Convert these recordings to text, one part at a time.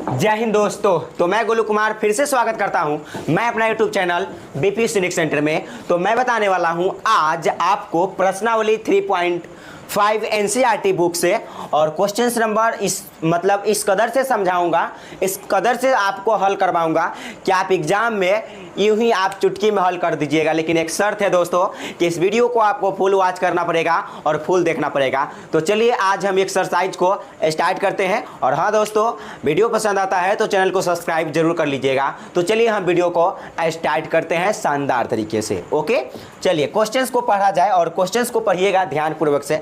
जय हिंद दोस्तों। तो मैं गोलू कुमार फिर से स्वागत करता हूं मैं अपना यूट्यूब चैनल बीपी सैनिक सेंटर में। तो मैं बताने वाला हूं आज आपको प्रश्नावली 3.5 एनसीईआरटी बुक से और क्वेश्चंस नंबर इस कदर से समझाऊंगा, इस कदर से आपको हल करवाऊंगा कि आप एग्जाम में यूं ही आप चुटकी में हल कर दीजिएगा। लेकिन एक शर्त है दोस्तों कि इस वीडियो को आपको फुल वॉच करना पड़ेगा और फुल देखना पड़ेगा। तो चलिए आज हम एक्सरसाइज को स्टार्ट करते हैं। और हाँ दोस्तों, वीडियो पसंद आता है तो चैनल को सब्सक्राइब जरूर कर लीजिएगा। तो चलिए हम वीडियो को स्टार्ट करते हैं शानदार तरीके से। ओके, चलिए क्वेश्चंस को पढ़ा जाए और क्वेश्चंस को पढ़िएगा ध्यानपूर्वक से।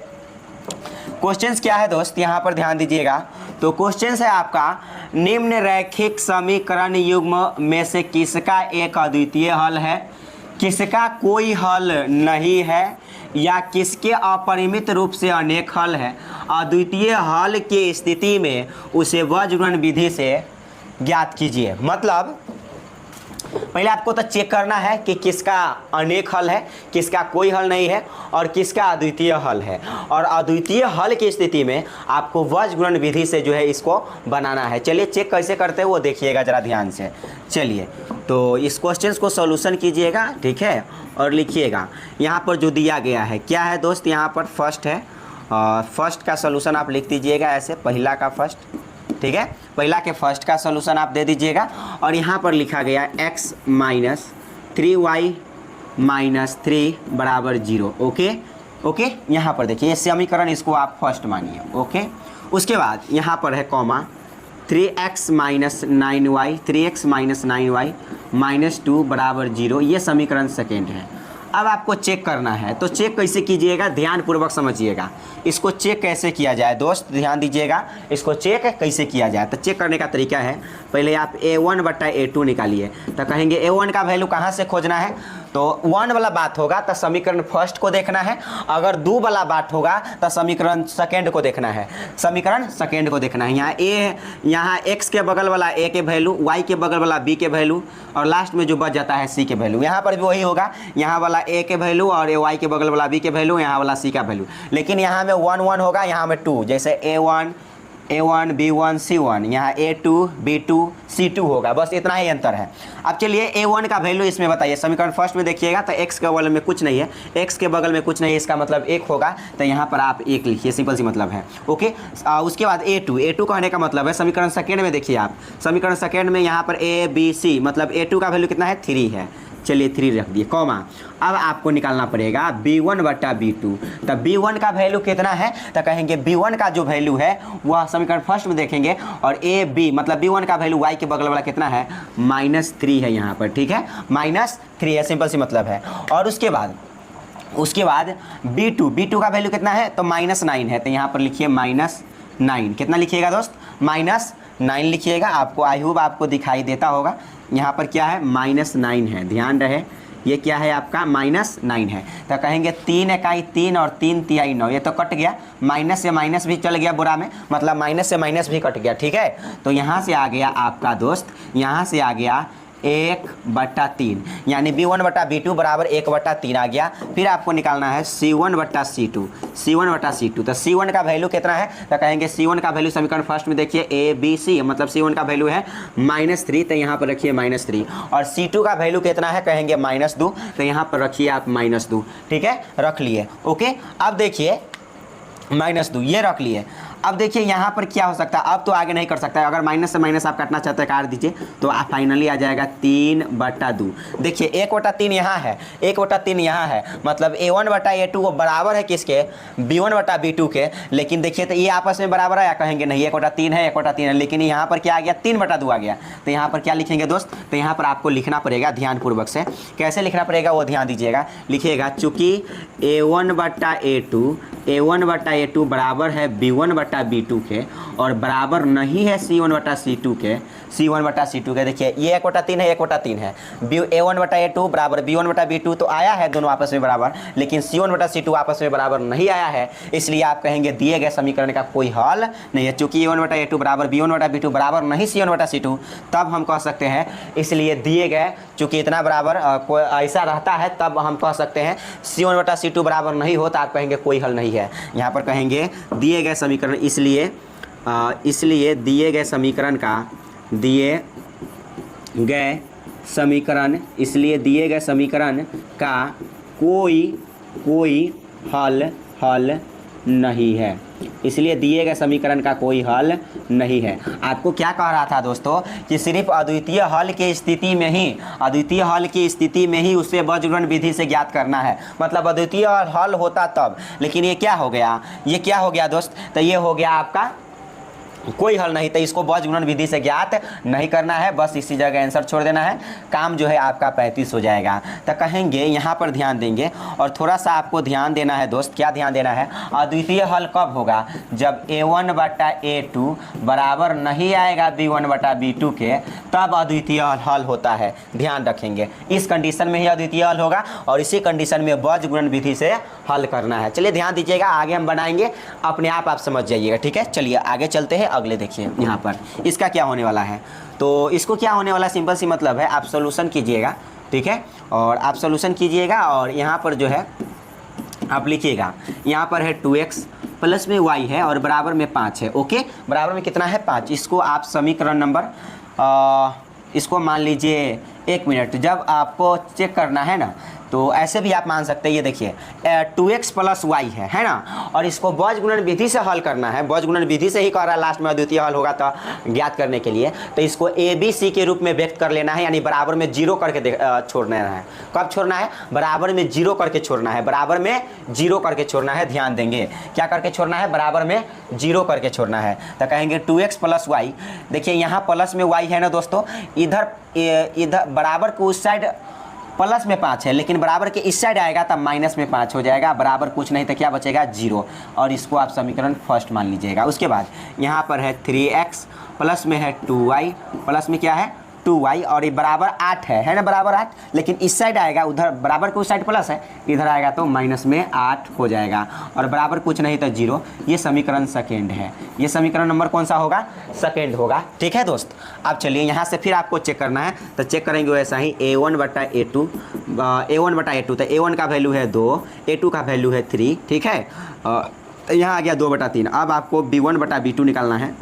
क्वेश्चंस क्या है दोस्त, यहाँ पर ध्यान दीजिएगा। तो क्वेश्चंस है आपका, निम्न रैखिक समीकरण युग्म में से किसका एक अद्वितीय हल है, किसका कोई हल नहीं है, या किसके अपरिमित रूप से अनेक हल है। अद्वितीय हल की स्थिति में उसे वज्रगुणन विधि से ज्ञात कीजिए। मतलब पहले आपको तो चेक करना है कि किसका अनेक हल है, किसका कोई हल नहीं है और किसका अद्वितीय हल है। और अद्वितीय हल की स्थिति में आपको वज्रगुणन विधि से जो है इसको बनाना है। चलिए चेक कैसे करते हैं वो देखिएगा ज़रा ध्यान से। चलिए तो इस क्वेश्चन को सॉल्यूशन कीजिएगा, ठीक है, और लिखिएगा। यहाँ पर जो दिया गया है क्या है दोस्त, यहाँ पर फर्स्ट है, फर्स्ट का सॉल्यूशन आप लिख दीजिएगा ऐसे, पहला का फर्स्ट, ठीक है, पहला के फर्स्ट का सॉल्यूशन आप दे दीजिएगा। और यहाँ पर लिखा गया x माइनस 3y माइनस 3 बराबर 0। ओके, यहाँ पर देखिए ये समीकरण, इसको आप फर्स्ट मानिए। ओके, उसके बाद यहाँ पर है comma 3x minus 9y, 3x minus 9y minus 2 बराबर 0, ये समीकरण सेकेंड है। अब आपको चेक करना है, तो चेक कैसे कीजिएगा ध्यानपूर्वक समझिएगा। इसको चेक कैसे किया जाए दोस्त, ध्यान दीजिएगा, इसको चेक कैसे किया जाए। तो चेक करने का तरीका है, पहले आप a1/a2 निकालिए। तो कहेंगे a1 का वैल्यू कहाँ से खोजना है, तो 1 वाला बात होगा तो समीकरण फर्स्ट को देखना है। अगर 2 वाला बात होगा तो समीकरण सेकेंड को देखना है, समीकरण सेकेंड को देखना है। यहाँ x के बगल वाला a के वैल्यू, y के बगल वाला b के वैल्यू और लास्ट में जो बच जाता है c के वैल्यू। यहाँ पर भी वही होगा, यहाँ वाला a के वैल्यू और y के बगल वाला b के वैल्यू, यहाँ वाला c का वैल्यू। लेकिन यहाँ में 1 1 होगा, यहाँ में 2, जैसे a1 b1 c1, यहाँ a2 b2 c2 होगा। बस इतना ही अंतर है। अब चलिए a1 का वैल्यू इसमें बताइए, समीकरण फर्स्ट में देखिएगा तो x के बगल में कुछ नहीं है, x के बगल में कुछ नहीं है, इसका मतलब 1 होगा। तो यहाँ पर आप 1 लिखिए, सिंपल सी मतलब है। ओके, उसके बाद a2 कहने का मतलब है समीकरण सेकेंड में देखिए आप, समीकरण सेकेंड में यहाँ पर a b c, मतलब a2 का वैल्यू कितना है, 3 है। चलिए 3 रख दिए, कॉमा। अब आपको निकालना पड़ेगा b1/b2। तो b1 का वैल्यू कितना है, तो कहेंगे b1 का जो वैल्यू है वह समीकरण फर्स्ट में देखेंगे। और a b मतलब b1 का वैल्यू y के बगल वाला कितना है, -3 है यहाँ पर, ठीक है, -3 है, सिंपल सी मतलब है। और उसके बाद b2 का वैल्यू कितना है, तो -9 है। तो यहाँ पर लिखिए -9, कितना लिखिएगा दोस्त, -9 लिखिएगा। आपको आई होप आपको दिखाई देता होगा, यहाँ पर क्या है, -9 है, ध्यान रहे, ये क्या है आपका, -9 है। तो कहेंगे 3 इकाई 3 और 3 तिहाई 9, ये तो कट गया, माइनस से माइनस भी चल गया बुरा में, मतलब माइनस से माइनस भी कट गया, ठीक है। तो यहाँ से आ गया आपका दोस्त, यहाँ से आ गया 1/3, यानी b1/b2 बराबर 1/3 आ गया। फिर आपको निकालना है c1/c2, तो c1 का वैल्यू कितना है, तो कहेंगे c1 का वैल्यू समीकरण फर्स्ट में देखिए a b c, मतलब c1 का वैल्यू है -3, तो यहाँ पर रखिए -3। और c2 का वैल्यू कितना है, कहेंगे -2, तो यहाँ पर रखिए आप -2, ठीक है, रख लिए। ओके, अब देखिए -2 ये रख लिए। अब देखिए यहाँ पर क्या हो सकता है, अब तो आगे नहीं कर सकता है। अगर माइनस से माइनस आप काटना चाहते हैं काट दीजिए, तो आप फाइनली आ जाएगा 3/2। देखिए 1/3 यहाँ है, 1/3 यहाँ है, मतलब a1/a2 वो बराबर है किसके, b1/b2 के। लेकिन देखिए तो ये आपस में बराबर है, या कहेंगे नहीं 1/3 है, 1/3 है, लेकिन यहाँ पर क्या आ गया, 3/2 आ गया। तो यहाँ पर क्या लिखेंगे दोस्त, तो यहाँ पर आपको लिखना पड़ेगा ध्यानपूर्वक से, कैसे लिखना पड़ेगा वो ध्यान दीजिएगा। लिखिएगा चूँकि a1/a2 बराबर है b1/b2 के और बराबर नहीं है c1/c2 के, देखिए ये 1/3 है, 1/3 है, a1/a2 बराबर b1/b2 तो आया है दोनों आपस में बराबर, लेकिन c1/c2 आपस में बराबर नहीं आया है। इसलिए आप कहेंगे दिए गए समीकरण का कोई हल नहीं है। चूँकि a1/a2 बराबर b1/b2 बराबर नहीं c1/c2, तब हम कह सकते हैं, इसलिए दिए गए, चूँकि इतना बराबर ऐसा रहता है, तब हम कह सकते हैं c1/c2 बराबर नहीं हो, तो आप कहेंगे कोई हल नहीं है। यहाँ पर कहेंगे दिए गए समीकरण, इसलिए दिए गए समीकरण का दिए गए समीकरण, इसलिए दिए गए समीकरण का कोई हल नहीं है, इसलिए दिए गए समीकरण का कोई हल नहीं है। आपको क्या कह रहा था दोस्तों कि सिर्फ अद्वितीय हल की स्थिति में ही उसे बीजगणित विधि से ज्ञात करना है। मतलब अद्वितीय हल होता तब, लेकिन ये क्या हो गया दोस्त, तो ये हो गया आपका कोई हल नहीं, तो इसको बीजगणित विधि से ज्ञात नहीं करना है, बस इसी जगह आंसर छोड़ देना है, काम जो है आपका 35 हो जाएगा। तो कहेंगे यहाँ पर ध्यान देंगे और थोड़ा सा आपको ध्यान देना है दोस्त। क्या ध्यान देना है? अद्वितीय हल कब होगा? जब a1/a2 बराबर नहीं आएगा b1/b2 के, तब अद्वितीय हल होता है। ध्यान रखेंगे, इस कंडीशन में ही अद्वितीय हल होगा और इसी कंडीशन में बीजगणित विधि से हल करना है। चलिए ध्यान दीजिएगा, आगे हम बनाएंगे, अपने आप समझ जाइएगा। ठीक है, चलिए आगे चलते हैं। अगले देखिए यहाँ पर इसका क्या होने वाला है। तो इसको क्या होने वाला, सिंपल सी मतलब है, आप सॉल्यूशन कीजिएगा। ठीक है, और आप सॉल्यूशन कीजिएगा और यहाँ पर जो है आप लिखिएगा, यहाँ पर है 2x प्लस में y है और बराबर में 5 है। ओके, बराबर में कितना है? 5। इसको आप समीकरण नंबर इसको मान लीजिए 1 मिनट, जब आपको चेक करना है ना, तो ऐसे भी आप मान सकते हैं। ये देखिए 2x प्लस y है ना, और इसको बीजगणित विधि से हल करना है। बीजगणित विधि से ही कह रहा है, लास्ट में अद्वितीय हल होगा तो ज्ञात करने के लिए। तो इसको ABC के रूप में व्यक्त कर लेना है, यानी बराबर में 0 करके छोड़ना है। कब छोड़ना है? बराबर में 0 करके छोड़ना है, बराबर में 0 करके छोड़ना है। ध्यान देंगे, क्या करके छोड़ना है? बराबर में 0 करके छोड़ना है। तो कहेंगे 2x प्लस y, देखिए यहाँ प्लस में y है ना दोस्तों, इधर बराबर को उस साइड प्लस में 5 है, लेकिन बराबर के इस साइड आएगा तब माइनस में 5 हो जाएगा। बराबर कुछ नहीं तो क्या बचेगा? 0, और इसको आप समीकरण फर्स्ट मान लीजिएगा। उसके बाद यहाँ पर है 3x प्लस में है 2y प्लस में क्या है? 2y, और ये बराबर 8 है ना, बराबर 8, लेकिन इस साइड आएगा, उधर बराबर के उस साइड प्लस है, इधर आएगा तो माइनस में 8 हो जाएगा, और बराबर कुछ नहीं तो 0। ये समीकरण सेकेंड है। ये समीकरण नंबर कौन सा होगा? सेकेंड होगा। ठीक है दोस्त, अब चलिए यहाँ से फिर आपको चेक करना है, तो चेक करेंगे वैसा ही a1/a2, तो a1 का वैल्यू है 2, a2 का वैल्यू है 3। ठीक है, तो यहाँ आ गया 2/3। अब आपको b1/b2 निकालना है।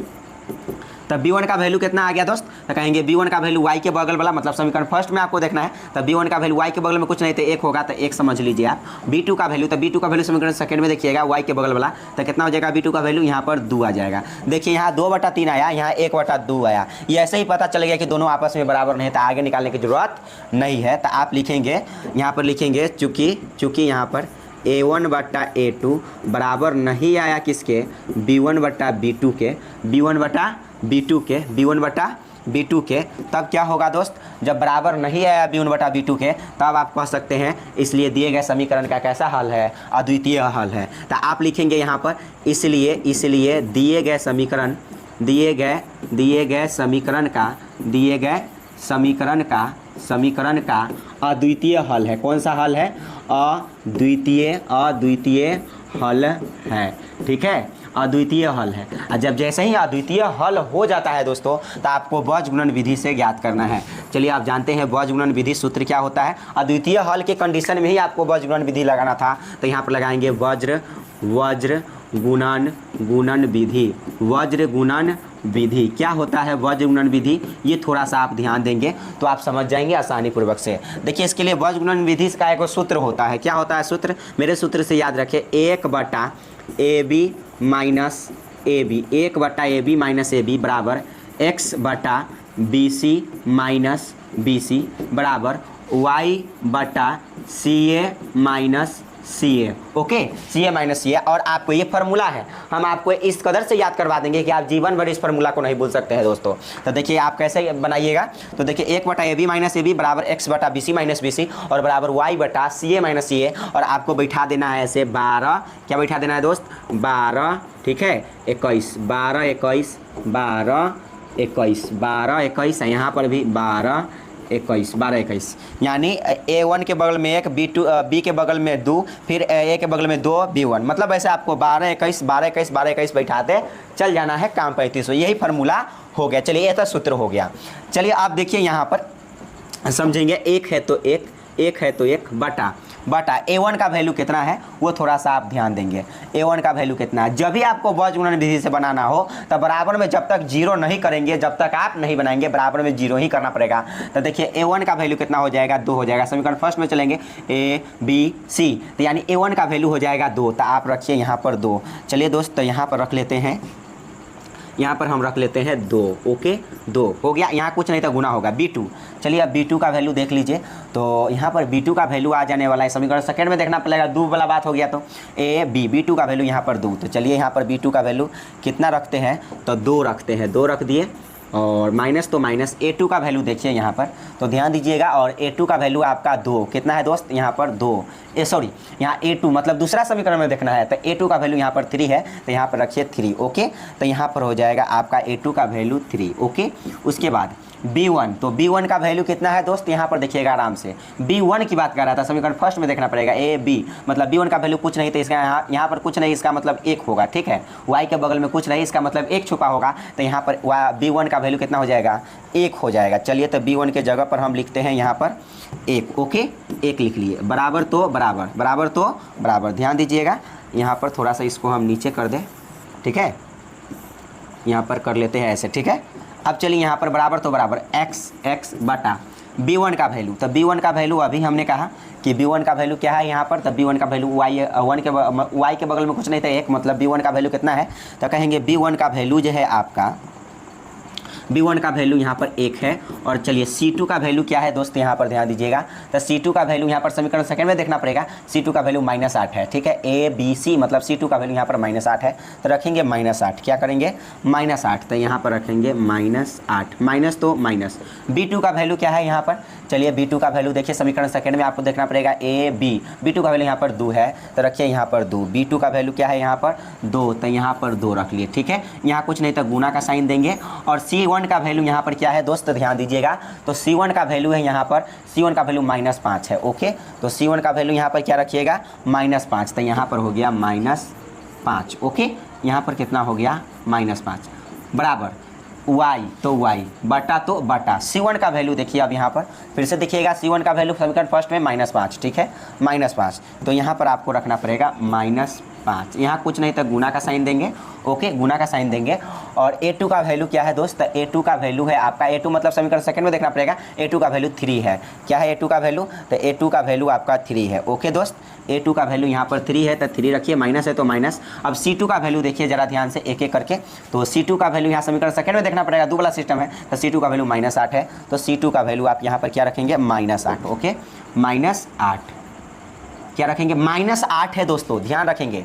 तब b1 का वैल्यू कितना आ गया दोस्त? तो कहेंगे b1 का वैल्यू y के बगल वाला, मतलब समीकरण फर्स्ट में आपको देखना है। तो b1 का वैल्यू y के बगल में कुछ नहीं तो 1 होगा, तो 1 समझ लीजिए आप। b2 का वैल्यू, तो b2 का वैल्यू समीकरण सेकंड में देखिएगा, y के बगल वाला, तो कितना हो जाएगा? b2 का वैल्यू यहाँ पर 2 आ जाएगा। देखिए यहाँ 2/3 आया, यहाँ 1/2 आया। ये ऐसे ही पता चल गया कि दोनों आपस में बराबर नहीं है, तो आगे निकालने की जरूरत नहीं है। तो आप लिखेंगे, यहाँ पर लिखेंगे, चूँकि यहाँ पर a1/a2 बराबर नहीं आया किसके? b1/b2 के, b1/b2 के, तब क्या होगा दोस्त? जब बराबर नहीं आया b1/b2 के, तब आप कह सकते हैं इसलिए दिए गए समीकरण का कैसा हल है? अद्वितीय हल है। तो आप लिखेंगे यहाँ पर इसलिए दिए गए समीकरण का अद्वितीय हल है। कौन सा हल है? अद्वितीय हल है। ठीक है, अद्वितीय हल है। और जब जैसे ही अद्वितीय हल हो जाता है दोस्तों, तो आपको बीजगणित विधि से ज्ञात करना है। चलिए आप जानते हैं बीजगणित विधि सूत्र क्या होता है। अद्वितीय हल के कंडीशन में ही आपको बीजगणित विधि लगाना था, तो यहाँ पर लगाएंगे वज्र गुणन विधि। क्या होता है वज्र गुणन विधि? ये थोड़ा सा आप ध्यान देंगे तो आप समझ जाएंगे आसानी पूर्वक से। देखिए इसके लिए वज्र गुणन विधि का एक सूत्र होता है। क्या होता है सूत्र? मेरे सूत्र से याद रखें, 1/AB माइनस AB बराबर x/BC माइनस BC बराबर y/CA minus CA। Okay, CA minus CA। और आपको ये फार्मूला है, हम आपको इस कदर से याद करवा देंगे कि आप जीवन भर इस फार्मूला को नहीं भूल सकते हैं दोस्तों। तो देखिए आप कैसे बनाइएगा, तो देखिए 1/AB माइनस AB बराबर x/BC माइनस BC और बराबर y/CA माइनस CA, और आपको बैठा देना है ऐसे 12। क्या बैठा देना है दोस्त? 12। ठीक है, 21, 12 21 है, यहाँ पर भी 12 21, यानी A1 के बगल में 1, B के बगल में 2, फिर A के बगल में 2, B1, मतलब ऐसे आपको 12 21 बैठाते चल जाना है, काम 35 हो। यही फार्मूला हो गया। चलिए ये तो सूत्र हो गया। चलिए आप देखिए यहाँ पर समझेंगे, 1 है तो 1 बटा बटा a1 का वैल्यू कितना है वो थोड़ा सा आप ध्यान देंगे। a1 का वैल्यू कितना है, जब भी आपको बीजगुणन विधि से बनाना हो तब बराबर में जब तक जीरो नहीं करेंगे, जब तक आप नहीं बनाएंगे बराबर में जीरो ही करना पड़ेगा। तो देखिए a1 का वैल्यू कितना हो जाएगा 2 हो जाएगा। समीकरण फर्स्ट में चलेंगे a b c, तो यानी a1 का वैल्यू हो जाएगा 2, तो आप रखिए यहाँ पर 2। चलिए दोस्त तो यहाँ पर रख लेते हैं, यहाँ पर हम रख लेते हैं 2। ओके 2 हो गया, यहाँ कुछ नहीं था गुना होगा b2। चलिए अब b2 का वैल्यू देख लीजिए, तो यहाँ पर b2 का वैल्यू आ जाने वाला है, समीकरण सेकंड में देखना पड़ेगा, 2 वाला बात हो गया तो b2 का वैल्यू यहाँ पर 2। तो चलिए यहाँ पर b2 का वैल्यू कितना रखते हैं, तो 2 रखते हैं, 2 रख दिए और माइनस तो माइनस a2 का वैल्यू देखिए यहाँ पर, तो ध्यान दीजिएगा। और a2 का वैल्यू आपका 2 कितना है दोस्त, यहाँ पर 2 सॉरी यहाँ a2 मतलब दूसरा समीकरण में देखना है, तो a2 का वैल्यू यहाँ पर 3 है, तो यहाँ पर रखिए 3। ओके तो यहाँ पर हो जाएगा आपका a2 का वैल्यू 3। ओके उसके बाद b1, तो b1 का वैल्यू कितना है दोस्त, यहाँ पर देखिएगा आराम से, b1 की बात कर रहा था, समीकरण फर्स्ट में देखना पड़ेगा a b, मतलब b1 का वैल्यू कुछ नहीं, तो इसका यहाँ पर कुछ नहीं, इसका मतलब 1 होगा। ठीक है, y के बगल में कुछ नहीं, इसका मतलब 1 छुपा होगा, तो यहाँ पर b1 का वैल्यू कितना हो जाएगा 1 हो जाएगा। चलिए तो b1 के जगह पर हम लिखते हैं यहाँ पर 1। ओके 1 लिख लिए, बराबर तो बराबर, बराबर तो बराबर। ध्यान दीजिएगा यहाँ पर थोड़ा सा इसको हम नीचे कर दें, ठीक है, यहाँ पर कर लेते हैं ऐसे। ठीक है, अब चलिए यहाँ पर बराबर तो बराबर x बटा b1 का वैल्यू, तो b1 का वैल्यू अभी हमने कहा कि b1 का वैल्यू क्या है यहाँ पर, तो b1 का वैल्यू y के बगल में कुछ नहीं था 1, मतलब b1 का वैल्यू कितना है, तो कहेंगे b1 का वैल्यू जो है आपका, b1 का वैल्यू यहाँ पर 1 है। और चलिए c2 का वैल्यू क्या है दोस्त, यहाँ पर ध्यान दीजिएगा, तो c2 का वैल्यू यहाँ पर समीकरण सेकंड में देखना पड़ेगा, c2 का वैल्यू -8 है। ठीक है, a b c मतलब c2 का वैल्यू यहाँ पर -8 है, तो रखेंगे -8, क्या करेंगे -8, तो यहाँ पर रखेंगे -8, माइनस तो माइनस। b2 का वैल्यू क्या है यहाँ पर, चलिए b2 का वैल्यू देखिए समीकरण सेकंड में आपको देखना पड़ेगा a b, b2 का वैल्यू यहाँ पर 2 है, तो रखिए यहाँ पर 2। b2 का वैल्यू क्या है यहाँ पर 2, तो यहाँ पर 2 रख लिए। ठीक है, यहाँ कुछ नहीं तो गुना का साइन देंगे। और c1 का वैल्यू यहाँ पर क्या है दोस्त, ध्यान दीजिएगा, तो c1 का वैल्यू है यहाँ पर, c1 का वैल्यू -5 है। ओके तो c1 का वैल्यू यहाँ पर क्या रखिएगा -5, तो यहाँ पर हो गया -5। ओके यहाँ पर कितना हो गया -5 बराबर y, तो y बटा तो बटा c1 का वैल्यू देखिए, अब यहाँ पर फिर से देखिएगा c1 का वैल्यू समीकरण फर्स्ट में -5। ठीक है -5, तो यहाँ पर आपको रखना पड़ेगा -5, यहाँ कुछ नहीं तो गुना का साइन देंगे। ओके गुना का साइन देंगे। और a2 का वैल्यू क्या है दोस्त, a2 का वैल्यू है आपका, a2 मतलब समीकरण सेकंड में देखना पड़ेगा, a2 का वैल्यू 3 है। क्या है a2 का वैल्यू, तो a2 का वैल्यू आपका 3 है। ओके दोस्त a2 का वैल्यू यहाँ पर 3 है, तो 3 रखिए, माइनस है तो माइनस। अब c2 का वैल्यू देखिए जरा ध्यान से एक एक करके, तो c2 का वैल्यू यहाँ समीकरण सेकंड में देखना पड़ेगा, 2 वाला सिस्टम है, तो c2 का वैल्यू -8 है, तो c2 का वैल्यू आप यहाँ पर क्या रखेंगे -8। ओके -8 क्या रखेंगे, -8 है दोस्तों, ध्यान रखेंगे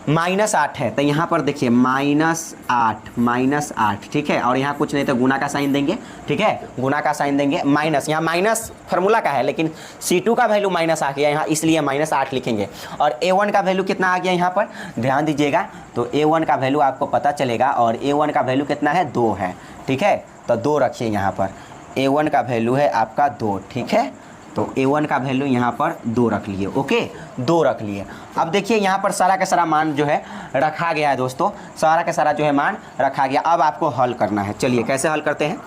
-8 है, तो यहाँ पर देखिए -8, ठीक है, और यहाँ कुछ नहीं तो गुना का साइन देंगे। ठीक है गुना का साइन देंगे, माइनस, यहाँ माइनस फार्मूला का है, लेकिन c2 का वैल्यू माइनस आ गया यहाँ, इसलिए -8 लिखेंगे। और a1 का वैल्यू कितना आ गया यहाँ पर, ध्यान दीजिएगा, तो a1 का वैल्यू आपको पता चलेगा, और a1 का वैल्यू कितना है 2 है। ठीक है तो 2 रखिए यहाँ पर, a1 का वैल्यू है आपका 2। ठीक है तो a1 का वैल्यू यहाँ पर 2 रख लिए। ओके 2 रख लिए। अब देखिए यहाँ पर सारा का सारा मान जो है रखा गया है दोस्तों, सारा का सारा जो है मान रखा गया। अब आपको हल करना है, चलिए कैसे हल करते हैं,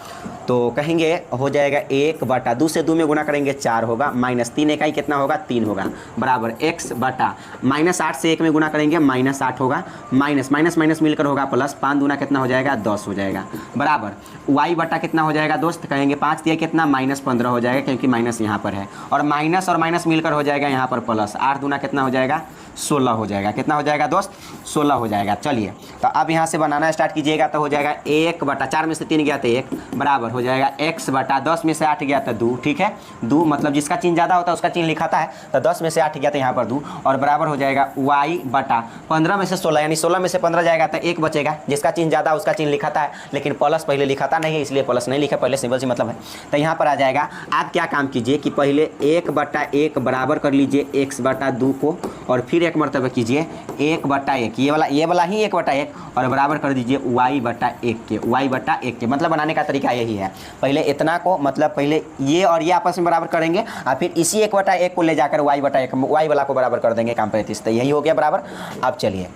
तो कहेंगे हो जाएगा 1 बटा 2 से 2 में गुना करेंगे 4 होगा, -3 इकाई कितना होगा 3 होगा, बराबर x बटा -8 से 1 में गुना करेंगे -8 होगा, माइनस माइनस माइनस मिलकर होगा प्लस, 5 दूना कितना हो जाएगा 10 हो जाएगा, बराबर y बटा कितना हो जाएगा दोस्त, कहेंगे 5 दिया कितना -15 हो जाएगा, क्योंकि माइनस यहाँ पर है, और माइनस मिलकर हो जाएगा यहाँ पर प्लस, 8 दूना कितना हो जाएगा 16 हो जाएगा। कितना हो जाएगा दोस्त 16 हो जाएगा। चलिए तो अब यहाँ से बनाना स्टार्ट कीजिएगा, तो हो जाएगा 1 बटा 4 में से 3 गया तो 1, बराबर हो जाएगा x बटा 10 में से 8 गया तो 2। ठीक है 2 मतलब जिसका चिन्ह ज़्यादा होता है उसका चिन्ह लिखाता है, तो 10 में से 8 गया तो यहाँ पर 2, और बराबर हो जाएगा y बटा 15 में से 16, यानी 16 में से 15 जाएगा तो 1 बचेगा, जिसका चिन्ह ज़्यादा उसका चिन्ह लिखाता है, लेकिन प्लस पहले लिखाता नहीं है, इसलिए प्लस नहीं लिखा, पहले सिंबल से मतलब है। तो यहाँ पर आ जाएगा, आप क्या काम कीजिए कि पहले 1 बटा 1 बराबर कर लीजिए x बटा 2 को, और फिर एक मरतबा कीजिए 1 बटा 1, ये वाला ही 1 बटा 1, और बराबर कर दीजिए y बटा 1 के, y बटा 1 के। मतलब बनाने का तरीका यही है, पहले इतना को मतलब पहले ये और ये आपस में बराबर करेंगे, और फिर इसी 1 बटा 1 को ले जाकर y बटा 1 y वाला को बराबर कर देंगे काम 35, तो यही हो गया बराबर। अब चलिए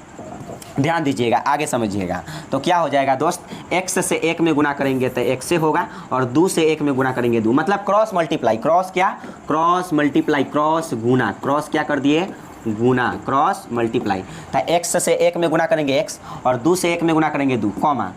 ध्यान दीजिएगा, आगे समझिएगा। तो क्या हो जाएगा दोस्त, x से 1 में गुना करेंगे तो x से होगा, और 2 से 1 में गुना करेंगे 2, मतलब क्रॉस मल्टीप्लाई, क्रॉस क्या, क्रॉस मल्टीप्लाई, क्रॉस गुना, क्रॉस क्या कर दिए, गुना, क्रॉस मल्टीप्लाई। तो x से 1 में गुना करेंगे x, और 2 से 1 में गुना करेंगे 2, कॉमा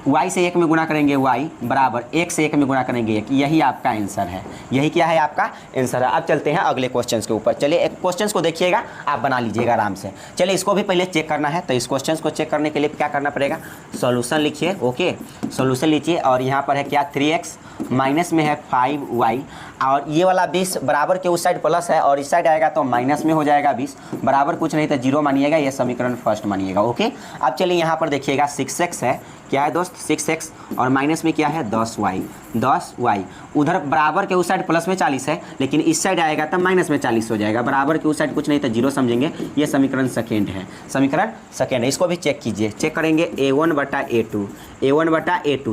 y से 1 में गुना करेंगे y बराबर 1 से 1 में गुना करेंगे 1। यही आपका आंसर है, यही क्या है आपका आंसर है। अब चलते हैं अगले क्वेश्चंस के ऊपर। चलिए एक क्वेश्चंस को देखिएगा, आप बना लीजिएगा आराम से। चलिए इसको भी पहले चेक करना है, तो इस क्वेश्चंस को चेक करने के लिए क्या करना पड़ेगा, सॉल्यूशन लिखिए। ओके, सॉल्यूशन लीजिए, और यहाँ पर है क्या 3x, माइनस में है 5y, और ये वाला 20 बराबर के उस साइड प्लस है, और इस साइड आएगा तो माइनस में हो जाएगा 20, बराबर कुछ नहीं तो 0 मानिएगा, ये समीकरण फर्स्ट मानिएगा। ओके, अब चलिए यहाँ पर देखिएगा 6x है, क्या है दोस्त 6x, और माइनस में क्या है 10y, उधर बराबर के उस साइड प्लस में 40 है, लेकिन इस साइड आएगा तब माइनस में 40 हो जाएगा, बराबर के उस साइड कुछ नहीं तो 0 समझेंगे, ये समीकरण सेकेंड है, समीकरण सेकेंड है। इसको भी चेक कीजिए, चेक करेंगे a1 बटा a2,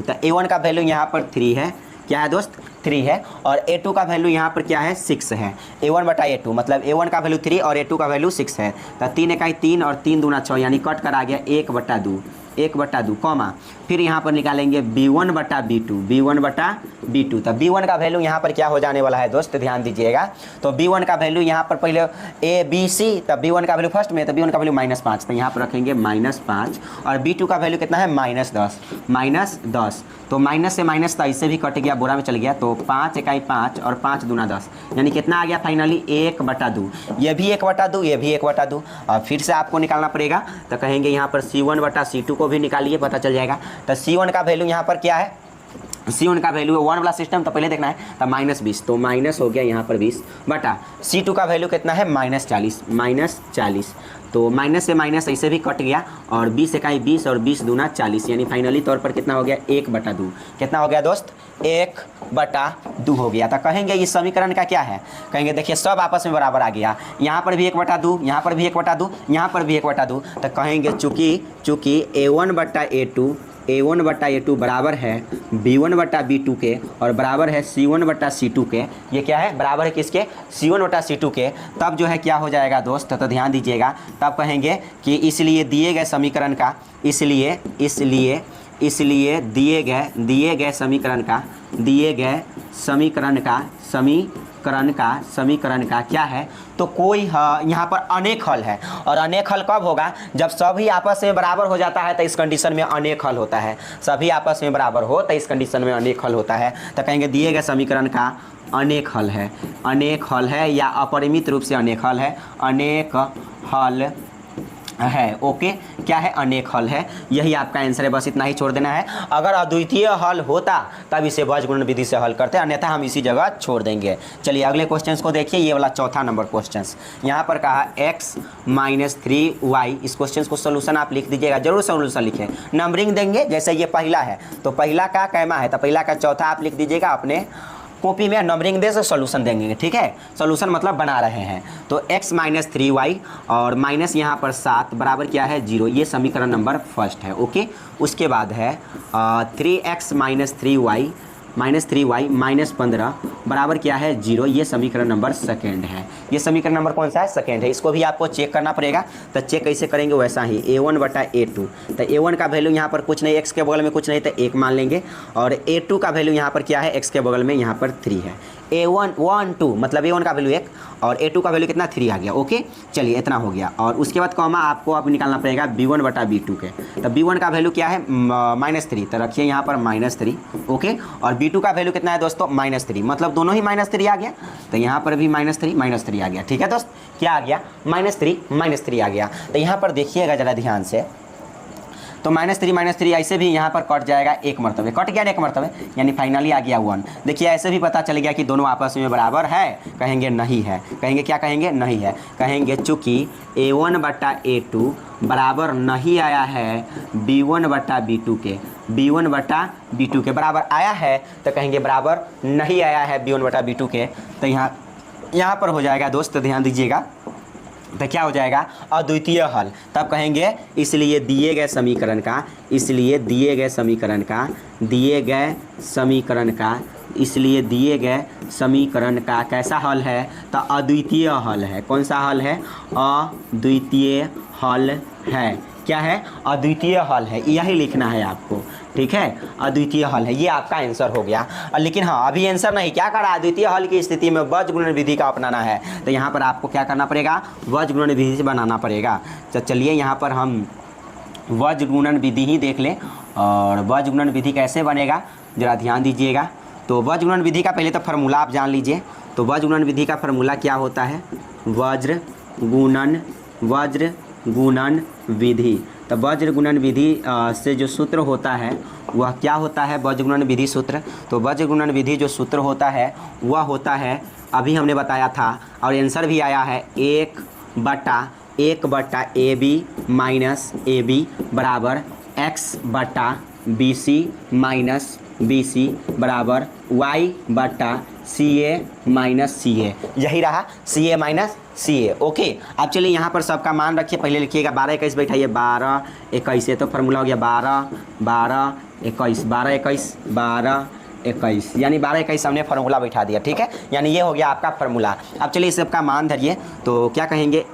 तो a1 का वैल्यू यहाँ पर 3 है, क्या है दोस्त 3 है, और a2 का वैल्यू यहाँ पर क्या है 6 है। a1 बटा a2 मतलब a1 का वैल्यू 3 और a2 का वैल्यू 6 है, तो 3 इकाई 3 और 3 दूना 6, यानी कट कर आ गया 1/2, कॉमा फिर यहाँ पर निकालेंगे b1 बटा b2, तो b1 का वैल्यू यहाँ पर क्या हो जाने वाला है दोस्त, ध्यान दीजिएगा। तो b1 का वैल्यू यहाँ पर पहले a b c, तब b1 का वैल्यू फर्स्ट में, तो b1 का वैल्यू -5, तो यहाँ पर रखेंगे -5, और b2 का वैल्यू कितना है -10, तो माइनस से माइनस तो इससे भी कट गया, बोरा में चल गया, तो 5 इकाई 5 और 5 दूना 10, यानी कितना आ गया फाइनली 1/2, ये भी 1/2, ये भी 1/2, और फिर से आपको निकालना पड़ेगा, तो कहेंगे यहाँ पर c1 बटा c2 को भी निकालिए, पता चल जाएगा। तो c1 का वैल्यू यहाँ पर क्या है, c1 का वैल्यू है 1 वाला सिस्टम, तो पहले देखना है, तो -20, तो माइनस हो गया यहाँ पर 20 बटा c2 का वैल्यू कितना है -40, तो माइनस से माइनस ऐसे भी कट गया, और 20 इकाई 20 और 20 दूना 40, यानी फाइनली तौर पर कितना हो गया 1/2, कितना हो गया दोस्त 1/2 हो गया। तो कहेंगे इस समीकरण का क्या है, कहेंगे देखिए सब आपस में बराबर आ गया, यहाँ पर भी 1/2, यहाँ पर भी 1/2, यहाँ पर भी 1/2, तो कहेंगे चूँकि a1 बटा a2 बराबर है b1 बटा b2 के, और बराबर है c1 बटा c2 के, ये क्या है बराबर है किसके, c1 बटा c2 के, तब जो है क्या हो जाएगा दोस्त, तो ध्यान दीजिएगा, तब कहेंगे कि इसलिए दिए गए समीकरण का, इसलिए दिए गए समीकरण का क्या है, तो कोई यहाँ पर अनेक हल है, और अनेक हल कब होगा, जब सभी आपस में बराबर हो जाता है, तो इस कंडीशन में अनेक हल होता है, सभी आपस में बराबर हो तो इस कंडीशन में अनेक हल होता है। तो कहेंगे दिए गए समीकरण का अनेक हल है, या अपरिमित रूप से अनेक हल है। ओके, क्या है अनेक हल है, यही आपका आंसर है, बस इतना ही छोड़ देना है। अगर अद्वितीय हल होता तब इसे भुजगुणन विधि से हल करते, अन्यथा हम इसी जगह छोड़ देंगे। चलिए अगले क्वेश्चंस को देखिए, ये वाला चौथा नंबर क्वेश्चंस यहाँ पर कहा x - 3y, इस क्वेश्चंस को सोल्यूशन आप लिख दीजिएगा, जरूर सोल्यूशन लिखें, नंबरिंग देंगे, जैसे ये पहला है तो पहला का कैमा है, तो पहला का चौथा आप लिख दीजिएगा, अपने कॉपी में नंबरिंग दे से सोल्यूशन देंगे, ठीक है, सोल्यूशन मतलब बना रहे हैं। तो x - 3y और माइनस यहाँ पर 7 बराबर क्या है 0, ये समीकरण नंबर फर्स्ट है। ओके, उसके बाद है 3x - 3y -15 बराबर क्या है 0, ये समीकरण नंबर सेकेंड है। ये समीकरण नंबर कौन सा है, सेकेंड है। इसको भी आपको चेक करना पड़ेगा, तो चेक कैसे करेंगे, वैसा ही a1 बटा a2, तो a1 का वैल्यू यहाँ पर कुछ नहीं, x के बगल में कुछ नहीं, तो 1 मान लेंगे, और a2 का वैल्यू यहाँ पर क्या है, x के बगल में यहाँ पर 3 है। a1 1 2 मतलब a1 का वैल्यू 1 और a2 का वैल्यू कितना 3 आ गया। ओके, चलिए इतना हो गया, और उसके बाद कॉमा आपको अब निकालना पड़ेगा b1 बटा b2 के, तो b1 का वैल्यू क्या है -3, तो रखिए यहाँ पर -3। ओके, और b2 का वैल्यू कितना है दोस्तों -3, मतलब दोनों ही -3 आ गया, तो यहाँ पर भी -3 आ गया। ठीक है दोस्त, क्या आ गया -3 आ गया। तो यहाँ पर देखिएगा ज़रा ध्यान से, तो -3 ऐसे भी यहाँ पर कट जाएगा, एक मरतबे कट गया, एक मरतबे, यानी फाइनली आ गया 1। देखिए ऐसे भी पता चल गया कि दोनों आपस में बराबर है, कहेंगे नहीं है, कहेंगे क्या कहेंगे, नहीं है, कहेंगे चूँकि a1 बटा a2 बराबर नहीं आया है b1 बटा b2 के, b1 बटा b2 के बराबर आया है, तो कहेंगे बराबर नहीं आया है b1 बटा b2 के, तो यहाँ पर हो जाएगा दोस्त, दध्यान दीजिएगा, तो क्या हो जाएगा अद्वितीय हल। तब कहेंगे इसलिए दिए गए समीकरण का कैसा हल है, तो अद्वितीय हल है। कौन सा हल है, अद्वितीय हल है। क्या है, अद्वितीय हल है, यही लिखना है आपको, ठीक है, अद्वितीय हल है, ये आपका आंसर हो गया। लेकिन हाँ अभी आंसर नहीं, क्या करा, अद्वितीय हल की स्थिति में वज्र गुणन विधि का अपनाना है, तो यहाँ पर आपको क्या करना पड़ेगा, वज्र गुणन विधि से बनाना पड़ेगा। तो चलिए यहाँ पर हम वज्र गुणन विधि ही देख लें, और वज्र गुणन विधि कैसे बनेगा जरा ध्यान दीजिएगा। तो वज्र गुणन विधि का पहले तो फार्मूला आप जान लीजिए। तो वज्र गुणन विधि का फार्मूला क्या होता है, वज्र गुणन विधि। तो वज्र गुणन विधि से जो सूत्र होता है वह क्या होता है, वज्र गुणन विधि सूत्र। तो वज्र गुणन विधि जो सूत्र होता है वह होता है, अभी हमने बताया था और आंसर भी आया है, 1/1/AB माइनस AB बराबर x/BC माइनस BC बराबर y/CA माइनस CA, यही रहा CA माइनस CA। ओके, अब चलिए यहाँ पर सबका मान रखिए, पहले लिखिएगा 12 21 बैठाइए, 12 21, तो फार्मूला हो गया 12 12 21 12 21 12 21, यानी 12 21 हमने फार्मूला बैठा दिया, ठीक है, यानी ये हो गया आपका फार्मूला। अब चलिए इस सबका मान धरिए, तो क्या कहेंगे,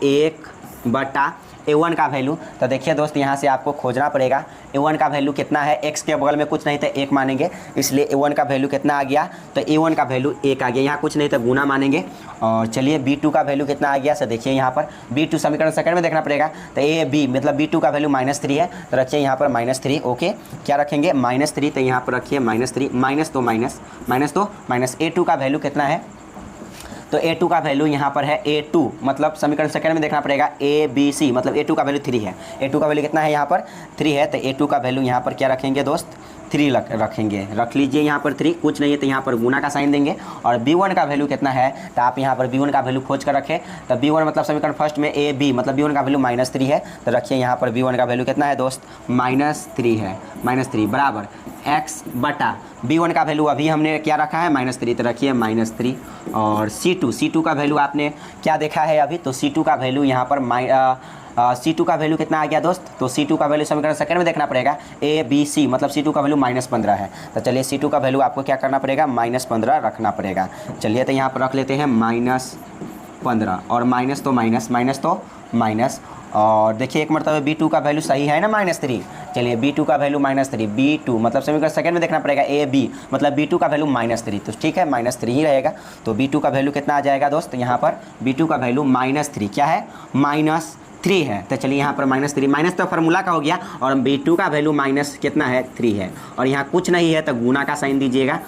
1/A1 का वैल्यू। तो देखिए दोस्त यहाँ से आपको खोजना पड़ेगा A1 का वैल्यू कितना है, x के बगल में कुछ नहीं तो 1 मानेंगे, इसलिए A1 का वैल्यू कितना आ गया, तो A1 का वैल्यू 1 आ गया, यहाँ कुछ नहीं तो गुना मानेंगे। और चलिए B2 का वैल्यू कितना आ गया, सर देखिए यहाँ पर B2 समीकरण सेकंड में देखना पड़ेगा, तो AB मतलब B2 का वैल्यू -3 है, तो रखिए यहाँ पर -3। ओके, क्या रखेंगे, -3, तो यहाँ पर रखिए -3, माइनस तो माइनस A2 का वैल्यू कितना है, तो A2 का वैल्यू यहाँ पर है A2 मतलब समीकरण सेकंड में देखना पड़ेगा, ABC मतलब A2 का वैल्यू 3 है, A2 का वैल्यू कितना है, यहाँ पर 3 है, तो A2 का वैल्यू यहाँ पर क्या रखेंगे दोस्त, 3 रखेंगे, रख लीजिए यहाँ पर 3, कुछ नहीं है तो यहाँ पर गुना का साइन देंगे। और B1 का वैल्यू कितना है, तो आप यहाँ पर B1 का वैल्यू खोज कर रखें, तो B1 मतलब समीकरण फर्स्ट में AB मतलब B1 का वैल्यू -3 है, तो रखिए यहाँ पर B1 का वैल्यू कितना है दोस्त, -3 है, -3 बराबर x/B1 का वैल्यू अभी हमने क्या रखा है, -3, तो रखिए -3। और C2 का वैल्यू आपने क्या देखा है अभी, तो C2 का वैल्यू यहाँ पर C2 का वैल्यू कितना आ गया दोस्त, तो C2 का वैल्यू समीकरण सेकंड में देखना पड़ेगा, ABC मतलब C2 का वैल्यू -15 है, तो चलिए C2 का वैल्यू आपको क्या करना पड़ेगा, -15 रखना पड़ेगा। चलिए तो यहाँ पर रख लेते हैं -15, और माइनस तो माइनस, और देखिए एक मरतबा B2 का वैल्यू सही है ना -3, चलिए B2 का वैल्यू -3, B2 मतलब समीकरण सेकंड में देखना पड़ेगा, AB मतलब B2 का वैल्यू -3, तो ठीक है -3 ही रहेगा। तो B2 का वैल्यू कितना आ जाएगा दोस्त, यहाँ पर B2 का वैल्यू -3 क्या है, -3 है, तो चलिए यहाँ पर -3, माइनस तो फार्मूला का हो गया, और B2 का वैल्यू माइनस कितना है, 3 है, और यहाँ कुछ नहीं है तो गुना का साइन दीजिएगा,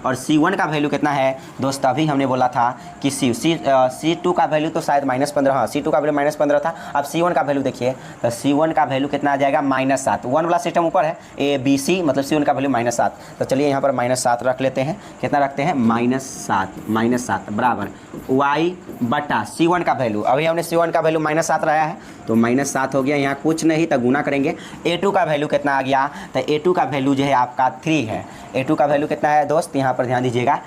और C1 का वैल्यू कितना है दोस्त, अभी हमने बोला था कि C2 का वैल्यू तो शायद -15, हाँ C2 का वैल्यू -15 था। अब C1 का वैल्यू देखिए, तो C1 का वैल्यू कितना आ जाएगा, -7, 1 वाला सिस्टम ऊपर है, ABC मतलब C1 का वैल्यू -7, तो चलिए यहाँ पर -7 रख लेते हैं, कितना रखते हैं, -7 बराबर y/C1 का वैल्यू, अभी हमने C1 का वैल्यू -7 रहा है, तो -7 हो गया, यहाँ कुछ नहीं तो गुना करेंगे। A2 का वैल्यू कितना आ गया, तो A2 का वैल्यू जो है आपका 3 है, A2 का वैल्यू कितना है दोस्त, यहाँ पर ध्यान दीजिएगा,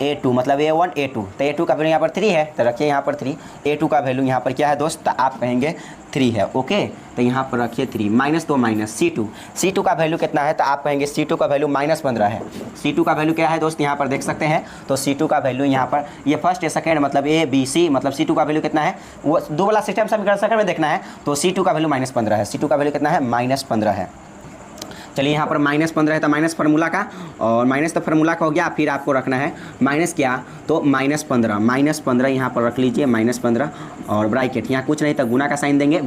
A2 मतलब A1 A2, तो A2 का वैल्यू यहाँ पर 3 है, तो रखिए यहाँ पर 3, A2 का वैल्यू यहाँ पर क्या है दोस्त, तो आप कहेंगे 3 है। ओके, तो यहाँ पर रखिए 3, माइनस तो माइनस C2 का वैल्यू कितना है, तो आप कहेंगे C2 का वैल्यू -15 है। C2 का वैल्यू क्या है दोस्त, यहाँ पर देख सकते हैं, तो C2 का वैल्यू यहाँ पर ये फर्स्ट या सेकेंड मतलब ABC मतलब C2 का वैल्यू कितना है, वो दो वाला सिस्टम समीकरण सेकंड में देखना है, तो C2 का वैल्यू -15 है, C2 का वैल्यू कितना है, -15 है। चलिए यहाँ पर -15 है, तो माइनस फार्मूला का, और माइनस तो फार्मूला का हो गया, फिर आपको रखना है माइनस क्या, तो -15 यहाँ पर रख लीजिए, -15 और ब्रैकेट, यहाँ कुछ नहीं तो गुना का साइन देंगे,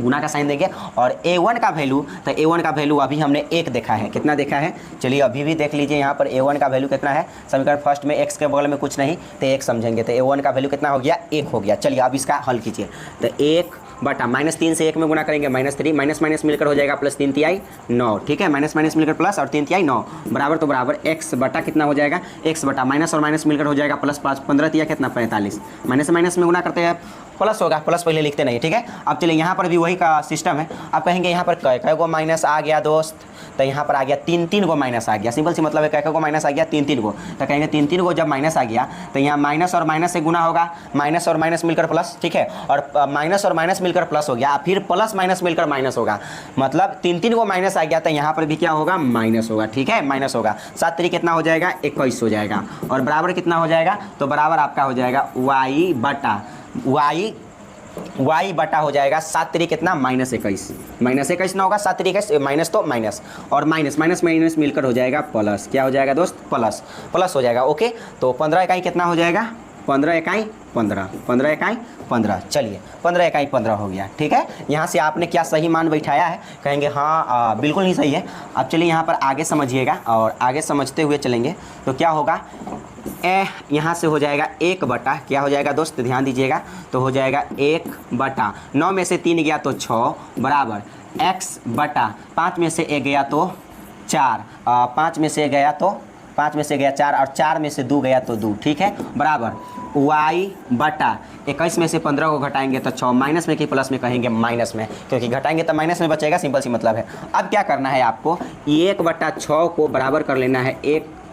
और A1 का वैल्यू, तो A1 का वैल्यू अभी हमने 1 देखा है, कितना देखा है, चलिए अभी भी देख लीजिए, यहाँ पर A1 का वैल्यू कितना है, समीकरण फर्स्ट में x के बगल में कुछ नहीं तो 1 समझेंगे, तो A1 का वैल्यू कितना हो गया, 1 हो गया। चलिए अब इसका हल कीजिए, तो 1/-3 से 1 में गुना करेंगे, -3, माइनस मिलकर हो जाएगा +3 तिहाई 9, ठीक है, माइनस मिलकर प्लस और 3 तिहाई 9 बराबर, तो बराबर x बटा कितना हो जाएगा, x बटा माइनस और माइनस मिलकर हो जाएगा +5, 15 तिया कितना 45, माइनस में गुना करते हैं प्लस होगा, प्लस पहले लिखते नहीं, ठीक है। अब चलिए यहाँ पर भी वही का सिस्टम है, आप कहेंगे यहाँ पर कै गो माइनस आ गया दोस्त, तो यहाँ पर आ गया 3 गो माइनस आ गया, सिंपल सी मतलब है कै गो माइनस आ गया, 3 गो, तो कहेंगे 3 गो जब माइनस आ गया तो यहाँ माइनस और माइनस से गुना होगा, माइनस और माइनस मिलकर प्लस, ठीक है, और माइनस और माइनस मिलकर प्लस हो गया, फिर प्लस माइनस मिलकर माइनस होगा, मतलब 3 गो माइनस आ गया, तो यहाँ पर भी क्या होगा, माइनस होगा, ठीक है, माइनस होगा, 7 3 कितना हो जाएगा, 21 हो जाएगा, और बराबर कितना हो जाएगा, तो बराबर आपका हो जाएगा y y बटा हो जाएगा 7 3 कितना -21, -21 ना होगा 7 3 21 माइनस तो माइनस और माइनस माइनस माइनस मिलकर हो जाएगा प्लस। क्या हो जाएगा दोस्त? प्लस प्लस हो जाएगा। ओके, तो 15 इकाई कितना हो जाएगा? 15 इकाई 15, 15 इकाई 15। चलिए 15 इकाई 15 हो गया। ठीक है, यहाँ से आपने क्या सही मान बैठाया है? कहेंगे हाँ बिल्कुल नहीं सही है। अब चलिए यहाँ पर आगे समझिएगा और आगे समझते हुए चलेंगे तो क्या होगा, यहाँ से हो जाएगा 1 बटा क्या हो जाएगा दोस्त? ध्यान दीजिएगा, तो हो जाएगा 1 बटा 9 में से 3 गया तो 6 बराबर x बटा 5 में से 1 गया तो 4, 5 में से गया तो 5 में से गया 4 और 4 में से 2 गया तो 2। ठीक है, बराबर y बटा 21 में से 15 को घटाएंगे तो 6, माइनस में कि प्लस में? कहेंगे माइनस में, क्योंकि घटाएंगे तो माइनस में बचेगा, सिंपल सी मतलब है। अब क्या करना है आपको, 1 बटा 6 को बराबर कर लेना है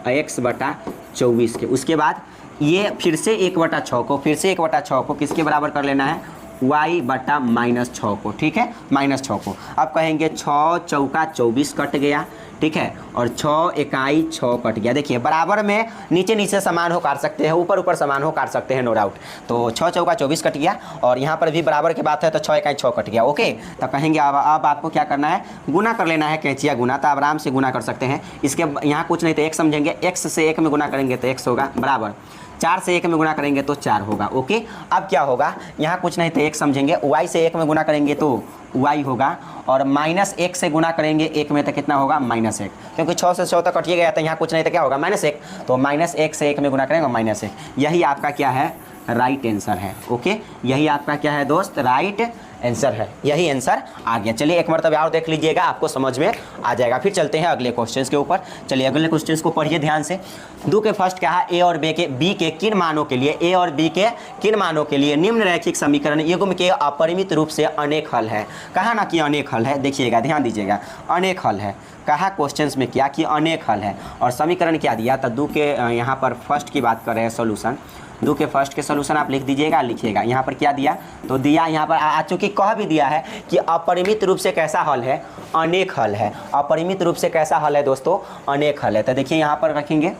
x बटा 24 के। उसके बाद ये फिर से 1 बटा 6 को, फिर से 1 बटा 6 को किसके बराबर कर लेना है? y बटा -6 को। ठीक है, -6 को। अब कहेंगे 6 चौका 24 कट गया। ठीक है, और 6 इकाई 6 कट गया। देखिए बराबर में नीचे नीचे समान हो काट सकते हैं, ऊपर ऊपर समान हो काट सकते हैं, नो डाउट। तो 6 चौका 24 कट गया और यहाँ पर भी बराबर की बात है तो 6 इकाई 6 कट गया। ओके, तो कहेंगे अब आपको क्या करना है? गुना कर लेना है, कैंचिया गुना। तो आप आराम से गुना कर सकते हैं। इसके यहाँ कुछ नहीं तो एक समझेंगे, x से 1 में गुना करेंगे तो x होगा, बराबर 4 से 1 में गुना करेंगे तो 4 होगा। ओके, अब क्या होगा, यहाँ कुछ नहीं तो 1 समझेंगे, y से 1 में गुना करेंगे तो y होगा और -1 से गुना करेंगे 1 में तो कितना होगा? -1, क्योंकि 6 से 6 तक कटिए गया तो यहाँ कुछ नहीं तो क्या होगा? -1। तो -1 से 1 में गुना करेंगे -1। यही आपका क्या है? राइट आंसर है। ओके, यही आपका क्या है दोस्त? राइट आंसर है, यही आंसर आ गया। चलिए एक मरतबा और देख लीजिएगा, आपको समझ में आ जाएगा। फिर चलते हैं अगले क्वेश्चंस के ऊपर। चलिए अगले क्वेश्चंस को पढ़िए ध्यान से। दो के फर्स्ट कहा ए और बी के किन मानों के लिए, ए और बी के किन मानों के लिए निम्न रैखिक समीकरण युग्म के अपरिमित रूप से अनेक हल है। कहा ना कि अनेक हल है, देखिएगा ध्यान दीजिएगा, अनेक हल है। कहा क्वेश्चंस में क्या कि अनेक हल है और समीकरण क्या दिया? तो दो के यहाँ पर फर्स्ट की बात कर रहे हैं, सोल्यूशन। दो के फर्स्ट के सोल्यूशन आप लिख दीजिएगा, लिखिएगा यहाँ पर क्या दिया, तो दिया यहाँ पर आ चूँकि कह भी दिया है कि अपरिमित रूप से कैसा हल है? अनेक हल है। अपरिमित रूप से कैसा हल है दोस्तों? अनेक हल है। तो देखिए यहाँ पर रखेंगे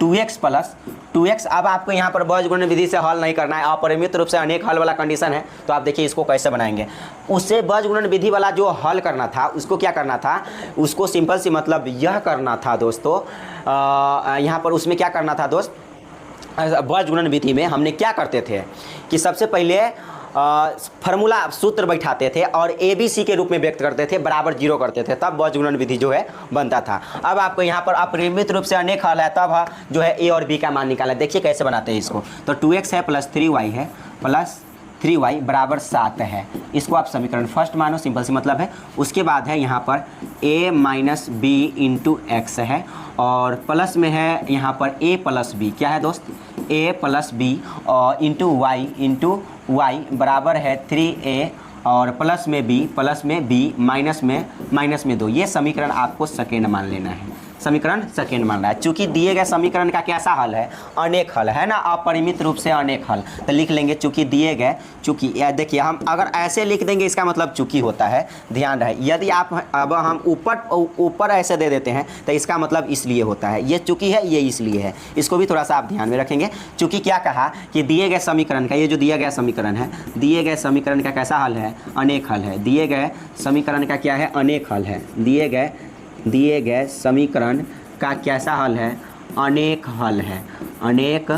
2x प्लस 2x। अब आपको यहाँ पर बीजगणित विधि से हल नहीं करना है, अपरिमित रूप से अनेक हल वाला कंडीशन है। तो आप देखिए इसको कैसे बनाएंगे। उससे बीजगणित विधि वाला जो हल करना था उसको क्या करना था? उसको सिंपल सी मतलब यह करना था दोस्तों, यहाँ पर उसमें क्या करना था दोस्त? बीजगणित विधि में हमने क्या करते थे कि सबसे पहले फार्मूला सूत्र बैठाते थे और ABC के रूप में व्यक्त करते थे, बराबर 0 करते थे, तब बीजगणित विधि जो है बनता था। अब आपको यहाँ पर अपरिमित रूप से अनेक हल है, तब जो है A और B का मान निकालना है। देखिए कैसे बनाते हैं इसको। तो 2x है प्लस 3y है प्लस 3y बराबर 7 है। इसको आप समीकरण फर्स्ट मानो, सिंपल सी मतलब है। उसके बाद है यहाँ पर a minus b into x है और प्लस में है यहाँ पर a प्लस बी। क्या है दोस्त? a प्लस बी और इंटू y बराबर है 3a और प्लस में b माइनस में 2। ये समीकरण आपको सेकेंड मान लेना है, समीकरण सेकेंड मान रहा है। चूंकि दिए गए समीकरण का कैसा हल है? अनेक हल है ना, अपरिमित रूप से अनेक हल। तो लिख लेंगे चूंकि दिए गए, चूंकि देखिए हम अगर ऐसे लिख देंगे इसका मतलब चूंकि होता है, ध्यान रहे। यदि आप अब हम ऊपर ऐसे दे देते हैं तो इसका मतलब इसलिए होता है, ये चूंकि है ये इसलिए है। इसको भी थोड़ा सा आप ध्यान में रखेंगे। चूंकि क्या कहा कि दिए गए समीकरण का, ये जो दिया गया समीकरण है, दिए गए समीकरण का कैसा हल है? अनेक हल है। दिए गए समीकरण का क्या है? अनेक हल है। दिए गए समीकरण का कैसा हल है? अनेक हल है। अनेक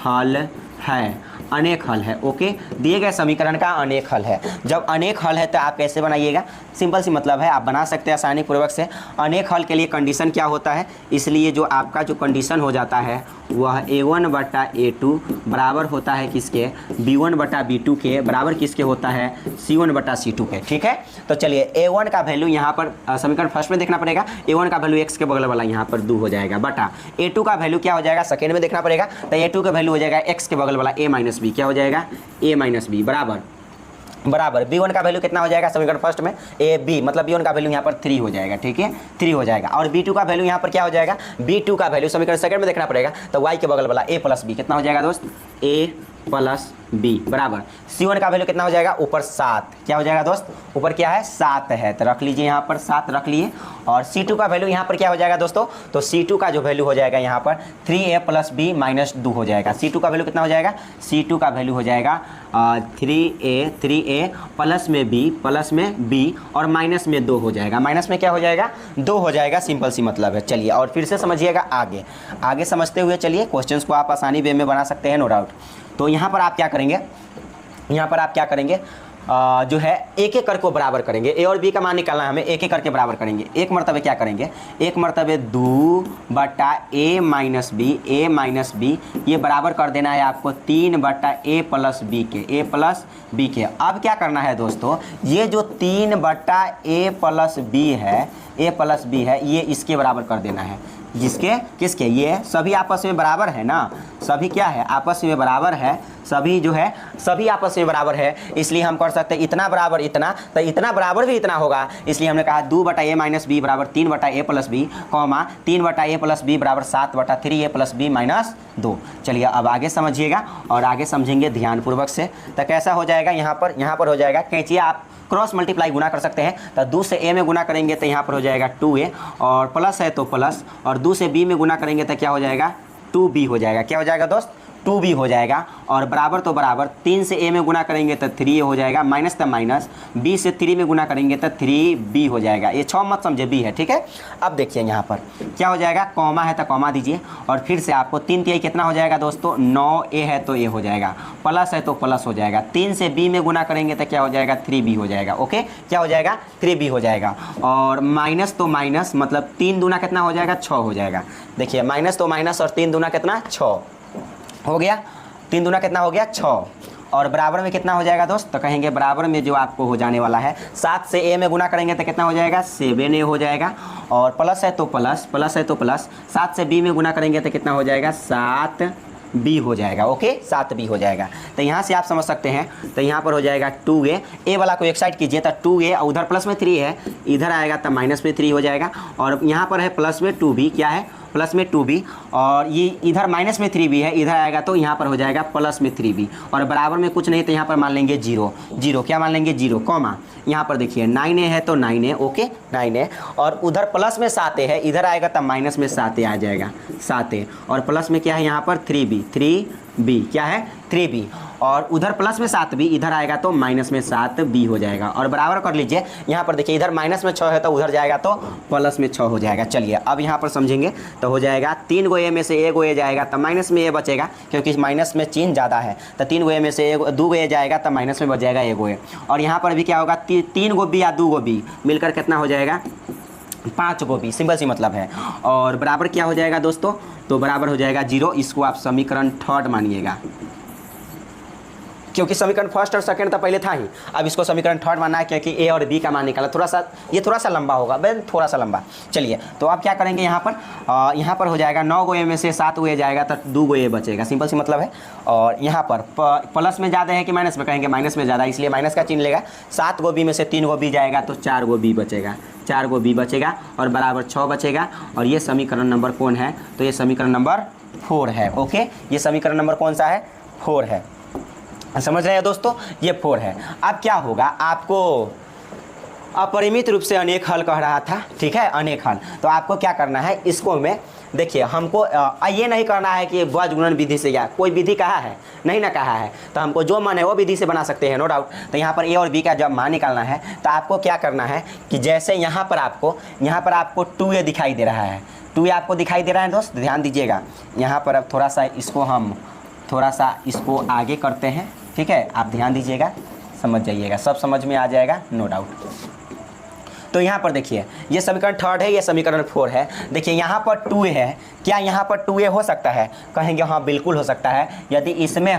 हल है। अनेक हल है। ओके, दिए गए समीकरण का अनेक हल है। जब अनेक हल है तो आप कैसे बनाइएगा? सिंपल सी मतलब है, आप बना सकते हैं आसानी पूर्वक से। अनेक हल के लिए कंडीशन क्या होता है? इसलिए जो आपका जो कंडीशन हो जाता है वह a1 बटा a2 बराबर होता है किसके? b1 बटा b2 के। बराबर किसके होता है? c1 बटा c2 के। ठीक है, तो चलिए a1 का वैल्यू यहाँ पर समीकरण फर्स्ट में देखना पड़ेगा। a1 का वैल्यू x के बगल वाला यहाँ पर 2 हो जाएगा बटा a2 का वैल्यू क्या हो जाएगा? सेकेंड में देखना पड़ेगा। तो a2 का वैल्यू हो जाएगा x के बगल वाला a माइनस बी। क्या हो जाएगा? a माइनस बी बराबर b1 का वैल्यू कितना हो जाएगा समीकरण फर्स्ट में? a b, मतलब b1 का वैल्यू यहाँ पर 3 हो जाएगा। ठीक है, 3 हो जाएगा। और b2 का वैल्यू यहाँ पर क्या हो जाएगा? b2 का वैल्यू समीकरण सेकंड में देखना पड़ेगा। तो y के बगल वाला a प्लस बी कितना हो जाएगा दोस्त? a प्लस बी बराबर C1 का वैल्यू कितना हो जाएगा, ऊपर 7, क्या हो जाएगा दोस्त, ऊपर क्या है 7 है, तो रख लीजिए यहाँ पर 7 रख लिए। और C2 का वैल्यू यहाँ पर क्या हो जाएगा दोस्तों, तो C2 का जो वैल्यू हो जाएगा यहाँ पर 3a + b - 2 हो जाएगा। C2 का वैल्यू कितना हो जाएगा, C2 का वैल्यू हो जाएगा 3a प्लस में b और माइनस में 2 हो जाएगा, माइनस में क्या हो जाएगा 2 हो जाएगा, सिंपल सी मतलब है। चलिए और फिर से समझिएगा आगे समझते हुए चलिए क्वेश्चंस को आप आसानी वे में बना सकते हैं, नो डाउट। तो यहाँ पर आप क्या करेंगे, जो है एक एक करके बराबर करेंगे, ए और बी का मान निकालना है हमें, एक एक करके बराबर करेंगे। एक मरतबे क्या करेंगे, एक मरतबे 2/a - b ये बराबर कर देना है आपको 3/a + b के। अब क्या करना है दोस्तों, ये जो 3/a + b है ये इसके बराबर कर देना है, जिसके किसके, ये सभी आपस में बराबर है ना, सभी क्या है आपस में बराबर है, सभी जो है सभी आपस में बराबर है, इसलिए हम कर सकते हैं इतना बराबर इतना, तो इतना बराबर भी इतना होगा, इसलिए हमने कहा 2/a - b बराबर 3/a + b, 3/a + b बराबर 7/3a + b - 2। चलिए अब आगे समझिएगा और आगे समझेंगे ध्यानपूर्वक से। तो कैसा हो जाएगा, यहाँ पर हो जाएगा, कैंची आप क्रॉस मल्टीप्लाई गुना कर सकते हैं, तो 2 से a में गुना करेंगे तो यहाँ पर हो जाएगा 2a, और प्लस है तो प्लस, और 2 से b में गुना करेंगे तो क्या हो जाएगा 2b हो जाएगा, क्या हो जाएगा दोस्त 2b हो जाएगा। और बराबर तो बराबर, 3 से a में गुना करेंगे तो 3a हो जाएगा, माइनस तो माइनस, b से 3 में गुना करेंगे तो 3b हो जाएगा, ये 6 मत समझे b है, ठीक है। अब देखिए यहाँ पर क्या हो जाएगा, कॉमा है तो कॉमा दीजिए, और फिर से आपको 3 तिहाई कितना हो जाएगा दोस्तों 9a है तो a हो जाएगा, प्लस है तो प्लस हो जाएगा, 3 से b में गुना करेंगे तो क्या हो जाएगा 3b हो जाएगा, ओके, क्या हो जाएगा 3b हो जाएगा। और माइनस तो माइनस, मतलब 3 दूना कितना हो जाएगा 6 हो जाएगा। देखिए माइनस तो माइनस और 3 दूना कितना 6 हो गया, 3 दूना कितना हो गया 6, और बराबर में कितना हो जाएगा दोस्त, तो कहेंगे बराबर में जो आपको हो जाने वाला है 7 से a में गुना करेंगे तो कितना हो जाएगा 7a हो जाएगा, और प्लस है तो प्लस, 7 से b में गुना करेंगे तो कितना हो जाएगा 7b हो जाएगा, ओके 7b हो जाएगा। तो यहाँ से आप समझ सकते हैं, तो यहाँ पर हो जाएगा 2a, ए वाला को एक साइड कीजिए तो 2a, और उधर प्लस में 3 है, इधर आएगा तो माइनस में 3 हो जाएगा, और यहाँ पर है प्लस में 2b, क्या है प्लस में 2b, और ये इधर माइनस में 3b है, इधर आएगा तो यहाँ पर हो जाएगा प्लस में 3b, और बराबर में कुछ नहीं तो यहाँ पर मान लेंगे 0, क्या मान लेंगे 0, कॉमा, यहाँ पर देखिए 9a है तो 9a, ओके 9a, और उधर प्लस में 7a है, इधर आएगा तब माइनस में 7a आ जाएगा 7a, और प्लस में क्या है यहाँ पर 3b, क्या है 3b, और उधर प्लस में 7b, इधर आएगा तो माइनस में 7b हो जाएगा, और बराबर कर लीजिए। यहाँ पर देखिए इधर माइनस में 6 है तो उधर जाएगा तो प्लस में 6 हो जाएगा। चलिए अब यहाँ पर समझेंगे, तो हो जाएगा 3 गो a में से 1 गो a जाएगा तो माइनस में a बचेगा, क्योंकि माइनस में चिन्ह ज़्यादा है, तो 3 गो a में से 2 गो a जाएगा तो माइनस में बच जाएगा 1 गो a, और यहाँ पर भी क्या होगा 3 गो b या 2 गो b मिलकर कितना हो जाएगा 5 गो b, सिंपल सी मतलब है। और बराबर क्या हो जाएगा दोस्तों, तो बराबर हो जाएगा 0, इसको आप समीकरण 3 मानिएगा, क्योंकि समीकरण फर्स्ट और सेकंड तो पहले था ही, अब इसको समीकरण 3 मानना है, क्योंकि ए और बी का मान निकाला, थोड़ा सा लंबा होगा, बस थोड़ा सा लंबा। चलिए तो आप क्या करेंगे, यहाँ पर हो जाएगा 9 गो ए में से 7 गो ए जाएगा तो 2 गो ए बचेगा, सिंपल सी मतलब है। और यहाँ पर प्लस में ज़्यादा है कि माइनस में, कहेंगे माइनस में ज़्यादा, इसलिए माइनस का चिन्ह लेगा, 7 गो बी में से 3 गो बी जाएगा तो 4 गो बी बचेगा, 4 गो बी बचेगा, और बराबर 6 बचेगा, और ये समीकरण नंबर कौन है, तो ये समीकरण नंबर 4 है, ओके, ये समीकरण नंबर कौन सा है 4 है, समझ रहे हैं दोस्तों, ये 4 है। अब क्या होगा, आपको अपरिमित रूप से अनेक हल कह रहा था, ठीक है, अनेक हल, तो आपको क्या करना है, इसको में देखिए हमको ये नहीं करना है कि बज गुणन विधि से, या कोई विधि कहा है नहीं ना कहा है, तो हमको जो मन है वो विधि से बना सकते हैं, नो डाउट। तो यहाँ पर ए और बी का जब मान निकालना है तो आपको क्या करना है कि जैसे यहाँ पर आपको 2a दिखाई दे रहा है, 2a आपको दिखाई दे रहा है दोस्त, ध्यान दीजिएगा। यहाँ पर अब थोड़ा सा इसको आगे करते हैं, ठीक है, आप ध्यान दीजिएगा, समझ जाइएगा, सब समझ में आ जाएगा, नो डाउट। तो यहाँ पर देखिए ये समीकरण 3 है, ये समीकरण 4 है। देखिए यहाँ पर 2a है, क्या यहाँ पर 2a हो सकता है, कहेंगे हाँ बिल्कुल हो सकता है। यदि इसमें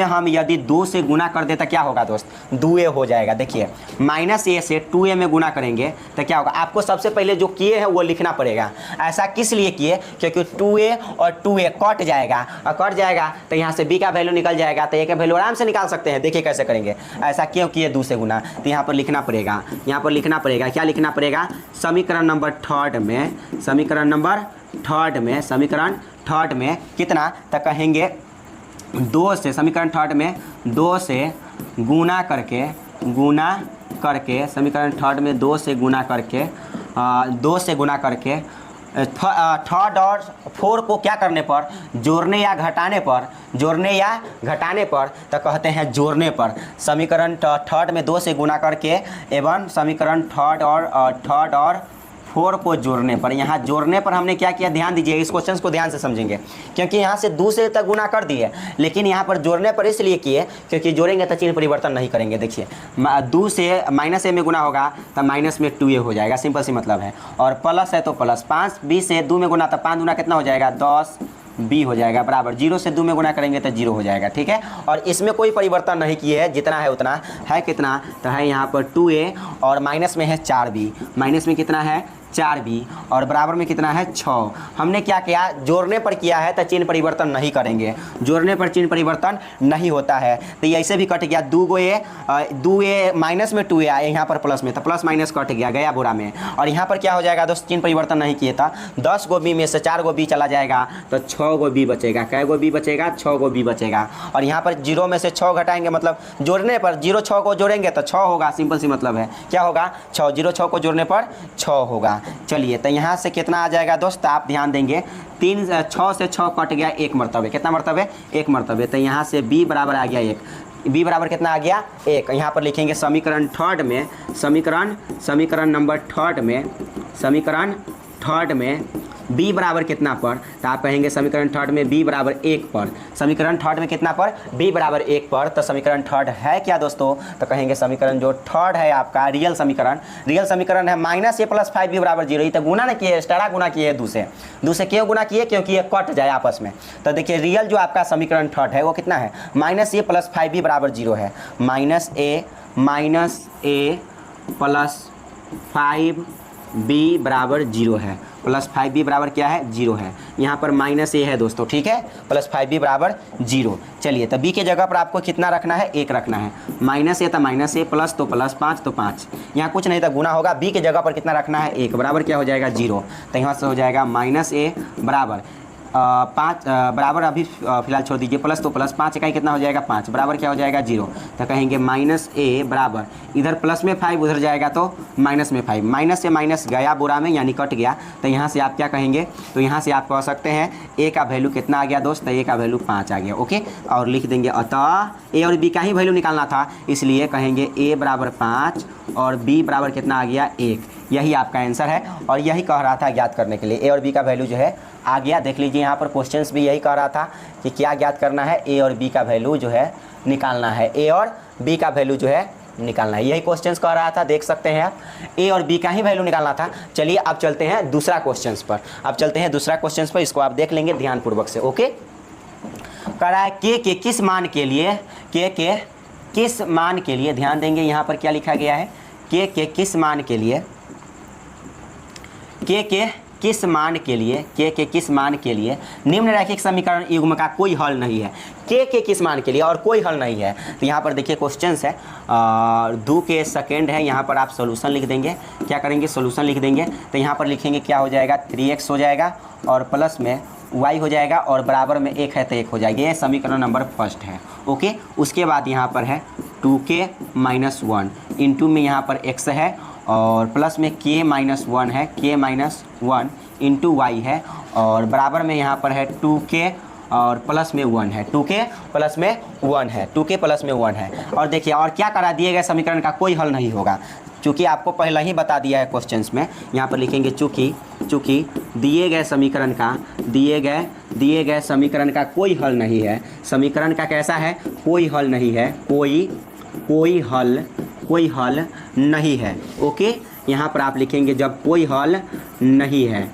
हम यदि 2 से गुना कर दे तो क्या होगा दोस्त, 2a हो जाएगा। देखिए -a से 2a में गुना करेंगे तो क्या होगा, आपको सबसे पहले जो किए हैं वो लिखना पड़ेगा। ऐसा किस लिए किए, क्योंकि 2a और 2a कट जाएगा, और कट जाएगा तो यहाँ से b का वैल्यू निकल जाएगा, तो a का वैल्यू आराम से निकाल सकते हैं। देखिए कैसे करेंगे, ऐसा क्यों किए 2 से गुना, तो यहाँ पर लिखना पड़ेगा, क्या लिखना पड़ेगा, समीकरण नंबर 3 में कितना, तो कहेंगे 2 से समीकरण थर्ड में 2 से गुना करके समीकरण थर्ड में 2 से गुना करके 2 से गुना करके थर्ड और 4 को क्या करने पर, जोड़ने या घटाने पर तो कहते हैं जोड़ने पर। समीकरण थर्ड में 2 से गुना करके एवं समीकरण थर्ड और 4 को जोड़ने पर। यहाँ जोड़ने पर हमने क्या किया, ध्यान दीजिए, इस क्वेश्चन को ध्यान से समझेंगे, क्योंकि यहाँ से 2 से तक गुना कर दिए, लेकिन यहाँ पर जोड़ने पर इसलिए किए क्योंकि जोड़ेंगे तो चिन्ह परिवर्तन नहीं करेंगे। देखिए 2 से माइनस ए में गुना होगा तो माइनस में 2a हो जाएगा, सिंपल सी मतलब है। और प्लस है तो प्लस, 5b से 2 में गुना तो 5 गुना कितना हो जाएगा, 10b हो जाएगा, बराबर 0 से 2 में गुना करेंगे तो 0 हो जाएगा, ठीक है। और इसमें कोई परिवर्तन नहीं किए है, जितना है उतना है। कितना तो है यहाँ पर 2a और माइनस में है 4b, माइनस में कितना है 4b और बराबर में कितना है 6। हमने क्या किया, जोड़ने पर किया है तो चिन्ह परिवर्तन नहीं करेंगे, जोड़ने पर चिन्ह परिवर्तन नहीं होता है। तो ये ऐसे भी कट गया, 2a माइनस में 2a आए यहाँ पर प्लस में, तो प्लस माइनस कट गया बुरा में। और यहाँ पर क्या हो जाएगा दोस्त, चिन्ह परिवर्तन नहीं किए था, 10 गो b में से 4 गो b चला जाएगा तो 6 गो b बचेगा। कै गो b बचेगा, 6 गो b बचेगा। और यहाँ पर 0 में से 6 घटाएंगे, मतलब जोड़ने पर 0 6 को जोड़ेंगे तो 6 होगा, सिंपल सी मतलब है। क्या होगा, 6, 0 6 को जोड़ने पर 6 होगा। चलिए तो यहाँ से कितना आ जाएगा दोस्त, आप ध्यान देंगे, 6 से 6 कट गया 1 मरतबे, कितना मरतबे, 1 मरतबे। तो यहाँ से b बराबर आ गया 1, b बराबर कितना आ गया 1। यहाँ पर लिखेंगे समीकरण थर्ड में, समीकरण नंबर थर्ड में b बराबर कितना पर, तो आप कहेंगे समीकरण थर्ड में b बराबर 1 पर। समीकरण थर्ड में कितना पर, b बराबर 1 पर। तो समीकरण थर्ड है क्या दोस्तों, तो कहेंगे समीकरण जो थर्ड है आपका रियल समीकरण है माइनस a प्लस 5b बराबर 0। ये तो गुना ना किए, स्टारा गुना किए 2 से क्यों गुना किए, क्योंकि ये कट जाए आपस में। तो देखिए रियल जो आपका समीकरण थर्ड है वो कितना है, माइनस a प्लस 5b बराबर 0 है। माइनस a प्लस 5b बराबर 0 है, प्लस 5b बराबर क्या है 0 है। यहाँ पर माइनस a है दोस्तों, ठीक है, प्लस 5b बराबर 0। चलिए तो b के जगह पर आपको कितना रखना है, 1 रखना है। माइनस a तो माइनस a, प्लस तो प्लस, 5 तो 5, यहाँ कुछ नहीं था, गुना होगा। b के जगह पर कितना रखना है, 1, बराबर क्या हो जाएगा 0। तो यहाँ से हो जाएगा माइनस a बराबर 5 बराबर, अभी फिलहाल छोड़ दीजिए, प्लस तो प्लस, 5 इकाई कितना हो जाएगा 5, बराबर क्या हो जाएगा 0। तो कहेंगे माइनस a बराबर, इधर प्लस में 5 उधर जाएगा तो माइनस में 5, माइनस से माइनस गया बुरा में, यानी कट गया। तो यहाँ से आप क्या कहेंगे, तो यहाँ से आप कह सकते हैं a का वैल्यू कितना आ गया दोस्त, तो a का वैल्यू 5 आ गया, ओके। और लिख देंगे अतः a और b का ही वैल्यू निकालना था, इसलिए कहेंगे a बराबर 5 और b बराबर कितना आ गया 1। यही आपका आंसर है और यही कह रहा था ज्ञात करने के लिए, a और b का वैल्यू जो है आ गया। देख लीजिए यहाँ पर क्वेश्चंस भी यही कह रहा था कि क्या ज्ञात करना है, a और b का वैल्यू जो है निकालना है, a और b का वैल्यू जो है निकालना है, यही क्वेश्चंस कह रहा था। देख सकते हैं आप, a और b का ही वैल्यू निकालना था। चलिए अब चलते हैं दूसरा क्वेश्चंस पर, इसको आप देख लेंगे ध्यानपूर्वक से, ओके। कह रहा है के किस मान के लिए, किस मान के लिए, ध्यान देंगे यहाँ पर क्या लिखा गया है, के किस मान के लिए, किस मान के लिए निम्न रैखिक समीकरण युग्म का कोई हल नहीं है। के किस मान के लिए और कोई हल नहीं है। तो यहाँ पर देखिए क्वेश्चंस है, 2 के सेकेंड है, यहाँ पर आप सॉल्यूशन लिख देंगे। क्या करेंगे, सॉल्यूशन लिख देंगे। तो यहाँ पर लिखेंगे क्या हो जाएगा, 3x हो जाएगा और प्लस में y हो जाएगा और बराबर में 1 है तो 1 हो जाएगी। ये समीकरण नंबर फर्स्ट है, ओके। उसके बाद यहाँ पर है 2k माइनस 1 इंटू में यहाँ पर x है और प्लस में k माइनस 1 है, k माइनस 1 इंटू y है और बराबर में यहाँ पर है 2k और प्लस में 1 है, 2k प्लस में 1 है, 2k प्लस में 1 है। और देखिए और क्या करा, दिए गए समीकरण का कोई हल नहीं होगा, चूँकि आपको पहले ही बता दिया है क्वेश्चंस में। यहाँ पर लिखेंगे चूँकि दिए गए समीकरण का कोई हल नहीं है। समीकरण का कैसा है, कोई हल नहीं है, कोई हल नहीं है, ओके। यहाँ पर आप लिखेंगे जब कोई हल नहीं है,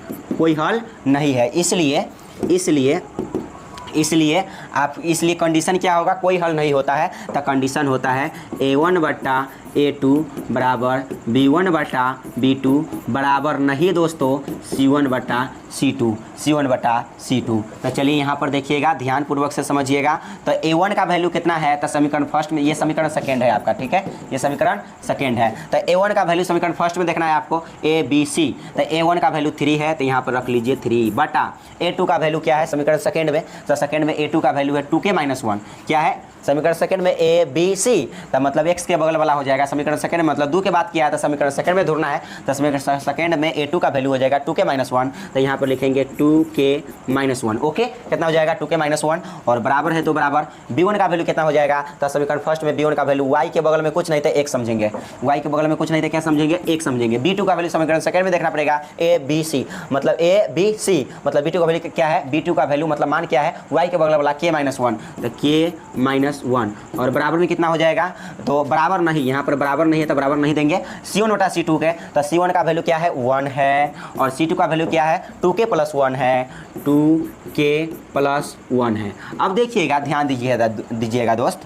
इसलिए कंडीशन क्या होगा, कोई हल नहीं होता है तो कंडीशन होता है a1 बटा a2 बराबर b1 बटा b2 बराबर नहीं दोस्तों c1 बटा C2, C1 बटा C2। तो चलिए यहाँ पर देखिएगा, ध्यानपूर्वक से समझिएगा। तो A1 का वैल्यू कितना है, तो समीकरण फर्स्ट में, ये समीकरण सेकेंड है आपका, ठीक है, ये समीकरण सेकेंड है। तो A1 का वैल्यू समीकरण फर्स्ट में देखना है आपको, ABC। तो A1 का वैल्यू 3 है, तो यहाँ पर रख लीजिए 3 बटा A2 का वैल्यू क्या है समीकरण सेकेंड में, तो सेकेंड में A2 का वैल्यू है 2k-1, क्या है समीकरण सेकंड में ABC, तो मतलब x के बगल वाला हो जाएगा समीकरण सेकंड में, मतलब 2 के बाद किया है तो समीकरण सेकंड में ढूंढना है। तो समीकरण सेकंड में A2 का वैल्यू हो जाएगा 2k-1, तो यहाँ पर लिखेंगे 2k-1। ओके, कितना हो जाएगा 2k-1, और बराबर है तो बराबर B1 का वैल्यू कितना हो जाएगा, तो समीकरण फर्स्ट में B1 का वैल्यू y के बगल में कुछ नहीं थे 1 समझेंगे, y के बगल में कुछ नहीं थे क्या समझेंगे 1 समझेंगे। B2 का वैल्यू समीकरण सेकंड में देखना पड़ेगा ABC, मतलब ABC मतलब B2 का वैल्यू क्या है, B2 का वैल्यू मतलब मान क्या है y के बगल वाला k-1, तो k-1 और बराबर में कितना हो जाएगा, तो बराबर नहीं, यहाँ पर बराबर नहीं है तो बराबर नहीं देंगे C1 बटा C2 के, तो C1 का वैल्यू क्या है 1 है, और C2 का वैल्यू क्या है 2k+1 है, 2k+1 है। अब देखिएगा, ध्यान दीजिएगा दोस्त,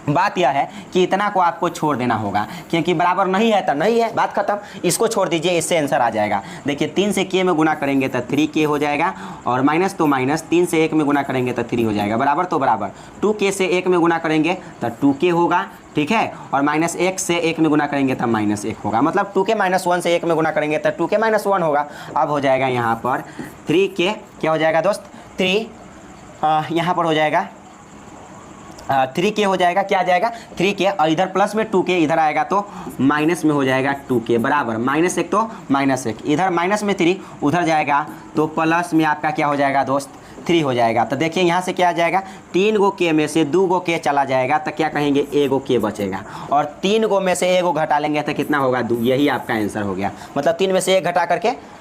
बात यह है कि इतना को आपको छोड़ देना होगा, क्योंकि बराबर नहीं है तो नहीं है, बात खत्म, इसको छोड़ दीजिए, इससे आंसर आ जाएगा। देखिए 3 से k में गुना करेंगे तो 3k हो जाएगा, और माइनस तो माइनस, 3 से 1 में गुना करेंगे तो 3 हो जाएगा, बराबर तो बराबर, 2k से 1 में गुना करेंगे तो 2k होगा, ठीक है, और माइनस 1 से 1 में गुना करेंगे तो -1 होगा, मतलब 2k-1 से 1 में गुना करेंगे तो 2k-1 होगा। अब हो जाएगा यहाँ पर 3k, क्या हो जाएगा दोस्त 3, यहाँ पर हो जाएगा 3k हो जाएगा, क्या आ जाएगा 3k, और इधर प्लस में 2k, इधर आएगा तो माइनस में हो जाएगा 2k, बराबर -1 तो -1, इधर माइनस में 3, उधर जाएगा तो प्लस में आपका क्या हो जाएगा दोस्त 3 हो जाएगा। तो देखिए यहाँ से क्या आ जाएगा, 3 गो k में से 2 गो k चला जाएगा तो क्या कहेंगे 1 गो k बचेगा, और 3 गो में से 1 गो घटा लेंगे तो कितना होगा 2, यही आपका आंसर हो गया। मतलब 3 में से 1 घटा करके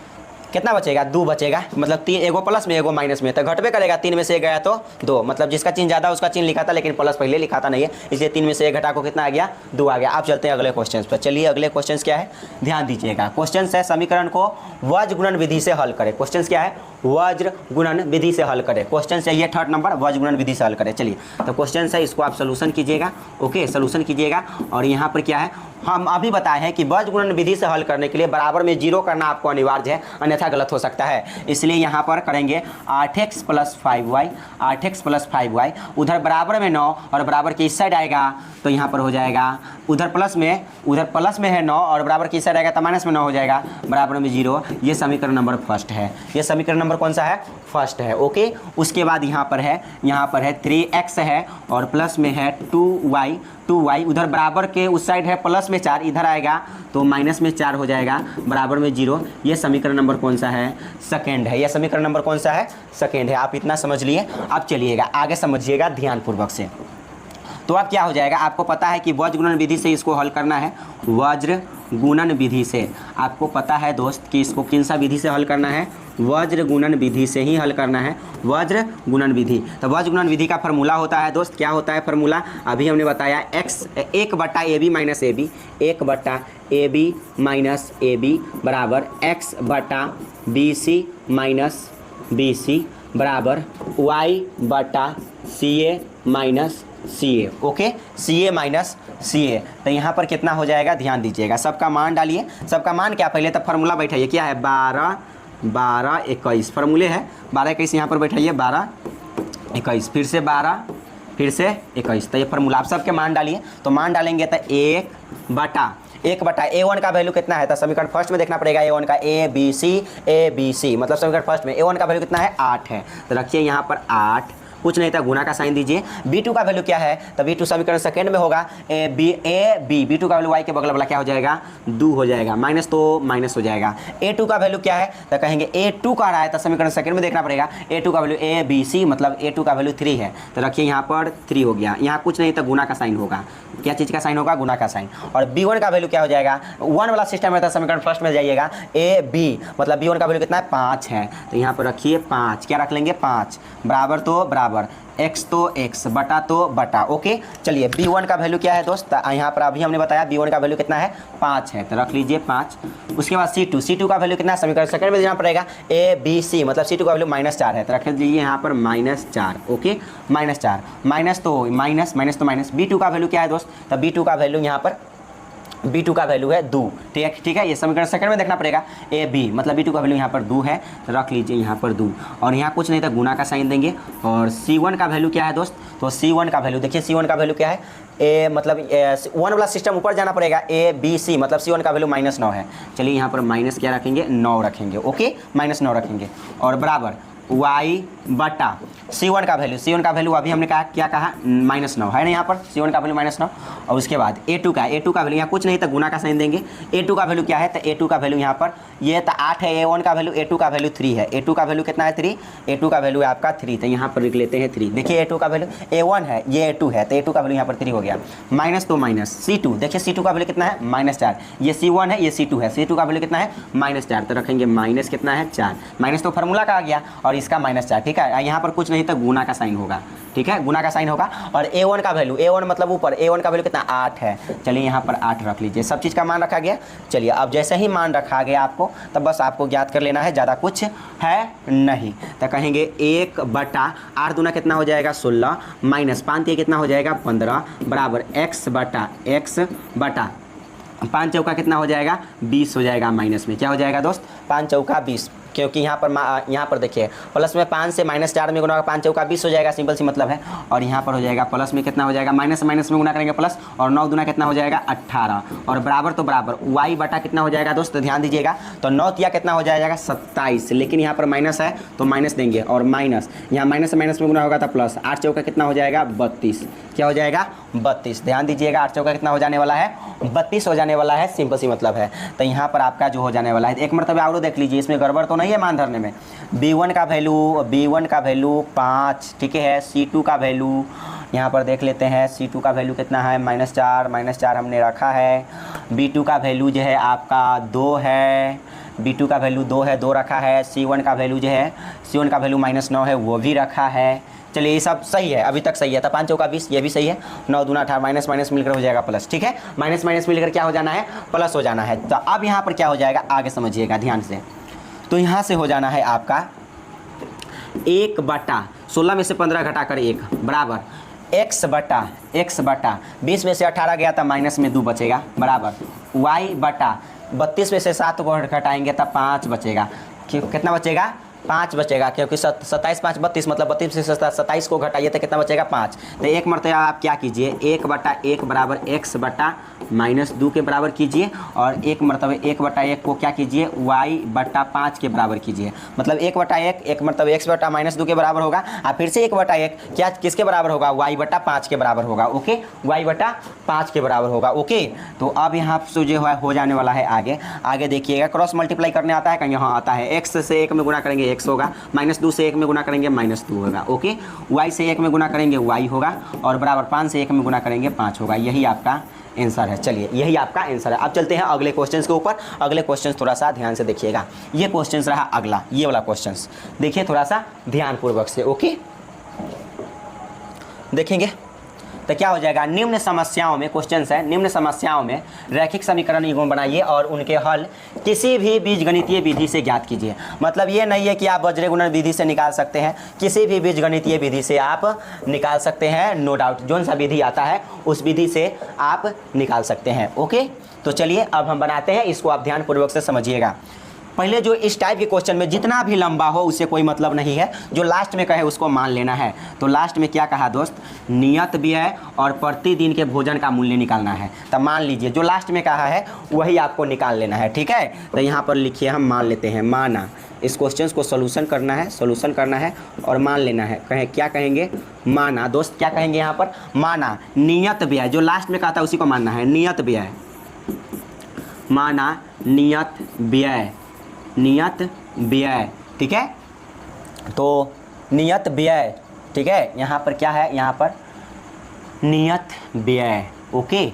कितना बचेगा 2 बचेगा, मतलब 3, एगो प्लस में एगो माइनस में, तो घटबे करेगा, 3 में से 1 गया तो 2, मतलब जिसका चिन्ह ज़्यादा उसका चिन्ह लिखा था, लेकिन प्लस पहले लिखा था नहीं है, इसलिए 3 में से 1 घटा को कितना आ गया 2 आ गया। आप चलते हैं अगले क्वेश्चन पर। चलिए अगले क्वेश्चन क्या है, ध्यान दीजिएगा। क्वेश्चन है समीकरण को वज्र गुणन विधि से हल करें। क्वेश्चन क्या है, वज्र गुणन विधि से हल करें। क्वेश्चन चाहिए 3rd नंबर, वज्र गुणन विधि से हल करें। चलिए तो क्वेश्चन है, इसको आप सोल्यूशन कीजिएगा, ओके सोल्यूशन कीजिएगा। और यहाँ पर क्या है, हम अभी बताए हैं कि वज्र गुणन विधि से हल करने के लिए बराबर में 0 करना आपको अनिवार्य है, अन्यथा गलत हो सकता है। इसलिए यहाँ पर करेंगे 8x + 5y, 8x + 5y, उधर बराबर में 9 और बराबर के इस साइड आएगा तो यहाँ पर हो जाएगा, उधर प्लस में है 9 और बराबर की साइड आएगा तो माइनस में 9 हो जाएगा, बराबर में 0। ये समीकरण नंबर फर्स्ट है, ये समीकरण नंबर कौन सा है, फर्स्ट है, ओके। उसके बाद यहाँ पर है 3x है और प्लस में है 2y, उधर बराबर के उस साइड है प्लस में 4, इधर आएगा तो माइनस में 4 हो जाएगा, बराबर में 0। ये समीकरण नंबर कौन सा है, सेकेंड है। ये समीकरण नंबर कौन सा है, सेकेंड है। आप इतना समझ लिए, अब चलिएगा आगे समझिएगा ध्यानपूर्वक से। तो अब क्या हो जाएगा, आपको पता है कि वज्र गुणन विधि से इसको हल करना है, वज्र गुणन विधि से। आपको पता है दोस्त कि इसको किन सा विधि से हल करना है, वज्र गुणन विधि से ही हल करना है, वज्र गुणन विधि। तो वज्र गुणन विधि का फार्मूला होता है दोस्त, क्या होता है फार्मूला, अभी हमने बताया, x 1/AB - AB, 1/AB - AB बराबर x/BC - BC बराबर y/CA - CA, okay, CA - CA। तो यहाँ पर कितना हो जाएगा, ध्यान दीजिएगा, सबका मान डालिए। सबका मान क्या, पहले तो फार्मूला बैठाइए, क्या है 12 21 फार्मूले है, 12 21 यहाँ पर बैठाइए, 12 21 फिर से 12 फिर से 21। तो ये फार्मूला आप सबके मान डालिए। तो मान डालेंगे तो 1/1 A1 का वैल्यू कितना है, तो समीकरण फर्स्ट में देखना पड़ेगा A1 का ABC, मतलब समीकरण फर्स्ट में A1 का वैल्यू कितना है 8 है, तो रखिए यहाँ पर 8, कुछ नहीं था गुना का साइन दीजिए। B2 का वैल्यू क्या है, तो B2 समीकरण सेकंड में होगा B2 का वैल्यू y के बगल वाला क्या हो जाएगा 2 हो जाएगा, माइनस तो माइनस हो जाएगा। A2 का वैल्यू क्या है, तो कहेंगे A2 का रहा है तो समीकरण सेकंड में देखना पड़ेगा, A2 का वैल्यू ABC मतलब A2 का वैल्यू 3 है, तो रखिए यहाँ पर 3 हो गया, यहाँ कुछ नहीं तो गुना का साइन होगा, क्या चीज़ का साइन होगा, गुना का साइन। और B1 का वैल्यू क्या हो जाएगा, 1 वाला सिस्टम है तो समीकरण फर्स्ट में जाइएगा, AB मतलब B1 का वैल्यू कितना है 5 है, तो यहाँ पर रखिए 5, क्या रख लेंगे 5, बराबर तो बराबर, x तो x, बटा तो बटा, ओके। चलिए B1 का वैल्यू क्या है दोस्त, यहाँ पर अभी हमने बताया B1 का वैल्यू कितना है 5 है, तो रख लीजिए 5। उसके बाद C2 का वैल्यू कितना है, समीकरण सेकंड में देना पड़ेगा, ABC मतलब C2 का वैल्यू -4 है, तो रख लीजिए यहाँ पर -4, ओके, -4, माइनस तो माइनस, माइनस तो माइनस। B2 का वैल्यू क्या है दोस्त, तो B2 का वैल्यू यहाँ पर B2 का वैल्यू है 2, ठीक है। ये समीकरण सेकंड में देखना पड़ेगा, ए बी मतलब B2 का वैल्यू यहाँ पर 2 है, तो रख लीजिए यहाँ पर 2, और यहाँ कुछ नहीं था गुना का साइन देंगे। और C1 का वैल्यू क्या है दोस्त, तो C1 का वैल्यू देखिए, C1 का वैल्यू क्या है, ए मतलब 1 वाला सिस्टम ऊपर जाना पड़ेगा, ABC मतलब C1 का वैल्यू -9 है। चलिए यहाँ पर माइनस क्या रखेंगे, 9 रखेंगे, ओके, -9 रखेंगे, और बराबर y बटा C1 का वैल्यू अभी हमने कहा क्या कहा, -9 है ना, यहाँ पर C1 का वैल्यू -9। और उसके बाद A2 का वैल्यू यहाँ कुछ नहीं था गुना का साइन देंगे। A2 का वैल्यू क्या है, तो A2 का वैल्यू यहाँ पर ये तो 8 है, A1 का वैल्यू, A2 का वैल्यू 3 है, A2 का वैल्यू कितना है 3, A2 का वैल्यू है आपका 3, तो यहाँ पर लिख लेते हैं 3। देखिए A2 का वैल्यू A1 है, ये A2 है, तो A2 का वैल्यू यहाँ पर 3 हो गया, माइनस तो माइनस C2, देखिए C2 का वैल्यू कितना है -4, ये C1 है, ये C2 है, C2 का वैल्यू कितना है -4, तो रखेंगे माइनस कितना है 4, माइनस तो फार्मूला का आ गया और इसका -4, ठीक है। यहाँ पर कुछ नहीं तो गुना का साइन होगा, ठीक है, गुना का साइन होगा। और A1 का वैल्यू, A1 मतलब ऊपर, A1 का वैल्यू कितना 8 है, चलिए यहाँ पर 8 रख लीजिए, सब चीज़ का मान रखा गया। चलिए अब जैसे ही मान रखा गया आपको, तब बस आपको ज्ञात कर लेना है, ज़्यादा कुछ है नहीं। तो कहेंगे 1 बटा 8 दूना कितना हो जाएगा 16, माइनस 5 कितना हो जाएगा 15, बराबर x बटा 5 चौका कितना हो जाएगा 20 हो जाएगा, माइनस में क्या हो जाएगा दोस्त 5 चौका 20, क्योंकि यहाँ पर देखिए प्लस में 5 से -4 में गुना होगा, 5 चौका 20 हो जाएगा, सिंपल सी मतलब है। और यहाँ पर हो जाएगा प्लस में कितना हो जाएगा, माइनस में गुना करेंगे प्लस, और 9 दूना कितना हो जाएगा 18, और बराबर तो बराबर y बटा कितना हो जाएगा दोस्त, ध्यान दीजिएगा, तो 9 तिया कितना हो जाएगा 27, लेकिन यहाँ पर माइनस है तो माइनस देंगे, और माइनस यहाँ माइनस में गुना होगा तो प्लस, 8 चौका कितना हो जाएगा 32, क्या हो जाएगा 32, ध्यान दीजिएगा, 8 चौका कितना हो जाने वाला है 32 हो जाने वाला है, सिंपल सी मतलब है। तो यहाँ पर आपका जो हो जाने वाला है, एक मरतबा और देख लीजिए, इसमें गड़बड़ तो नहीं है मान धरने में। B1 का वैल्यू 5, ठीक है। C2 का वैल्यू यहाँ पर देख लेते हैं, C2 का वैल्यू कितना है -4 हमने रखा है। B2 का वैल्यू जो है आपका 2 है, B2 का वैल्यू 2 है, 2 रखा है। C1 का वैल्यू जो है, C1 का वैल्यू -9 है, वो भी रखा है। चलिए ये सब सही है, अभी तक सही है। तो 5 चौका 20, ये भी सही है। 9 दूना 18, माइनस मिलकर हो जाएगा प्लस, ठीक है। माइनस मिलकर क्या हो जाना है, प्लस हो जाना है। तो अब यहाँ पर क्या हो जाएगा, आगे समझिएगा ध्यान से। तो यहाँ से हो जाना है आपका 1 बटा 16 में से 15 घटाकर 1 बराबर x बटा 20 में से 18 गया था, माइनस में 2 बचेगा, बराबर y बटा 32 में से 7 को घटाएंगे तब 5 बचेगा। कितना बचेगा 5 बचेगा, क्योंकि 27 5 32 मतलब 32 से 27 को घटाइए तो कितना बचेगा 5। तो एक मरतबा आप क्या कीजिए, 1 बटा 1 बराबर x बटा -2 के बराबर कीजिए, और एक मरतबा 1 बटा 1 को क्या कीजिए y बटा 5 के बराबर कीजिए। मतलब 1 बटा 1 एक मरतबा x बटा -2 के बराबर होगा, और फिर से 1 बटा 1 क्या किसके बराबर होगा, y बटा 5 के बराबर होगा, ओके, y बटा 5 के बराबर होगा, ओके। तो अब यहाँ से जो है हो जाने वाला है आगे देखिएगा, क्रॉस मल्टीप्लाई करने आता है कहीं, यहाँ आता है। x से 1 में गुना करेंगे x होगा, -2 से 1 में गुना करेंगे -2 होगा, ओके। y से 1 में गुना करेंगे y होगा, और बराबर 5 से 1 में गुना करेंगे 5 होगा। यही आपका आंसर है। चलिए यही आपका आंसर है। अब चलते हैं अगले क्वेश्चन के ऊपर। अगले क्वेश्चन थोड़ा सा ध्यान से देखिएगा। ये क्वेश्चन रहा अगला, ये वाला क्वेश्चन देखिए थोड़ा सा ध्यानपूर्वक से, ओके। देखेंगे तो क्या हो जाएगा, निम्न समस्याओं में क्वेश्चन है, निम्न समस्याओं में रैखिक समीकरण युग्म बनाइए और उनके हल किसी भी बीजगणितीय विधि से ज्ञात कीजिए। मतलब ये नहीं है कि आप वज्र गुणन विधि से निकाल सकते हैं, किसी भी बीजगणितीय विधि से आप निकाल सकते हैं, नो डाउट। जो सा विधि आता है उस विधि से आप निकाल सकते हैं, ओके। तो चलिए अब हम बनाते हैं, इसको आप ध्यानपूर्वक से समझिएगा। पहले जो इस टाइप के क्वेश्चन में जितना भी लंबा हो उससे कोई मतलब नहीं है, जो लास्ट में कहे उसको मान लेना है। तो लास्ट में क्या कहा दोस्त, नियत व्यय और प्रतिदिन के भोजन का मूल्य निकालना है। तब मान लीजिए जो लास्ट में कहा है वही आपको निकाल लेना है, ठीक है। तो यहाँ पर लिखिए, हम मान लेते हैं, माना इस क्वेश्चन को सोल्यूशन करना है और मान लेना है। कहें क्या कहेंगे, माना दोस्त क्या कहेंगे यहाँ पर, माना नियत व्यय, जो लास्ट में कहा था उसी को मानना है, नियत व्यय, माना नियत व्यय, ठीक है। तो नियत व्यय, ठीक है, यहाँ पर क्या है, यहाँ पर नियत व्यय, ओके।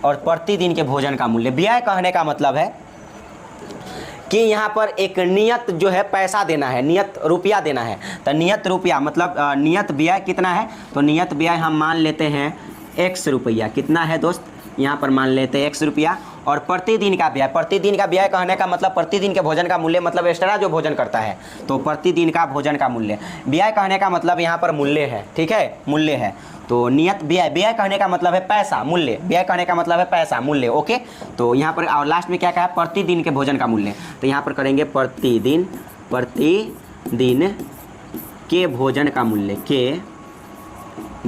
और प्रतिदिन के भोजन का मूल्य, व्यय कहने का मतलब है कि यहाँ पर एक नियत जो है पैसा देना है, नियत रुपया देना है। तो नियत रुपया मतलब नियत व्यय कितना है, तो नियत व्यय हम मान लेते हैं x रुपया। कितना है दोस्त, यहाँ पर मान लेते हैं x रुपया। और प्रतिदिन का व्यय, प्रतिदिन का व्यय कहने का मतलब प्रतिदिन के भोजन का मूल्य, मतलब एक्स्ट्रा जो भोजन करता है, तो प्रतिदिन का भोजन का मूल्य। व्यय कहने का मतलब यहाँ पर मूल्य है, ठीक है, मूल्य है। तो नियत व्यय, व्यय कहने का मतलब है पैसा, मूल्य, व्यय कहने का मतलब है पैसा, मूल्य। ओके, तो यहाँ पर और लास्ट में क्या कहा, प्रतिदिन के भोजन का मूल्य। तो यहाँ पर करेंगे प्रतिदिन के भोजन का मूल्य, के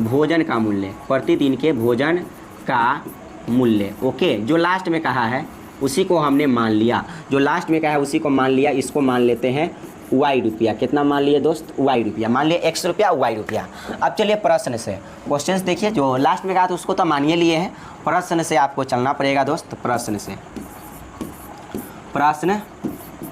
भोजन का मूल्य, प्रतिदिन के भोजन का मूल्य। ओके, जो लास्ट में कहा है उसी को हमने मान लिया, जो लास्ट में कहा है उसी को मान लिया। इसको मान लेते हैं वाई रुपया। कितना मान लिए दोस्त, वाई रुपया मान लिए, एक्स रुपया वाई रुपया। अब चलिए प्रश्न से, क्वेश्चन देखिए, जो लास्ट में कहा था उसको तो मानिए लिए हैं, प्रश्न से आपको चलना पड़ेगा दोस्त। प्रश्न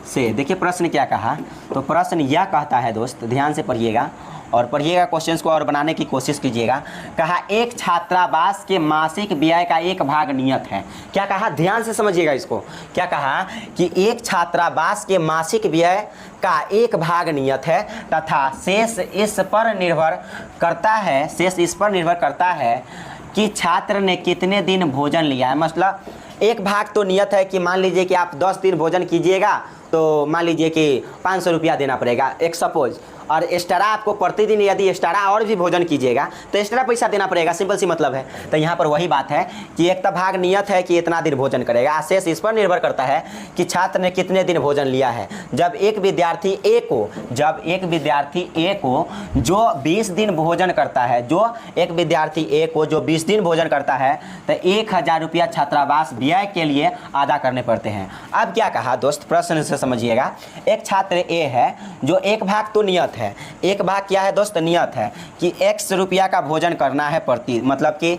से देखिए प्रश्न क्या कहा। तो प्रश्न यह कहता है दोस्त, ध्यान से पढ़िएगा और पढ़िएगा, क्वेश्चंस को और बनाने की कोशिश कीजिएगा। कहा एक छात्रावास के मासिक व्यय का एक भाग नियत है। क्या कहा, ध्यान से समझिएगा इसको। क्या कहा कि एक छात्रावास के मासिक व्यय का एक भाग नियत है तथा शेष इस पर निर्भर करता है कि छात्र ने कितने दिन भोजन लिया है। मतलब एक भाग तो नियत है कि मान लीजिए कि आप 10 दिन भोजन कीजिएगा तो मान लीजिए कि 500 रुपया देना पड़ेगा, एक सपोज। और एक्स्ट्रा आपको प्रतिदिन यदि एक्स्ट्रा और भी भोजन कीजिएगा तो एक्स्ट्रा पैसा देना पड़ेगा, सिंपल सी मतलब है। तो यहाँ पर वही बात है कि एक तो भाग नियत है कि इतना दिन भोजन करेगा, शेष इस पर निर्भर करता है कि छात्र ने कितने दिन भोजन लिया है। जब एक विद्यार्थी ए को जो 20 दिन भोजन करता है, जो 20 दिन भोजन करता है तो 1000 रुपया छात्रावास व्यय के लिए अदा करने पड़ते हैं। अब क्या कहा दोस्त, प्रश्न से समझिएगा। एक छात्र ए है जो एक भाग तो नियत है, एक भाग क्या है दोस्त, नियत है कि x रुपया का भोजन करना है मतलब कि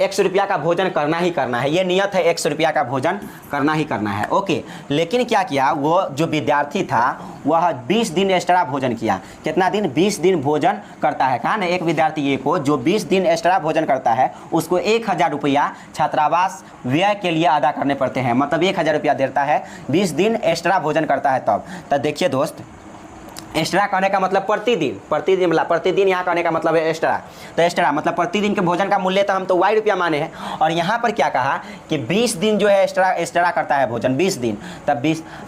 x रुपया का भोजन करना ही करना है, ये नियत है, x रुपया का भोजन करना ही करना है। ओके, लेकिन क्या किया, वो जो विद्यार्थी था वह 20 दिन एक्स्ट्रा भोजन किया। कितना दिन, 20 दिन भोजन करता है। कहा ना, एक विद्यार्थी को जो 20 दिन एक्स्ट्रा भोजन करता है उसको 1000 रुपया छात्रावास व्यय के लिए अदा करने पड़ते हैं। मतलब 1000 रुपया देता है, 20 दिन एक्स्ट्रा भोजन करता है तब। तो देखिए दोस्त, एक्स्ट्रा कहने का मतलब प्रतिदिन यहाँ कहने का मतलब है एक्स्ट्रा। तो एक्स्ट्रा मतलब प्रतिदिन के भोजन का मूल्य तो हम तो वाई रुपया माने हैं। और यहाँ पर क्या कहा कि 20 दिन जो है एक्स्ट्रा करता है भोजन, 20 दिन, तब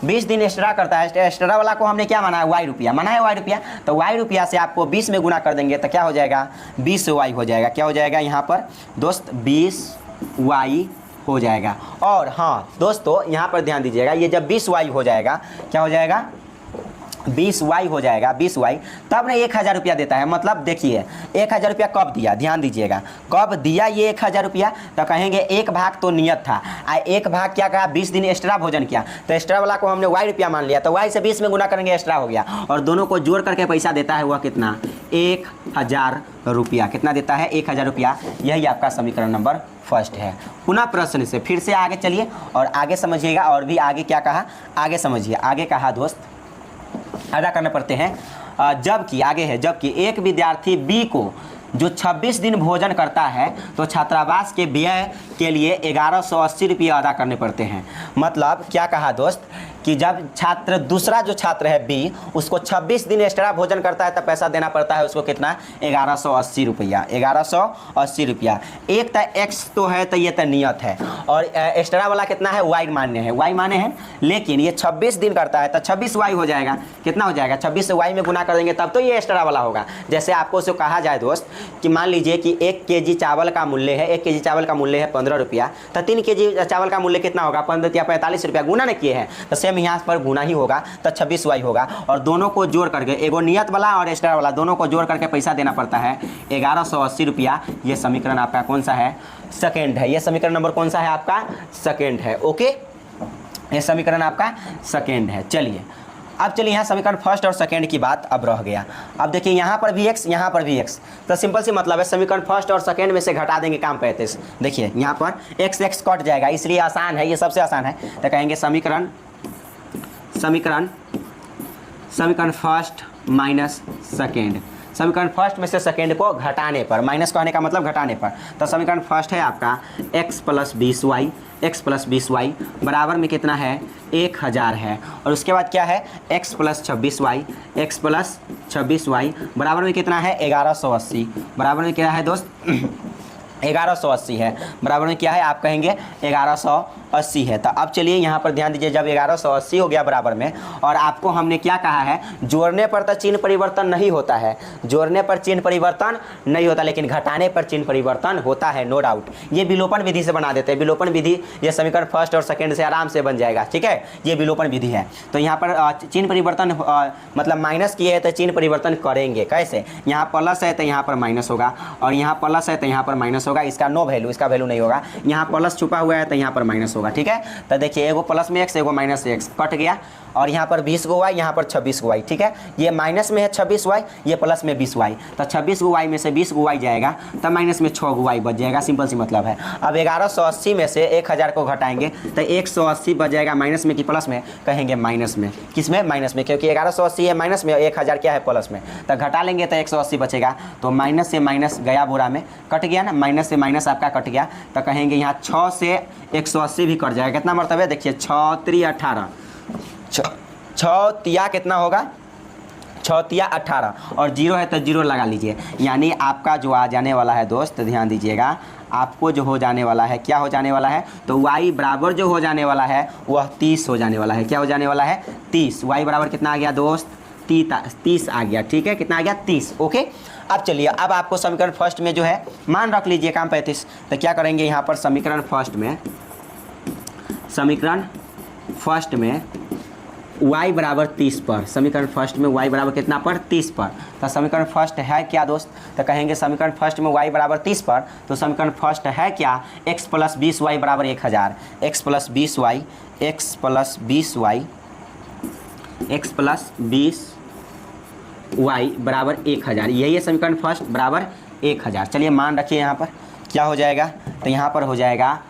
20 दिन एक्स्ट्रा करता है। एक्स्ट्रा वाला को हमने क्या माना है, वाई रुपया माना है, वाई रुपया। तो वाई रुपया से आपको 20 में गुना कर देंगे तो क्या हो जाएगा, 20 वाई हो जाएगा। क्या हो जाएगा यहाँ पर दोस्त, 20 वाई हो जाएगा। और हाँ दोस्तों, यहाँ पर ध्यान दीजिएगा, ये जब 20 वाई हो जाएगा, क्या हो जाएगा, 20 वाई हो जाएगा, 20 वाई, तब ना 1000 रुपया देता है। मतलब देखिए 1000 रुपया कब दिया, ध्यान दीजिएगा, कब दिया ये 1000 रुपया। तो कहेंगे एक भाग तो नियत था, एक भाग क्या कहा, 20 दिन एक्स्ट्रा भोजन किया। तो एक्स्ट्रा वाला को हमने वाई रुपया मान लिया, तो वाई से 20 में गुना करेंगे, एक्स्ट्रा हो गया। और दोनों को जोड़ करके पैसा देता है वह कितना, 1000 रुपया। कितना देता है, 1000 रुपया। यही आपका समीकरण नंबर फर्स्ट है। पुनः प्रश्न से फिर से आगे चलिए और आगे समझिएगा। और भी आगे क्या कहा, आगे समझिए। आगे कहा दोस्त, अदा करने पड़ते हैं। जबकि आगे है, जबकि एक विद्यार्थी बी को जो 26 दिन भोजन करता है तो छात्रावास के व्यय के लिए 1180 रुपये अदा करने पड़ते हैं। मतलब क्या कहा दोस्त कि जब दूसरा जो छात्र है बी, उसको 26 दिन एक्स्ट्रा भोजन करता है तब पैसा देना पड़ता है उसको कितना, 1180 रुपया। 1180 रुपया। एक तो एक्स तो है, तो ये तो नियत है, और एक्स्ट्रा वाला कितना है, वाई मान्य है, वाई माने हैं। लेकिन ये 26 दिन करता है तो 26 वाई हो जाएगा। कितना हो जाएगा, 26 से वाई में गुना कर देंगे तब तो ये एक्स्ट्रा वाला होगा। जैसे आपको उसको कहा जाए दोस्त कि मान लीजिए कि 1 केजी चावल का मूल्य है, 1 केजी चावल का मूल्य है 15 रुपया, तो 3 केजी चावल का मूल्य कितना होगा, 15 या 45 रुपया। गुना नहीं किए हैं तो सेम यहाँ पर गुना ही होगा, तो 26 वाई होगा। और दोनों को जोड़ करके, एगो नियत वाला और एक्स्ट्रा वाला, दोनों को जोड़ करके पैसा देना पड़ता है 1180 रुपया। ये समीकरण आपका कौन सा है, सेकेंड है। ये समीकरण नंबर कौन सा है आपका, सेकेंड है। ओके, ये समीकरण आपका सेकेंड है। चलिए अब चलिए यहाँ समीकरण फर्स्ट और सेकेंड की बात अब रह गया। अब देखिए यहाँ पर भी x, यहाँ पर भी x, तो सिंपल सी मतलब है समीकरण फर्स्ट और सेकेंड में से घटा देंगे, काम 35। देखिए यहाँ पर x कट जाएगा, इसलिए आसान है, ये सबसे आसान है। तो कहेंगे समीकरण फर्स्ट माइनस सेकेंड। समीकरण फर्स्ट में से सेकेंड को घटाने पर, माइनस कहने का मतलब घटाने पर, तो समीकरण फर्स्ट है आपका x + 20y बराबर में कितना है, 1000 है। और उसके बाद क्या है, x + 26y बराबर में कितना है, 1180। बराबर में क्या है दोस्त 1180 है। बराबर में क्या है, आप कहेंगे 1180 1180 है। तो अब चलिए यहाँ पर ध्यान दीजिए, जब 1180 हो गया बराबर में, और आपको हमने क्या कहा है, जोड़ने पर तो चिन्ह परिवर्तन नहीं होता है, जोड़ने पर चिन्ह परिवर्तन नहीं होता, लेकिन घटाने पर चिन्ह परिवर्तन होता है, नो डाउट। ये विलोपन विधि से बना देते हैं, विलोपन विधि, ये समीकरण फर्स्ट और सेकंड से आराम से बन जाएगा, ठीक है, ये विलोपन विधि है। तो यहाँ पर चिन्ह परिवर्तन मतलब माइनस किए है तो चिन्ह परिवर्तन करेंगे कैसे, यहाँ प्लस है तो यहाँ पर माइनस होगा, और यहाँ प्लस है तो यहाँ पर माइनस होगा, इसका नो वैल्यू, इसका वैल्यू नहीं होगा, यहाँ प्लस छुपा हुआ है तो यहाँ पर माइनस होगा, ठीक है। तो देखिए एगो प्लस में x, एगो माइनस x कट गया, और यहाँ पर 20 गो y, यहाँ पर 26 गो y, ठीक है। ये माइनस में है 26 y, ये प्लस में 20 y, तो 26 गो y में से 20 गो y जाएगा, तब माइनस में 6 गो y बच जाएगा, सिंपल सी मतलब है। अब 1180 में से 1000 को घटाएंगे तो 180 बच जाएगा, माइनस में कि प्लस में, कहेंगे माइनस में, किस में, माइनस में, क्योंकि 1180 है माइनस में, 1000 क्या है प्लस में, तो घटा लेंगे तो 180 बचेगा। तो माइनस से माइनस गया बोरा में, कट गया ना, माइनस से माइनस आपका कट गया, तो कहेंगे यहाँ 6 से 180 भी कट जाएगा, कितना मरतबा है, देखिए 6 3 18, 6 तिया कितना होगा, 6 तिया 18, और 0 है तो 0 लगा लीजिए, यानी आपका जो आ जाने वाला है दोस्त, ध्यान दीजिएगा, आपको जो हो जाने वाला है, क्या हो जाने वाला है, तो y बराबर जो हो जाने वाला है वह 30 हो जाने वाला है। क्या हो जाने वाला है, 30। y बराबर कितना आ गया दोस्त, 30 आ गया, ठीक है, कितना आ गया, 30, ओके। अब चलिए, अब आपको समीकरण फर्स्ट में जो है मान रख लीजिए काम 35, तो क्या करेंगे यहाँ पर समीकरण फर्स्ट में y बराबर 30 पर, समीकरण फर्स्ट में y बराबर कितना पर, 30 पर, तो समीकरण फर्स्ट है क्या दोस्त, तो कहेंगे समीकरण फर्स्ट में y बराबर 30 पर, तो समीकरण फर्स्ट है क्या, x प्लस 20y बराबर 1000, x प्लस 20y बराबर 1000, यही है समीकरण फर्स्ट बराबर 1000। चलिए मान रखिए, यहाँ पर क्या हो जाएगा, तो यहाँ पर हो जाएगा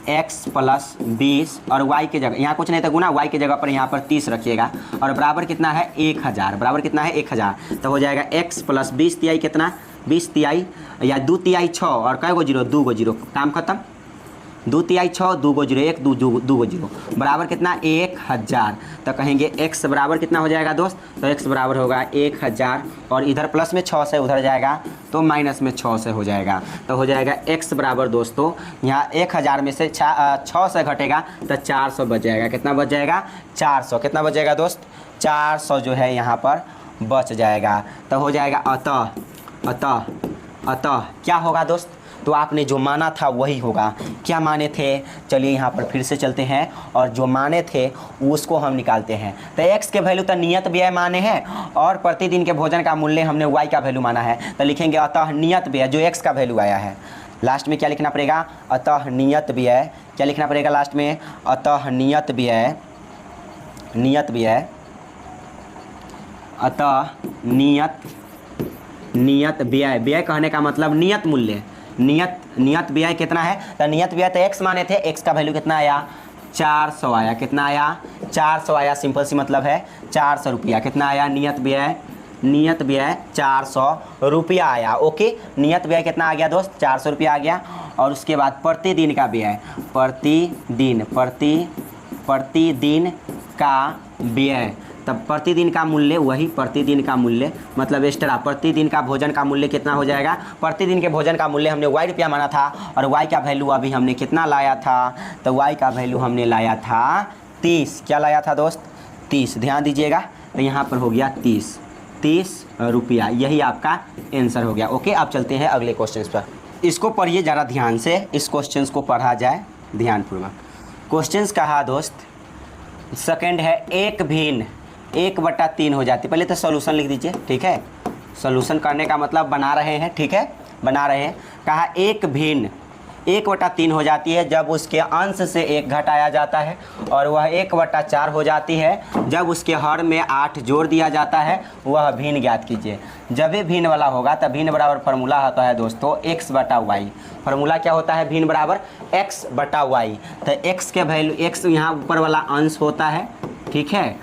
x प्लस 20, और y की जगह, यहाँ कुछ नहीं था गुना, y की जगह पर यहाँ पर 30 रखिएगा, और बराबर कितना है 1000, बराबर कितना है 1000, तो हो जाएगा x प्लस 20 तिहाई कितना, 20 तिहाई या 2 तिहाई 6, और कै गो जीरो, 2 गो जीरो, काम खत्म, 2 तिहाई 6, 2 गो जीरो, 1 2 गो जीरो, बराबर कितना 1000, तो कहेंगे x बराबर कितना हो जाएगा दोस्त, तो x बराबर होगा 1000, और इधर प्लस में 6 से उधर जाएगा तो माइनस में 6 से हो जाएगा, तो हो जाएगा x बराबर दोस्तों, यहाँ 1000 में से 6 से घटेगा तो 400 बच जाएगा, कितना बच जाएगा, 400, कितना बच जाएगा दोस्त, 400 जो है यहाँ पर बच जाएगा। तो हो जाएगा अतः क्या होगा दोस्त, तो आपने जो माना था वही होगा। क्या माने थे, चलिए यहाँ पर फिर से चलते हैं, और जो माने थे उसको हम निकालते हैं। तो x के वैल्यू तो नियत व्यय माने हैं, और प्रतिदिन के भोजन का मूल्य हमने y का वैल्यू माना है, तो लिखेंगे अतः नियत व्यय, जो x का वैल्यू आया है, लास्ट में क्या लिखना पड़ेगा, अतः नियत व्यय, क्या लिखना पड़ेगा लास्ट में, अतः नियत व्यय, अतः नियत व्यय, व्यय कहने का मतलब नियत मूल्य, नियत व्यय कितना है, तो नियत व्यय तो x माने थे, x का वैल्यू कितना आया, 400 आया, कितना आया, 400 आया, सिंपल सी मतलब है 400 रुपया, कितना आया, नियत व्यय 400 रुपया आया, ओके। नियत व्यय कितना आ गया दोस्त, 400 रुपया आ गया, और उसके बाद प्रतिदिन का व्यय, प्रतिदिन का व्यय, तब प्रतिदिन का मूल्य, वही प्रतिदिन का मूल्य मतलब एक्स्ट्रा, प्रतिदिन का भोजन का मूल्य कितना हो जाएगा, प्रतिदिन के भोजन का मूल्य हमने y रुपया माना था, और y का वैल्यू अभी हमने कितना लाया था, तो y का वैल्यू हमने लाया था 30, क्या लाया था दोस्त, 30, ध्यान दीजिएगा, तो यहाँ पर हो गया 30 रुपया, यही आपका आंसर हो गया, ओके। अब चलते हैं अगले क्वेश्चन पर, इसको पढ़िए ज़रा ध्यान से, इस क्वेश्चन को पढ़ा जाए ध्यानपूर्वक। क्वेश्चन कहा दोस्त, सेकंड है, एक भिन्न 1/3 हो जाती है, पहले तो सॉल्यूशन लिख दीजिए, ठीक है, सॉल्यूशन करने का मतलब बना रहे हैं, ठीक है, बना रहे हैं। कहा एक भिन्न 1/3 हो जाती है जब उसके अंश से 1 घटाया जाता है, और वह 1/4 हो जाती है जब उसके हर में 8 जोड़ दिया जाता है, वह भिन्न ज्ञात कीजिए। जब भी भिन्न वाला होगा तब भिन्न बराबर फार्मूला होता है दोस्तों x/y, फार्मूला क्या होता है, भिन्न बराबर x/y, तो x के वैल्यू, x यहाँ ऊपर वाला अंश होता है, ठीक है,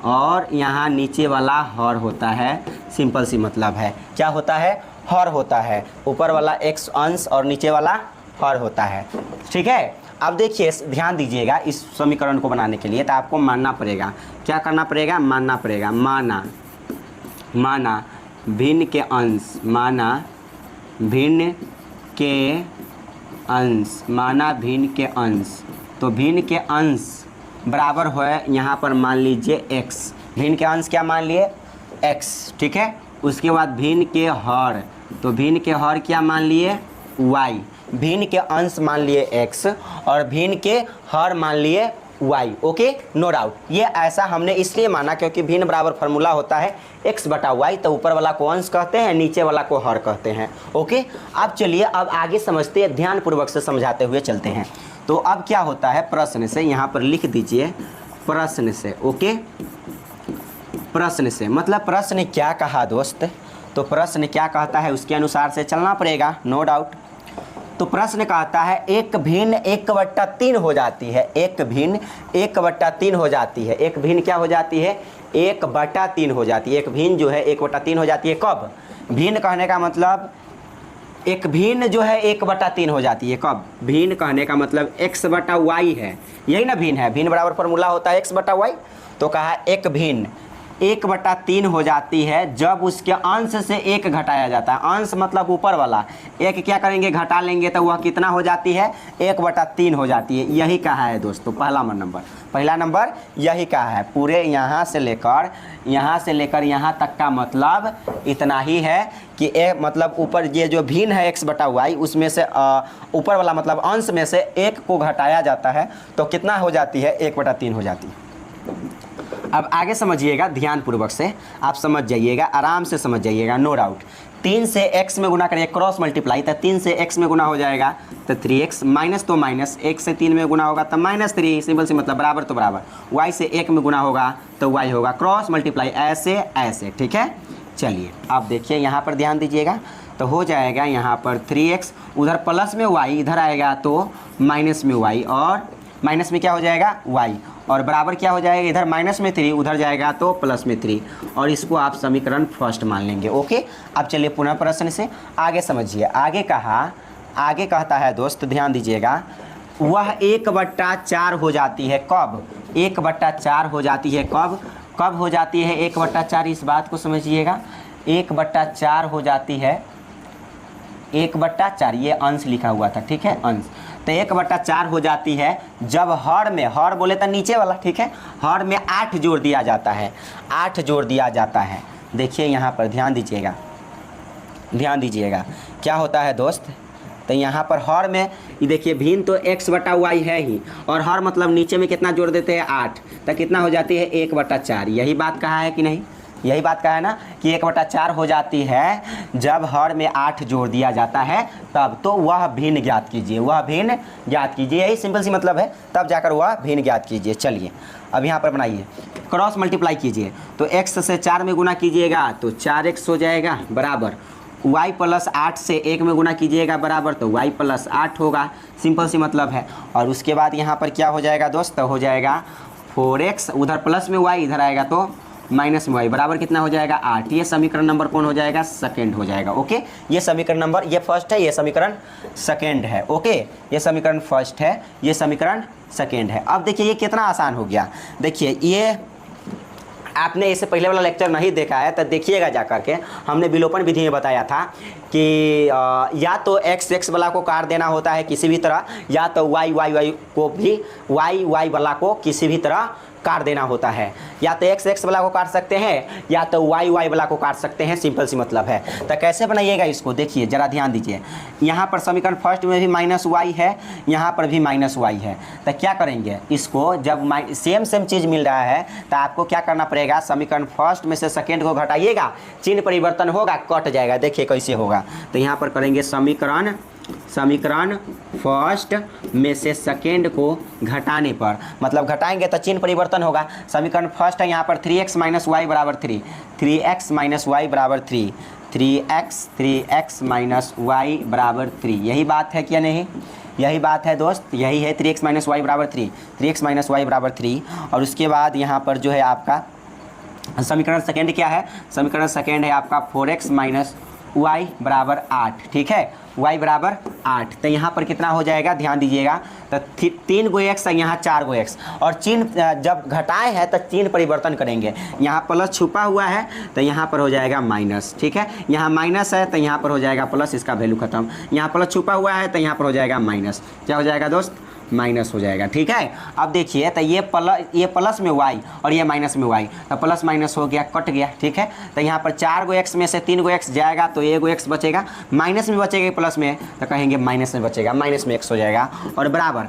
और यहाँ नीचे वाला हर होता है, सिंपल सी मतलब है, क्या होता है, हर होता है, ऊपर वाला x अंश और नीचे वाला हर होता है, ठीक है। अब देखिए ध्यान दीजिएगा, इस समीकरण को बनाने के लिए तो आपको मानना पड़ेगा, क्या करना पड़ेगा, मानना पड़ेगा, माना भिन्न के अंश, माना भिन्न के अंश तो भिन्न के अंश बराबर है यहाँ पर मान लीजिए x, भिन्न के अंश क्या मान लिए x, ठीक है। उसके बाद भिन्न के हर, तो भिन्न के हर क्या मान लिए y, भिन्न के अंश मान लिए x और भिन्न के हर मान लिए y, ओके, नो डाउट। ये ऐसा हमने इसलिए माना क्योंकि भिन्न बराबर फार्मूला होता है x बटा y, तो ऊपर वाला को अंश कहते हैं, नीचे वाला को हर कहते हैं, ओके। अब चलिए अब आगे समझते हैं, ध्यानपूर्वक से समझाते हुए चलते हैं। तो अब क्या होता है प्रश्न से, यहाँ पर लिख दीजिए प्रश्न से, ओके। प्रश्न से मतलब प्रश्न क्या कहा दोस्त, तो प्रश्न क्या कहता है उसके अनुसार से चलना पड़ेगा, नो डाउट। तो प्रश्न कहता है एक भिन्न 1/3 हो जाती है, एक भिन्न 1/3 हो जाती है, एक भिन्न क्या हो जाती है 1/3 हो जाती है, एक भिन्न जो है 1/3 हो जाती है। कब? भिन्न कहने का मतलब एक भिन्न जो है 1/3 हो जाती है, कब? भिन्न कहने का मतलब x बटा y है, यही ना भिन्न है, भिन्न बराबर फार्मूला होता है x बटा y। तो कहा एक भिन्न 1/3 हो जाती है जब उसके अंश से 1 घटाया जाता है, अंश मतलब ऊपर वाला, एक क्या करेंगे घटा लेंगे तो वह कितना हो जाती है 1/3 हो जाती है। यही कहा है दोस्तों पहला नंबर यही कहा है। पूरे यहाँ से लेकर यहाँ तक का मतलब इतना ही है कि मतलब ऊपर ये जो भिन्न है x बटा y, उसमें से ऊपर वाला मतलब अंश में से 1 को घटाया जाता है तो कितना हो जाती है 1/3 हो जाती है। अब आगे समझिएगा ध्यानपूर्वक से, आप समझ जाइएगा, आराम से समझ जाइएगा, नो डाउट। 3 से x में गुना करिए, क्रॉस मल्टीप्लाई, तो 3 से x में गुना हो जाएगा तो 3x, माइनस तो माइनस, 1 से 3 में गुना होगा तो -3, सिंपल से मतलब बराबर तो बराबर, y से 1 में गुना होगा तो y होगा, क्रॉस मल्टीप्लाई ऐसे ऐसे, ठीक है। चलिए अब देखिए यहाँ पर ध्यान दीजिएगा, तो हो जाएगा यहाँ पर 3x, उधर प्लस में y, इधर आएगा तो माइनस में y, और माइनस में क्या हो जाएगा y, और बराबर क्या हो जाएगा, इधर माइनस में 3, उधर जाएगा तो प्लस में 3, और इसको आप समीकरण फर्स्ट मान लेंगे, ओके। अब चलिए पुनः प्रश्न से आगे समझिए। आगे कहता है दोस्त ध्यान दीजिएगा, वह 1/4 हो जाती है, कब? 1/4 हो जाती है, कब हो जाती है 1/4, इस बात को समझिएगा। 1/4 हो जाती है, 1/4 ये अंश लिखा हुआ था, ठीक है, अंश। तो 1/4 हो जाती है जब हर में, हर बोले तो नीचे वाला, ठीक है, हर में 8 जोड़ दिया जाता है, 8 जोड़ दिया जाता है। देखिए यहाँ पर ध्यान दीजिएगा क्या होता है दोस्त, तो यहाँ पर हर में ये देखिए भिन्न तो x बटा y है ही, और हर मतलब नीचे में कितना जोड़ देते हैं 8, तो कितना हो जाती है 1/4। यही बात कहा है कि नहीं, यही बात कहा है ना कि 1/4 हो जाती है जब हर में 8 जोड़ दिया जाता है तब, तो वह भिन्न ज्ञात कीजिए, वह भिन्न ज्ञात कीजिए, यही सिंपल सी मतलब है, तब जाकर वह भिन्न ज्ञात कीजिए। चलिए अब यहाँ पर बनाइए, क्रॉस मल्टीप्लाई कीजिए, तो x से 4 में गुना कीजिएगा तो 4x हो जाएगा बराबर, y प्लस 8 से 1 में गुना कीजिएगा बराबर, तो y प्लस 8 होगा, सिंपल सी मतलब है। और उसके बाद यहाँ पर क्या हो जाएगा दोस्त, हो जाएगा 4x, उधर प्लस में y, इधर आएगा तो माइनस में y, बराबर कितना हो जाएगा 8। ये समीकरण नंबर कौन हो जाएगा, सेकेंड हो जाएगा, ओके। ये समीकरण नंबर, ये फर्स्ट है, ये समीकरण सेकेंड है, ओके। ये समीकरण फर्स्ट है, ये समीकरण सेकेंड है। अब देखिए ये कितना आसान हो गया। देखिए ये आपने इससे पहले वाला लेक्चर नहीं देखा है तो देखिएगा जा करके, हमने विलोपन विधि में बताया था कि या तो x वाला को काट देना होता है किसी भी तरह, या तो y को भी y वाला को किसी भी तरह काट देना होता है, या तो x वाला को काट सकते हैं या तो y वाला को काट सकते हैं, सिंपल सी मतलब है। तो कैसे बनाइएगा इसको, देखिए जरा ध्यान दीजिए, यहाँ पर समीकरण फर्स्ट में भी -y है, यहाँ पर भी -y है, तो क्या करेंगे इसको, जब सेम चीज़ मिल रहा है तो आपको क्या करना पड़ेगा, समीकरण फर्स्ट में से सेकेंड को घटाइएगा, चिन्ह परिवर्तन होगा, कट जाएगा, देखिए कैसे होगा। तो यहाँ पर करेंगे समीकरण फर्स्ट में से सेकेंड को घटाने पर, मतलब घटाएंगे तो चिन्ह परिवर्तन होगा। समीकरण फर्स्ट है यहाँ पर 3x माइनस वाई बराबर 3, 3x माइनस वाई बराबर 3, 3x माइनस वाई बराबर 3, यही बात है क्या नहीं, यही बात है दोस्त, यही है 3x माइनस वाई बराबर 3, 3x माइनस वाई बराबर 3। और उसके बाद यहाँ पर जो है आपका समीकरण सेकेंड क्या है, समीकरण सेकेंड है आपका 4x माइनस y बराबर 8, ठीक है, y बराबर 8। तो यहाँ पर कितना हो जाएगा, ध्यान दीजिएगा, तो 3 गो x है, यहाँ 4 गो x, और चिन्ह जब घटाए हैं तो चिन्ह परिवर्तन करेंगे, यहाँ प्लस छुपा हुआ है तो यहाँ पर हो जाएगा माइनस, ठीक है, यहाँ माइनस है तो यहाँ पर हो जाएगा प्लस, इसका वैल्यू खत्म, यहाँ प्लस छुपा हुआ है तो यहाँ पर हो जाएगा माइनस, क्या हो जाएगा दोस्त, माइनस हो जाएगा। ठीक है, अब देखिए तो ये प्लस में y और ये माइनस में y, तो प्लस माइनस हो गया, कट गया। ठीक है, तो यहाँ पर 4 गो x में से 3 गो x जाएगा तो 1 गो x बचेगा, माइनस में बचेगा प्लस में, तो कहेंगे माइनस में बचेगा, माइनस में x हो जाएगा। और बराबर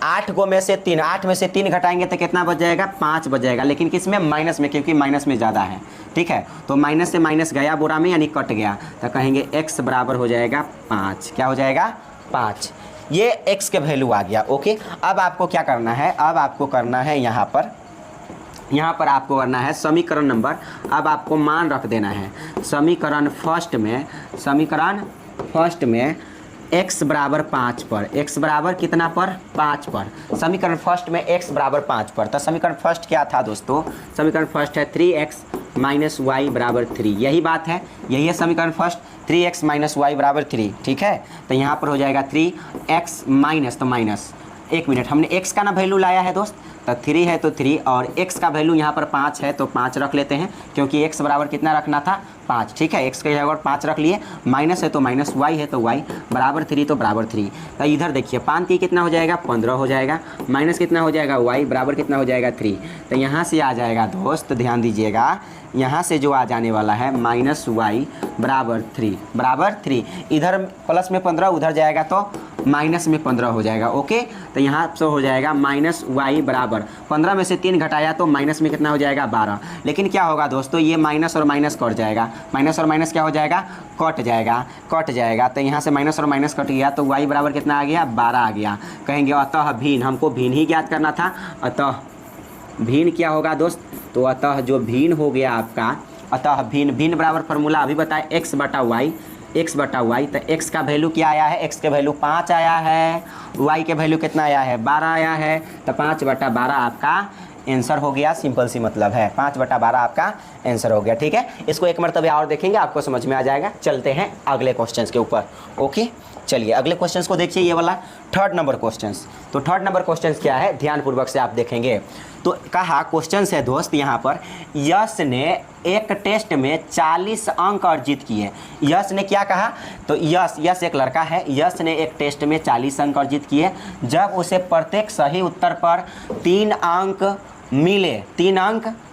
8 गो में से 3, 8 में से 3 घटाएंगे तो कितना बच जाएगा, 5 बच जाएगा, लेकिन किस में, माइनस में, क्योंकि माइनस में ज़्यादा है। ठीक है, तो माइनस से माइनस गया बोरा में, यानी कट गया, तो कहेंगे x बराबर हो जाएगा 5। क्या हो जाएगा, 5। ये x के वैल्यू आ गया। ओके, अब आपको क्या करना है, अब आपको करना है यहाँ पर आपको करना है समीकरण नंबर, अब आपको मान रख देना है। समीकरण फर्स्ट में x बराबर 5 पर, x बराबर कितना पर, 5 पर। समीकरण फर्स्ट में x बराबर 5 पर, तो समीकरण फर्स्ट क्या था दोस्तों, समीकरण फर्स्ट है 3x माइनस वाई बराबर 3। यही बात है, यही है समीकरण फर्स्ट, 3x माइनस वाई बराबर 3। ठीक है, तो यहाँ पर हो जाएगा 3x माइनस, तो माइनस, 1 मिनट, हमने x का ना वैल्यू लाया है दोस्त, तो 3 है तो 3, और x का वैल्यू यहाँ पर 5 है तो 5 रख लेते हैं, क्योंकि x बराबर कितना रखना था, 5। ठीक है, x का जगह 5 रख लिए, माइनस है तो माइनस, y है तो y, बराबर 3 तो बराबर 3। तो इधर देखिए 5 की कितना हो जाएगा, 15 हो जाएगा, माइनस कितना हो जाएगा, y बराबर कितना हो जाएगा, 3। तो यहाँ से आ जाएगा दोस्त, ध्यान दीजिएगा, यहाँ से जो आ जाने वाला है माइनस वाई बराबर 3, बराबर 3। इधर प्लस में 15 उधर जाएगा तो माइनस में 15 हो जाएगा। ओके, तो यहाँ से हो जाएगा माइनस वाई बराबर 15 में से 3 घटाया तो माइनस में कितना हो जाएगा, 12। लेकिन क्या होगा दोस्तों, ये माइनस और माइनस कट जाएगा, माइनस और माइनस क्या हो जाएगा, कट जाएगा। तो यहाँ से माइनस और माइनस कट गया तो वाई बराबर कितना आ गया, 12 आ गया। कहेंगे अतः भिन्न, हमको भिन्न ही ज्ञात करना था, अतः भिन्न क्या होगा दोस्त, तो अतः जो भिन्न हो गया आपका, अतः भिन्न बराबर फार्मूला अभी बताए x बटा वाई, तो x का वैल्यू क्या आया है, x के वैल्यू 5 आया है, y के वैल्यू कितना आया है, 12 आया है, तो 5 बटा 12 आपका आंसर हो गया। सिंपल सी मतलब है, 5 बटा 12 आपका आंसर हो गया। ठीक है, इसको एक मरतबा और देखेंगे, आपको समझ में आ जाएगा। चलते हैं अगले क्वेश्चन के ऊपर। ओके, चलिए अगले क्वेश्चन को देखिए, ये वाला 3rd नंबर क्वेश्चन। तो 3rd नंबर क्वेश्चन क्या है, ध्यानपूर्वक से आप देखेंगे। तो कहा क्वेश्चन है दोस्त, यहाँ पर यश ने एक टेस्ट में 40 अंक अर्जित किए। यश ने क्या कहा, तो यश एक लड़का है, यश ने एक टेस्ट में 40 अंक अर्जित किए। जब उसे प्रत्येक सही उत्तर पर 3 अंक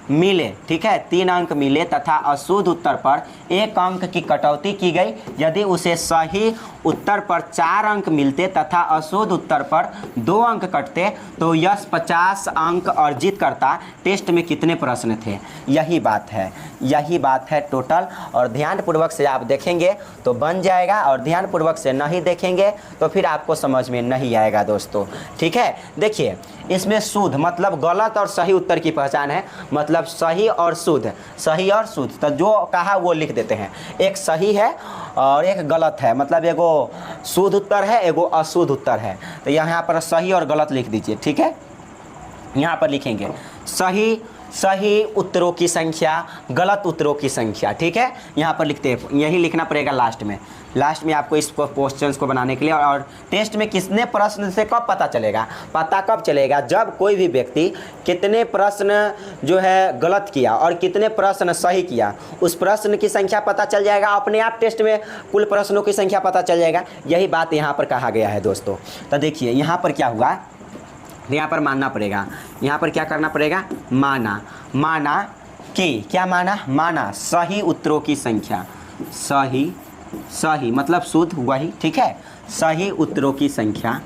मिले, ठीक है, 3 अंक मिले तथा अशुद्ध उत्तर पर 1 अंक की कटौती की गई। यदि उसे सही उत्तर पर 4 अंक मिलते तथा अशुद्ध उत्तर पर 2 अंक कटते तो यश 50 अंक अर्जित करता। टेस्ट में कितने प्रश्न थे, यही बात है टोटल। और ध्यानपूर्वक से आप देखेंगे तो बन जाएगा, और ध्यानपूर्वक से नहीं देखेंगे तो फिर आपको समझ में नहीं आएगा दोस्तों। ठीक है, देखिए इसमें शुद्ध मतलब गलत और सही उत्तर की पहचान है, मतलब सही और शुद्ध, तो जो कहा वो लिख देते हैं। एक सही है और एक गलत है, मतलब एगो शुद्ध उत्तर है, एगो अशुद्ध उत्तर है। तो यहाँ पर सही और गलत लिख दीजिए। ठीक है, यहाँ पर लिखेंगे सही उत्तरों की संख्या, गलत उत्तरों की संख्या। ठीक है, यहाँ पर लिखते हैं, यही लिखना पड़ेगा लास्ट में आपको इस क्वेश्चन को बनाने के लिए। और टेस्ट में कितने प्रश्न से कब पता चलेगा, जब कोई भी व्यक्ति कितने प्रश्न जो है गलत किया और कितने प्रश्न सही किया, उस प्रश्न की संख्या पता चल जाएगा। अपने आप टेस्ट में कुल प्रश्नों की संख्या पता चल जाएगा। यही बात यहाँ पर कहा गया है दोस्तों। तो देखिए यहाँ पर क्या हुआ, यहाँ पर मानना पड़ेगा, यहाँ पर क्या करना पड़ेगा, माना कि क्या माना सही उत्तरों की संख्या, सही मतलब शुद्ध वही। ठीक है, सही उत्तरों की संख्या,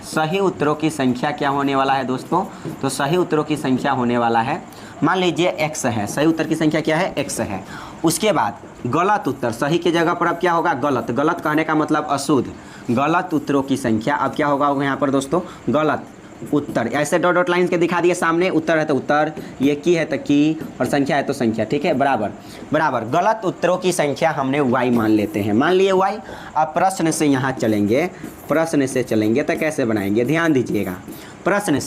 सही उत्तरों की संख्या क्या होने वाला है दोस्तों, तो सही उत्तरों की संख्या होने वाला है, मान लीजिए x है, सही उत्तर की संख्या क्या है, x है। उसके बाद गलत उत्तर, सही की जगह पर अब क्या होगा, गलत कहने का मतलब अशुद्ध, गलत उत्तरों की संख्या अब क्या होगा यहाँ पर दोस्तों, गलत उत्तर। ऐसे डॉट लाइन के दिखा दिए सामने, उत्तर है तो उत्तर, ये की है तो की, और संख्या है तो संख्या। ठीक है, बराबर गलत उत्तरों की संख्या हमने y मान लेते हैं, मान लिए y। अब प्रश्न से यहाँ चलेंगे, तो कैसे बनाएंगे, ध्यान दीजिएगा। प्रश्न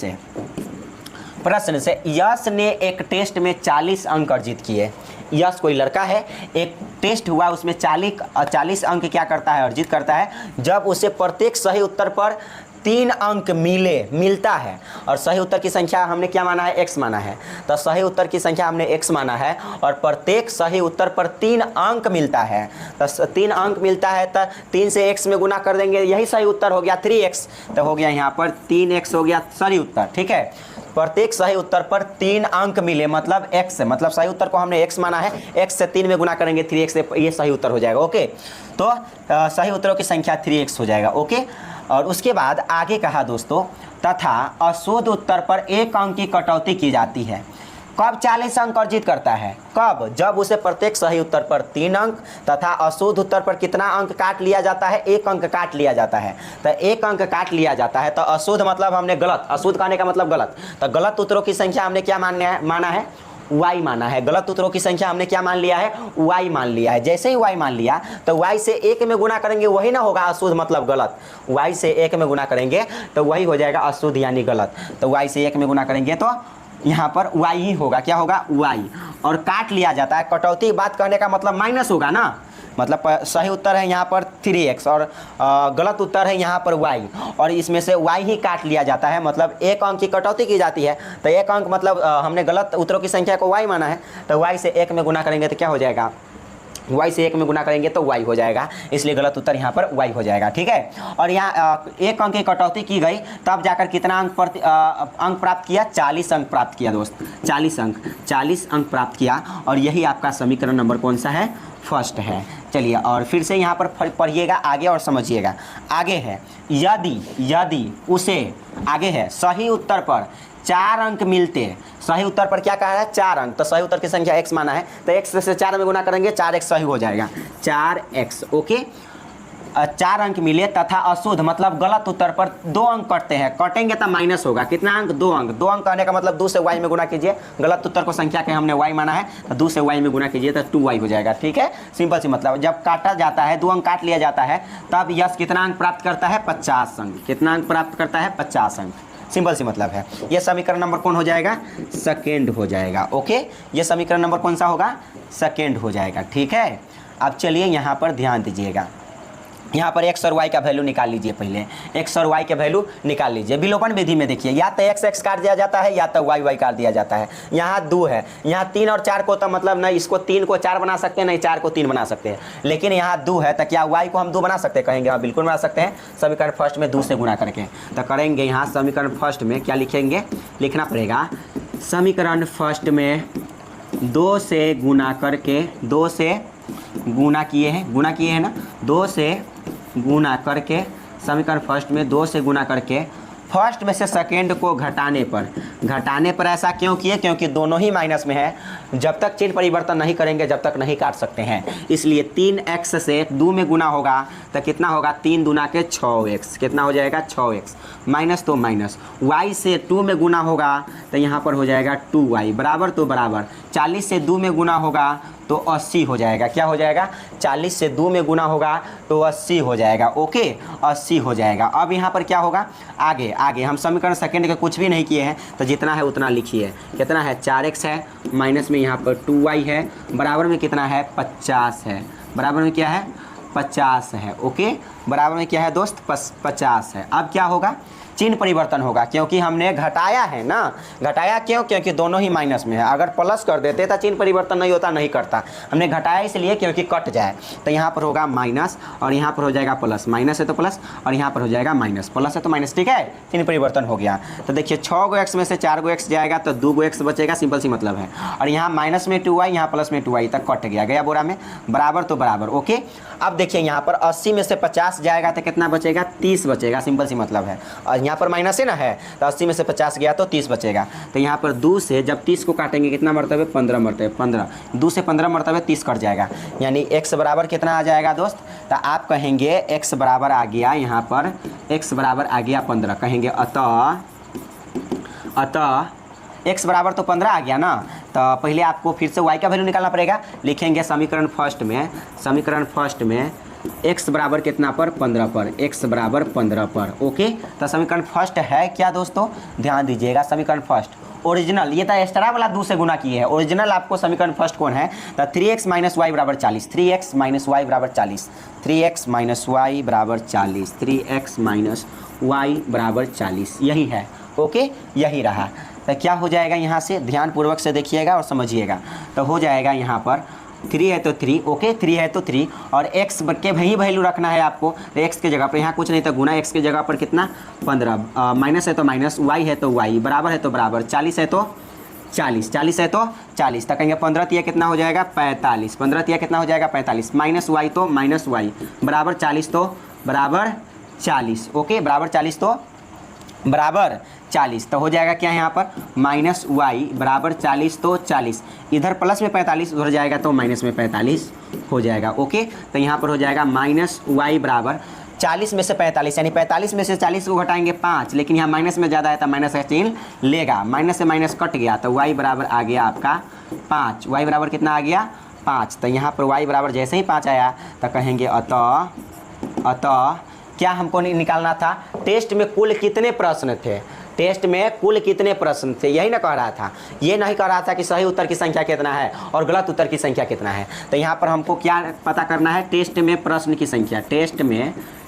से यश ने एक टेस्ट में 40 अंक अर्जित किए। यश कोई लड़का है, एक टेस्ट हुआ उसमें 40 अंक क्या करता है, अर्जित करता है। जब उसे प्रत्येक सही उत्तर पर 3 अंक मिलता है, और सही उत्तर की संख्या हमने क्या माना है, x माना है। तो सही उत्तर की संख्या हमने x माना है, और प्रत्येक सही उत्तर पर 3 अंक मिलता है। तो 3 अंक मिलता है तो 3 से x में गुना कर देंगे, यही सही उत्तर हो गया 3x। तो हो गया यहाँ पर 3x हो गया सही उत्तर। ठीक है, प्रत्येक सही उत्तर पर 3 अंक मिले मतलब x, मतलब सही उत्तर को हमने x माना है, x से 3 में गुना करेंगे 3x से, ये सही उत्तर हो जाएगा। ओके, तो सही उत्तरों की संख्या 3x हो जाएगा। ओके, और उसके बाद आगे कहा दोस्तों, तथा अशुद्ध उत्तर पर 1 अंक की कटौती की जाती है। कब 40 अंक अर्जित करता है, कब, जब उसे प्रत्येक सही उत्तर पर 3 अंक तथा अशुद्ध उत्तर पर कितना अंक काट लिया जाता है, 1 अंक काट लिया जाता है। तो 1 अंक काट लिया जाता है, तो अशुद्ध मतलब हमने गलत, अशुद्ध कहने का मतलब गलत। तो गलत उत्तरों की संख्या हमने क्या माना है, y माना है। गलत उत्तरों की संख्या हमने क्या मान लिया है, y मान लिया है। जैसे ही y मान लिया तो y से 1 में गुना करेंगे, वही ना होगा अशुद्ध मतलब गलत। y से 1 में गुना करेंगे तो वही हो जाएगा अशुद्ध यानी गलत। तो y से 1 में गुना करेंगे तो यहाँ पर y ही होगा, क्या होगा, y। और काट लिया जाता है, कटौती की बात कहने का मतलब माइनस होगा ना, मतलब सही उत्तर है यहाँ पर 3x और गलत उत्तर है यहाँ पर y, और इसमें से y ही काट लिया जाता है, मतलब 1 अंक की कटौती की जाती है। तो 1 अंक मतलब हमने गलत उत्तरों की संख्या को y माना है, तो y से 1 में गुना करेंगे तो क्या हो जाएगा, y से 1 में गुना करेंगे तो y हो जाएगा, इसलिए गलत उत्तर यहाँ पर y हो जाएगा। ठीक है, और यहाँ 1 अंक की कटौती की गई तब जाकर कितना अंक प्राप्त किया, 40 अंक प्राप्त किया दोस्त, 40 अंक प्राप्त किया, और यही आपका समीकरण नंबर कौन सा है, फर्स्ट है। चलिए, और फिर से यहाँ पर पढ़िएगा आगे और समझिएगा। आगे है, यदि उसे, आगे है, सही उत्तर पर 4 अंक मिलते, सही उत्तर पर क्या कहा है, 4 अंक, तो सही उत्तर की संख्या x माना है, तो x से 4 में गुना करेंगे, 4x सही हो जाएगा, 4x। ओके, 4 अंक मिले तथा अशुद्ध मतलब गलत उत्तर पर 2 अंक कटते हैं, कटेंगे तो माइनस होगा, कितना अंक, 2 अंक। 2 अंक कहने का मतलब 2 से y में गुना कीजिए, गलत उत्तर को संख्या के हमने y माना है, तो 2 से y में गुना कीजिए तो 2y हो जाएगा। ठीक है, सिंपल सी मतलब, जब काटा जाता है, 2 अंक काट लिया जाता है, तब यश कितना अंक प्राप्त करता है, 50 अंक। कितना अंक प्राप्त करता है, 50 अंक। सिंपल सी मतलब है। ये समीकरण नंबर कौन हो जाएगा, सेकेंड हो जाएगा। ओके, ये समीकरण नंबर कौन सा होगा, सेकेंड हो जाएगा। ठीक है, अब चलिए यहाँ पर ध्यान दीजिएगा, यहाँ पर x और y का वैल्यू निकाल लीजिए, पहले x और y के वैल्यू निकाल लीजिए। विलोपन विधि में देखिए, या तो x काट दिया जाता है या तो y काट दिया जाता है। यहाँ 2 है, यहाँ 3 और 4 को तो मतलब नहीं, इसको 3 को 4 बना सकते हैं, नहीं 4 को 3 बना सकते हैं, लेकिन यहाँ 2 है, तो क्या y को हम 2 बना सकते हैं, कहेंगे हाँ बिल्कुल बना सकते हैं, समीकरण फर्स्ट में 2 से गुना करके। तो करेंगे यहाँ समीकरण फर्स्ट में क्या लिखेंगे, लिखना पड़ेगा समीकरण फर्स्ट में 2 से गुना करके, 2 से गुना किए हैं ना, 2 से गुना करके, समीकरण फर्स्ट में 2 से गुना करके, फर्स्ट में से सेकेंड को घटाने पर ऐसा क्यों किए, क्योंकि दोनों ही माइनस में है, जब तक चिन्ह परिवर्तन नहीं करेंगे जब तक नहीं काट सकते हैं। इसलिए 3x से 2 में गुना होगा तो कितना होगा, 3 दूना के 6x, कितना हो जाएगा, 6x, माइनस तो माइनस, y से 2 में गुना होगा तो यहाँ पर हो जाएगा 2y, बराबर तो बराबर, 40 से 2 में गुना होगा तो 80 हो जाएगा, क्या हो जाएगा, 40 से 2 में गुना होगा तो 80 हो जाएगा। ओके, 80 हो जाएगा। अब यहाँ पर क्या होगा, आगे हम समीकरण सेकेंड के कुछ भी नहीं किए हैं, तो जितना है उतना लिखिए। कितना है, 4x है, माइनस में यहाँ पर 2y है, बराबर में कितना है, 50 है, बराबर में क्या है, 50 है। ओके, बराबर में क्या है दोस्त, 50 है। अब क्या होगा, चिन्ह परिवर्तन होगा, क्योंकि हमने घटाया है ना, घटाया क्यों, क्योंकि दोनों ही माइनस में है। अगर प्लस कर देते तो चिन्ह परिवर्तन नहीं होता, नहीं करता, हमने घटाया इसलिए क्योंकि कट जाए। तो यहाँ पर होगा माइनस और यहाँ पर हो जाएगा प्लस, माइनस है तो प्लस और यहाँ पर हो जाएगा माइनस, प्लस है तो माइनस। ठीक है, चिन्ह परिवर्तन हो गया। तो देखिए 6 गो x में से 4 गो x जाएगा तो 2 गो x बचेगा, सिंपल सी मतलब है। और यहाँ माइनस में 2y, यहाँ प्लस में 2y, तक कट गया बोरा में, बराबर तो बराबर। ओके, अब देखिए यहाँ पर 80 में से 50 जाएगा तो कितना बचेगा, 30 बचेगा, सिंपल सी मतलब है। और यहाँ पर माइनस है ना, है तो 80 में से 50 गया तो 30 बचेगा। तो यहाँ पर 2 से जब 30 को काटेंगे कितना मरतबे, 15 मरतबे, 15, 2 से 15 मरतबे 30 कट जाएगा, यानी x बराबर कितना आ जाएगा दोस्त, तो आप कहेंगे x बराबर आ गया, यहाँ पर x बराबर आ गया 15, कहेंगे अतः x बराबर तो 15 आ गया ना। तो पहले आपको फिर से y का वैल्यू निकालना पड़ेगा, लिखेंगे समीकरण फर्स्ट में x बराबर कितना पर, 15 पर, x बराबर 15 पर। ओके, तो समीकरण फर्स्ट है क्या दोस्तों, ध्यान दीजिएगा, समीकरण फर्स्ट ओरिजिनल, ये तो एक्स्ट्रा वाला 2 से गुना किए हैं। ओरिजिनल आपको समीकरण फर्स्ट कौन है, तो 3x माइनस वाई बराबर 40, 3x माइनस वाई बराबर 40, 3x माइनस वाई बराबर 40, 3x माइनस वाई बराबर 40, यही है। ओके, यही रहा। तो क्या हो जाएगा यहाँ से, ध्यानपूर्वक से देखिएगा और समझिएगा। तो हो जाएगा यहाँ पर 3 है तो 3, ओके 3 है तो 3, और x के वही वैल्यू रखना है आपको। तो x के जगह पर यहाँ कुछ नहीं तो गुना, x के जगह पर कितना 15, माइनस है तो माइनस, y है तो y, बराबर है तो बराबर, 40 है तो 40, 40 है तो 40, तो कहेंगे 15 तिया कितना हो जाएगा 45, 15 तिया कितना हो जाएगा 45, माइनस y तो माइनस y, बराबर 40 तो बराबर 40, ओके बराबर 40 तो बराबर 40, तो हो जाएगा क्या यहाँ पर माइनस वाई बराबर 40 तो 40, इधर प्लस में 45 उधर जाएगा तो माइनस में 45 हो जाएगा। ओके, तो यहाँ पर हो जाएगा माइनस वाई बराबर 40 में से 45, यानी 45 में से 40 को घटाएंगे 5, लेकिन यहाँ माइनस में ज़्यादा है तो माइनस का चिन्ह लेगा, माइनस से माइनस कट गया तो वाई बराबर आ गया आपका 5, वाई बराबर कितना आ गया 5। तो यहाँ पर वाई बराबर जैसे ही 5 आया तो कहेंगे अतः क्या हमको निकालना था, टेस्ट में कुल कितने प्रश्न थे, टेस्ट में कुल कितने प्रश्न थे, यही ना कह रहा था। ये नहीं कह रहा था कि सही उत्तर की संख्या कितना है और गलत उत्तर की संख्या कितना है। तो यहाँ पर हमको क्या पता करना है, टेस्ट में प्रश्न की संख्या,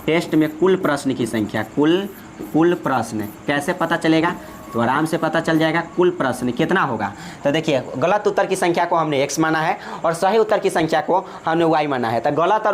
टेस्ट में कुल प्रश्न की संख्या, कुल प्रश्न कैसे पता चलेगा, तो आराम से पता चल जाएगा कुल प्रश्न कितना होगा। तो देखिए गलत उत्तर की संख्या को हमने x माना है और सही उत्तर की संख्या को हमने y माना है। तो गलत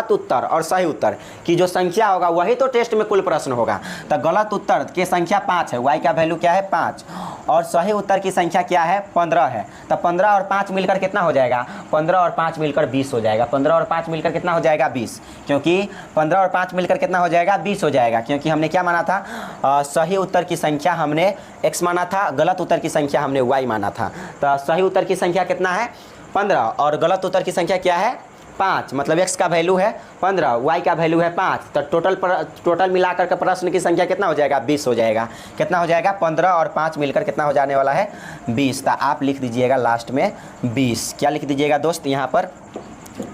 उत्तर और सही उत्तर की जो संख्या होगा वही तो टेस्ट में कुल प्रश्न होगा। तो गलत उत्तर की संख्या 5 है, y का वैल्यू क्या है 5, और सही उत्तर की संख्या क्या है 15 है। तो 15 और 5 मिलकर कितना हो जाएगा, 15 और 5 मिलकर 20 हो जाएगा, 15 और 5 मिलकर कितना हो जाएगा 20, क्योंकि 15 और 5 मिलकर कितना हो जाएगा 20 हो जाएगा, क्योंकि हमने क्या माना था, सही उत्तर की संख्या हमने x माना था, गलत उत्तर की संख्या हमने y माना था। तो सही उत्तर की संख्या कितना है 15 और गलत उत्तर की संख्या क्या है 5, मतलब x का वैल्यू है 15, y का वैल्यू है 5, तो टोटल मिलाकर के प्रश्न की संख्या कितना हो जाएगा 20 हो जाएगा। कितना हो जाएगा 15 और 5 मिलकर कितना हो जाने वाला है 20। तो आप लिख दीजिएगा लास्ट में 20, क्या लिख दीजिएगा दोस्त, यहाँ पर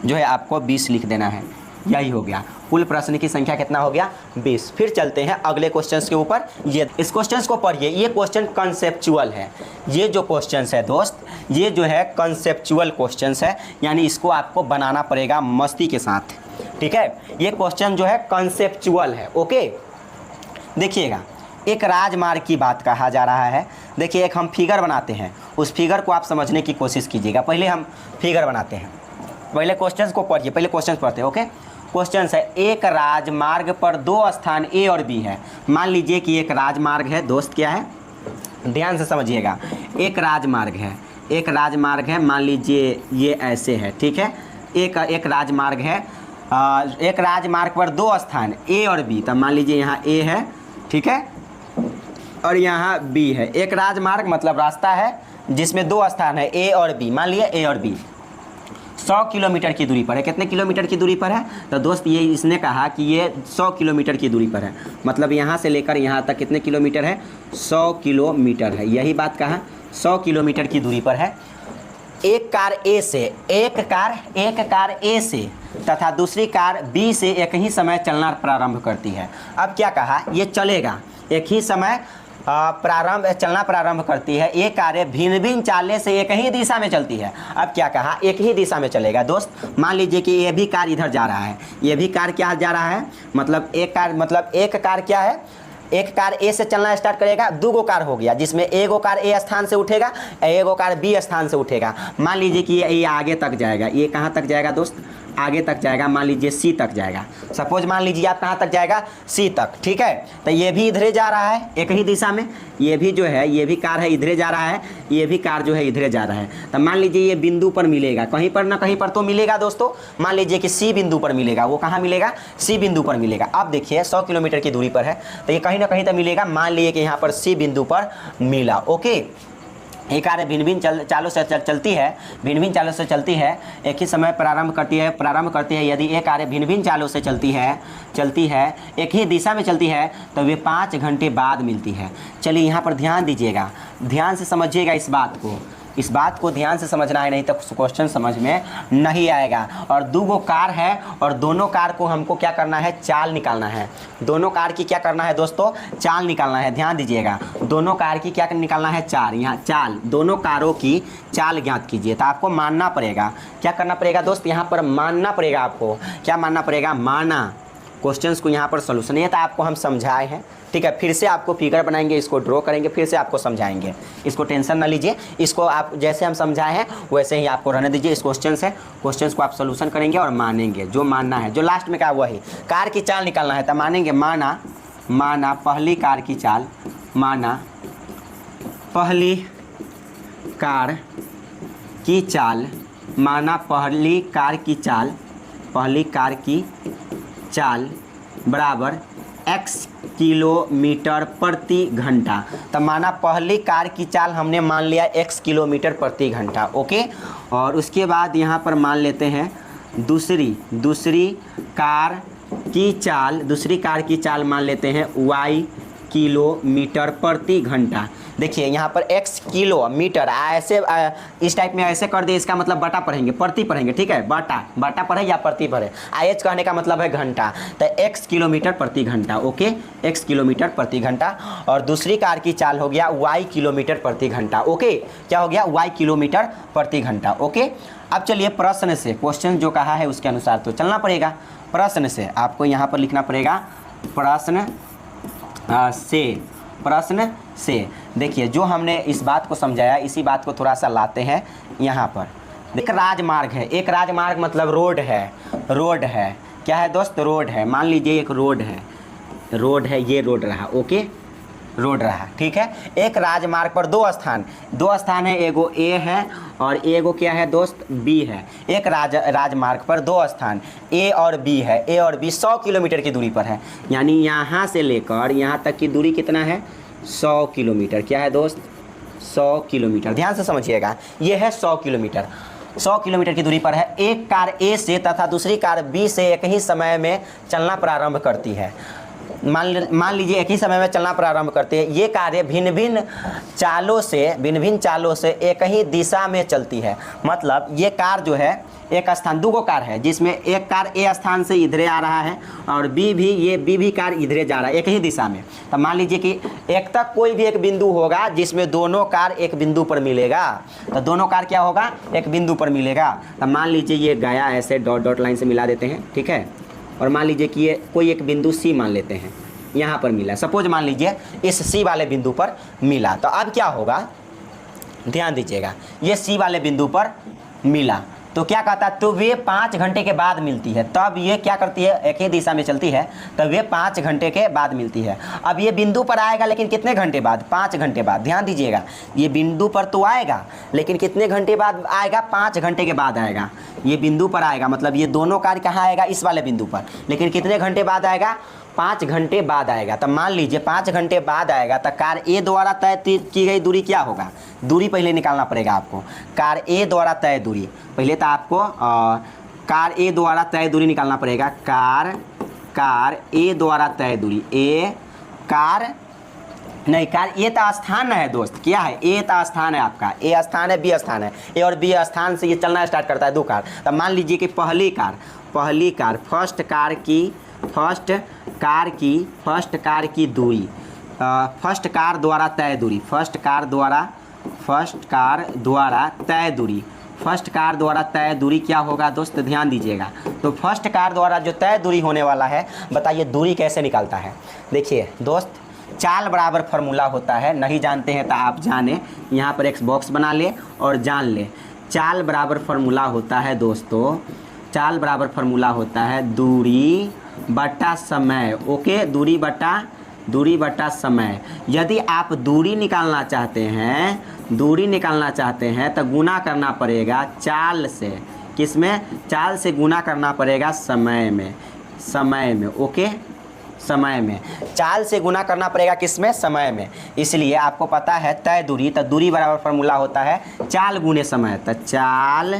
जो है आपको 20 लिख देना है, यही हो गया। कुल प्रश्न की संख्या कितना हो गया 20। फिर चलते हैं अगले क्वेश्चंस के ऊपर। ये इस क्वेश्चंस को पढ़िए, ये क्वेश्चन कॉन्सेप्चुअल है। ये जो क्वेश्चंस है दोस्त, ये जो है कॉन्सेप्चुअल क्वेश्चंस है, यानी इसको आपको बनाना पड़ेगा मस्ती के साथ, ठीक है। ये क्वेश्चन जो है कॉन्सेप्चुअल है। ओके, देखिएगा एक राजमार्ग की बात कहा जा रहा है। देखिए एक हम फिगर बनाते हैं, उस फिगर को आप समझने की कोशिश कीजिएगा। पहले हम फिगर बनाते हैं, पहले क्वेश्चंस को पढ़िए, पहले क्वेश्चंस पढ़ते हैं। ओके, क्वेश्चन है एक राजमार्ग पर 2 स्थान A और B है। मान लीजिए कि एक राजमार्ग है दोस्त, क्या है ध्यान से समझिएगा, एक राजमार्ग है, मान लीजिए ये ऐसे है, ठीक है। एक राजमार्ग है, एक राजमार्ग पर 2 स्थान A और B, तब मान लीजिए यहाँ A है, ठीक है, और यहाँ B है। एक राजमार्ग मतलब रास्ता है जिसमें 2 स्थान है A और B, मान लिए A और B 100 किलोमीटर की दूरी पर है। कितने किलोमीटर की दूरी पर है, तो दोस्त ये इसने कहा कि ये 100 किलोमीटर की दूरी पर है, मतलब यहाँ से लेकर यहाँ तक कितने किलोमीटर है 100 किलोमीटर है, यही बात कहा 100 किलोमीटर की दूरी पर है। एक कार A से तथा दूसरी कार B से एक ही समय चलना प्रारंभ करती है। अब क्या कहा, ये चलेगा एक ही समय चलना प्रारंभ करती है। ये कारें भिन्न भिन्न चालों से एक ही दिशा में चलती है। अब क्या कहा, एक ही दिशा में चलेगा दोस्त। मान लीजिए कि ये भी कार इधर जा रहा है, ये भी कार क्या जा रहा है, मतलब एक कार क्या है, एक कार A से चलना स्टार्ट करेगा, 2 कार हो गया, जिसमें एगो कार A स्थान से उठेगा, एगो कार B स्थान से उठेगा। मान लीजिए कि ये आगे तक जाएगा, ये कहाँ तक जाएगा दोस्त, आगे तक जाएगा, मान लीजिए C तक जाएगा। सपोज मान लीजिए आप कहाँ तक जाएगा C तक, ठीक है। तो ये भी इधरे जा रहा है एक ही दिशा में, ये भी जो है ये भी कार है इधरे जा रहा है, ये भी कार जो है इधरे जा रहा है। तो मान लीजिए ये बिंदु पर मिलेगा, कहीं पर ना कहीं पर तो मिलेगा दोस्तों। मान लीजिए कि C बिंदु पर मिलेगा, वो कहाँ मिलेगा C बिंदु पर मिलेगा। अब देखिए 100 किलोमीटर की दूरी पर है तो ये कहीं ना कहीं तो मिलेगा। मान लीजिए कि यहाँ पर C बिंदु पर मिला। ओके, ये कारें भिन्न भिन्न चालों से चलती है, एक ही समय प्रारंभ करती है। यदि ये कारें भिन्न भिन्न चालों से चलती है, एक ही दिशा में चलती है, तो वे 5 घंटे बाद मिलती है। चलिए यहाँ पर ध्यान दीजिएगा, ध्यान से समझिएगा इस बात को। इस बात को ध्यान से समझना है, नहीं तो क्वेश्चन समझ में नहीं आएगा। और दो गो कार है और दोनों कार को हमको क्या करना है, चाल निकालना है। दोनों कार की क्या करना है दोस्तों, चाल निकालना है। ध्यान दीजिएगा, दोनों कार की क्या निकालना है, चाल। यहाँ चाल, दोनों कारों की चाल ज्ञात कीजिए। तो आपको मानना पड़ेगा, क्या करना पड़ेगा दोस्त, यहाँ पर मानना पड़ेगा। आपको क्या मानना पड़ेगा, माना। क्वेश्चंस को यहाँ पर सोल्यूशन, ये तो आपको हम समझाए हैं, ठीक है। फिर से आपको फिगर बनाएंगे, इसको ड्रॉ करेंगे, फिर से आपको समझाएंगे। इसको टेंशन ना लीजिए, इसको आप जैसे हम समझाए हैं वैसे ही आपको रहने दीजिए। इस क्वेश्चन से, क्वेश्चंस को आप सोल्यूशन करेंगे और मानेंगे, जो मानना है, जो लास्ट में क्या हुआ ही कार की चाल निकालना है। तो मानेंगे, माना, माना पहली कार की चाल, माना पहली कार की चाल, माना पहली कार की चाल, पहली कार की चाल बराबर x किलोमीटर प्रति घंटा। तो माना पहली कार की चाल हमने मान लिया x किलोमीटर प्रति घंटा, ओके। और उसके बाद यहाँ पर मान लेते हैं दूसरी कार की चाल, दूसरी कार की चाल मान लेते हैं y किलोमीटर प्रति घंटा। देखिए यहाँ पर x किलोमीटर ऐसे इस टाइप में ऐसे कर दे, इसका मतलब बटा पढ़ेंगे, प्रति पढ़ेंगे, ठीक है। बटा पढ़े या प्रति पढ़े, IH कहने का मतलब है घंटा। तो x किलोमीटर प्रति घंटा, ओके, x किलोमीटर प्रति घंटा। और दूसरी कार की चाल हो गया y किलोमीटर प्रति घंटा, ओके। क्या हो गया, y किलोमीटर प्रति घंटा, ओके। अब चलिए प्रश्न से, क्वेश्चन जो कहा है उसके अनुसार तो चलना पड़ेगा। प्रश्न से आपको यहाँ पर लिखना पड़ेगा, प्रश्न से देखिए, जो हमने इस बात को समझाया, इसी बात को थोड़ा सा लाते हैं यहाँ पर। एक राजमार्ग है, एक राजमार्ग मतलब रोड है, रोड है, क्या है दोस्त, रोड है। मान लीजिए एक रोड है, ये रोड रहा, ओके, रोड रहा, ठीक है। एक राजमार्ग पर दो स्थान है, एगो ए है और एगो क्या है दोस्त, बी है। एक राजमार्ग पर दो स्थान ए और बी है, ए और बी 100 किलोमीटर की दूरी पर है। यानी यहाँ से लेकर यहाँ तक की दूरी कितना है, 100 किलोमीटर। क्या है दोस्त, 100 किलोमीटर। ध्यान से समझिएगा, ये है 100 किलोमीटर, 100 किलोमीटर की दूरी पर है। एक कार ए से तथा दूसरी कार बी से एक ही समय में चलना प्रारंभ करती है। मान लीजिए एक ही समय में चलना प्रारंभ करते हैं। ये कारें भिन्न भिन्न चालों से एक ही दिशा में चलती है। मतलब ये कार जो है, एक स्थान, दो कार है, जिसमें एक कार ए स्थान से इधरे आ रहा है और बी भी कार इधरे जा रहा है, एक ही दिशा में। तो मान लीजिए कि एक तक कोई भी एक बिंदु होगा जिसमें दोनों कार एक बिंदु पर मिलेगा। तो दोनों कार क्या होगा, एक बिंदु पर मिलेगा। तो मान लीजिए ये गया, ऐसे डॉट लाइन से मिला देते हैं, ठीक है। और मान लीजिए कि ये कोई एक बिंदु सी मान लेते हैं, यहाँ पर मिला, सपोज मान लीजिए इस सी वाले बिंदु पर मिला। तो अब क्या होगा, ध्यान दीजिएगा, ये सी वाले बिंदु पर मिला तो क्या कहता है, तो वे 5 घंटे के बाद मिलती है। तब ये क्या करती है, एक ही दिशा में चलती है, तब वे 5 घंटे के बाद मिलती है। अब ये बिंदु पर आएगा, लेकिन कितने घंटे बाद, 5 घंटे बाद। ध्यान दीजिएगा, ये बिंदु पर तो आएगा, लेकिन कितने घंटे बाद आएगा, 5 घंटे के बाद आएगा। ये बिंदु पर आएगा, मतलब ये दोनों कार कहाँ आएगा, इस वाले बिंदु पर, लेकिन कितने घंटे बाद आएगा, 5 घंटे बाद आएगा। तब मान लीजिए 5 घंटे बाद आएगा, तो कार ए द्वारा तय की गई दूरी क्या होगा, दूरी पहले निकालना पड़ेगा आपको। कार ए द्वारा तय दूरी, पहले तो आपको कार ए द्वारा तय दूरी निकालना पड़ेगा। कार ए द्वारा तय दूरी, कार ये तो स्थान है दोस्त, क्या है, ए तो स्थान है आपका, ए स्थान है, बी स्थान है। ए और बी स्थान से ये चलना स्टार्ट करता है, दो कार। तब मान लीजिए कि पहली कार फर्स्ट कार की दूरी, फर्स्ट कार द्वारा तय दूरी, फर्स्ट कार द्वारा तय दूरी क्या होगा दोस्त, ध्यान दीजिएगा। तो फर्स्ट कार द्वारा जो तय दूरी होने वाला है, बताइए दूरी कैसे निकालता है। देखिए दोस्त, चाल बराबर फार्मूला होता है, नहीं जानते हैं तो आप जाने, यहाँ पर एक बॉक्स बना ले और जान ले। चाल बराबर फार्मूला होता है दोस्तों, चाल बराबर फार्मूला होता है दूरी बटा समय, ओके, दूरी बटा समय। यदि आप दूरी निकालना चाहते हैं तो गुना करना पड़ेगा चाल से, किसमें, चाल से गुना करना पड़ेगा समय में, ओके, समय में चाल से गुना करना पड़ेगा, किसमें, समय में। इसलिए आपको पता है तय दूरी, तो दूरी बराबर फार्मूला होता है चाल गुने समय। तो चाल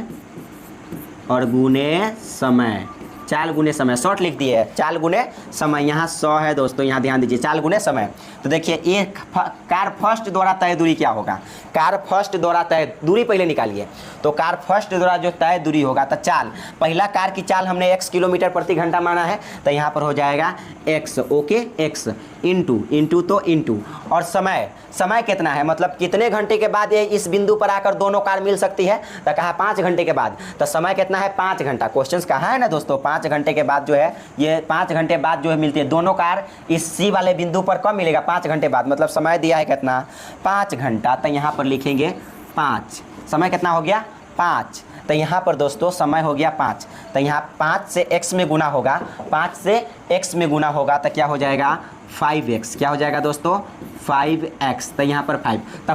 और गुने समय, चाल गुने समय, शॉर्ट लिख दिए है, चाल गुने समय। यहाँ 100 है दोस्तों, यहाँ ध्यान दीजिए, चाल गुने समय। तो देखिए एक कार फर्स्ट द्वारा तय दूरी क्या होगा, कार फर्स्ट द्वारा तय दूरी पहले निकालिए। तो कार फर्स्ट द्वारा जो तय दूरी होगा, तो चाल, पहला कार की चाल हमने x किलोमीटर प्रति घंटा माना है, तो यहाँ पर हो जाएगा x, ओके, x इंटू तो इंटू, और समय, समय कितना है, मतलब कितने घंटे के बाद ये इस बिंदु पर आकर दोनों कार मिल सकती है, तो कहा 5 घंटे के बाद। तो समय कितना है, 5 घंटा। क्वेश्चन कहा है ना दोस्तों, 5 घंटे के बाद जो है, ये 5 घंटे बाद जो है मिलती है दोनों कार इस सी वाले बिंदु पर कब मिलेगा, 5 घंटे बाद। मतलब समय दिया है कितना, 5 घंटा। तो यहाँ पर लिखेंगे 5, समय कितना हो गया, 5। तो यहाँ पर दोस्तों समय हो गया 5। तो यहाँ 5 से x में गुना होगा, 5 से x में गुना होगा, तो क्या हो जाएगा 5x। क्या हो जाएगा दोस्तों 5x। तो यहाँ पर 5, तो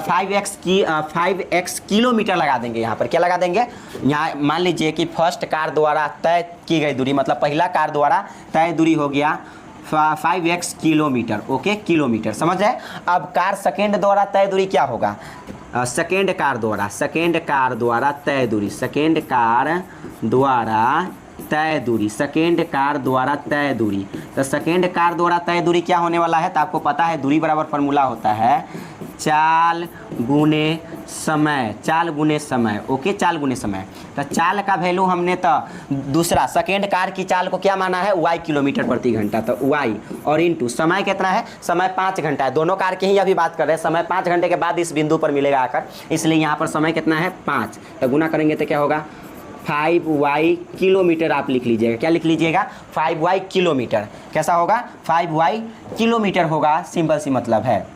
5x किलोमीटर लगा देंगे। यहाँ पर क्या लगा देंगे, यहाँ मान लीजिए कि फर्स्ट कार द्वारा तय की गई दूरी, मतलब पहला कार द्वारा तय दूरी हो गया 5x किलोमीटर, ओके, किलोमीटर, समझ रहे। अब कार सेकेंड द्वारा तय दूरी क्या होगा, सेकेंड कार द्वारा तय दूरी, सेकेंड कार द्वारा तय दूरी, सेकेंड कार द्वारा तय दूरी। तो सेकेंड कार द्वारा तय दूरी क्या होने वाला है, तो आपको पता है दूरी बराबर फार्मूला होता है चाल गुने समय, चाल गुने समय, ओके, चाल गुने समय। तो चाल का वैल्यू हमने तो दूसरा सेकेंड कार की चाल को क्या माना है, y किलोमीटर प्रति घंटा, तो y, और इंटू समय कितना है, समय 5 घंटा है। दोनों कार की ही अभी बात कर रहे हैं, समय 5 घंटे के बाद इस बिंदु पर मिलेगा आकर, इसलिए यहाँ पर समय कितना है 5। तो गुना करेंगे तो क्या होगा 5y किलोमीटर। आप लिख लीजिएगा, क्या लिख लीजिएगा 5y किलोमीटर। कैसा होगा 5y किलोमीटर होगा, सिंपल सी मतलब है,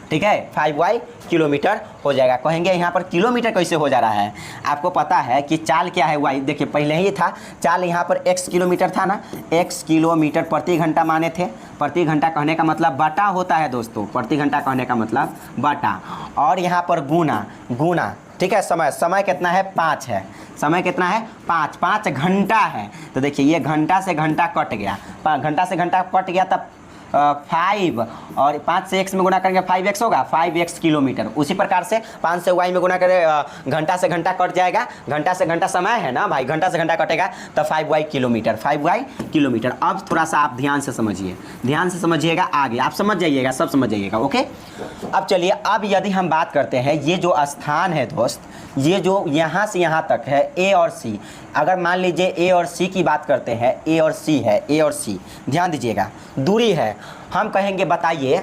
ठीक है, 5y किलोमीटर हो जाएगा। कहेंगे यहाँ पर किलोमीटर कैसे हो जा रहा है, आपको पता है कि चाल क्या है y, देखिए पहले ही था चाल, यहाँ पर x किलोमीटर था ना, x किलोमीटर प्रति घंटा माने थे। प्रति घंटा कहने का मतलब बटा होता है दोस्तों, प्रति घंटा कहने का मतलब बटा, और यहाँ पर गुना, ठीक है। समय कितना है 5 है, समय कितना है 5 घंटा है। तो देखिए ये घंटा से घंटा कट गया, घंटा से घंटा कट गया, तब 5 और 5 से x में गुना करेंगे 5x होगा, 5x किलोमीटर। उसी प्रकार से 5 से y में गुना करें, घंटा से घंटा कट जाएगा, घंटा से घंटा समय है ना भाई, घंटा से घंटा कटेगा, तो 5y किलोमीटर, 5y किलोमीटर। अब थोड़ा सा आप ध्यान से समझिएगा, आगे आप समझ जाइएगा, सब समझ जाइएगा, ओके। अब चलिए, अब यदि हम बात करते हैं, ये जो स्थान है दोस्त, ये जो यहाँ से यहाँ तक है a और c, अगर मान लीजिए a और c की बात करते हैं, a और c है, a और c, ध्यान दीजिएगा, दूरी है, हम कहेंगे बताइए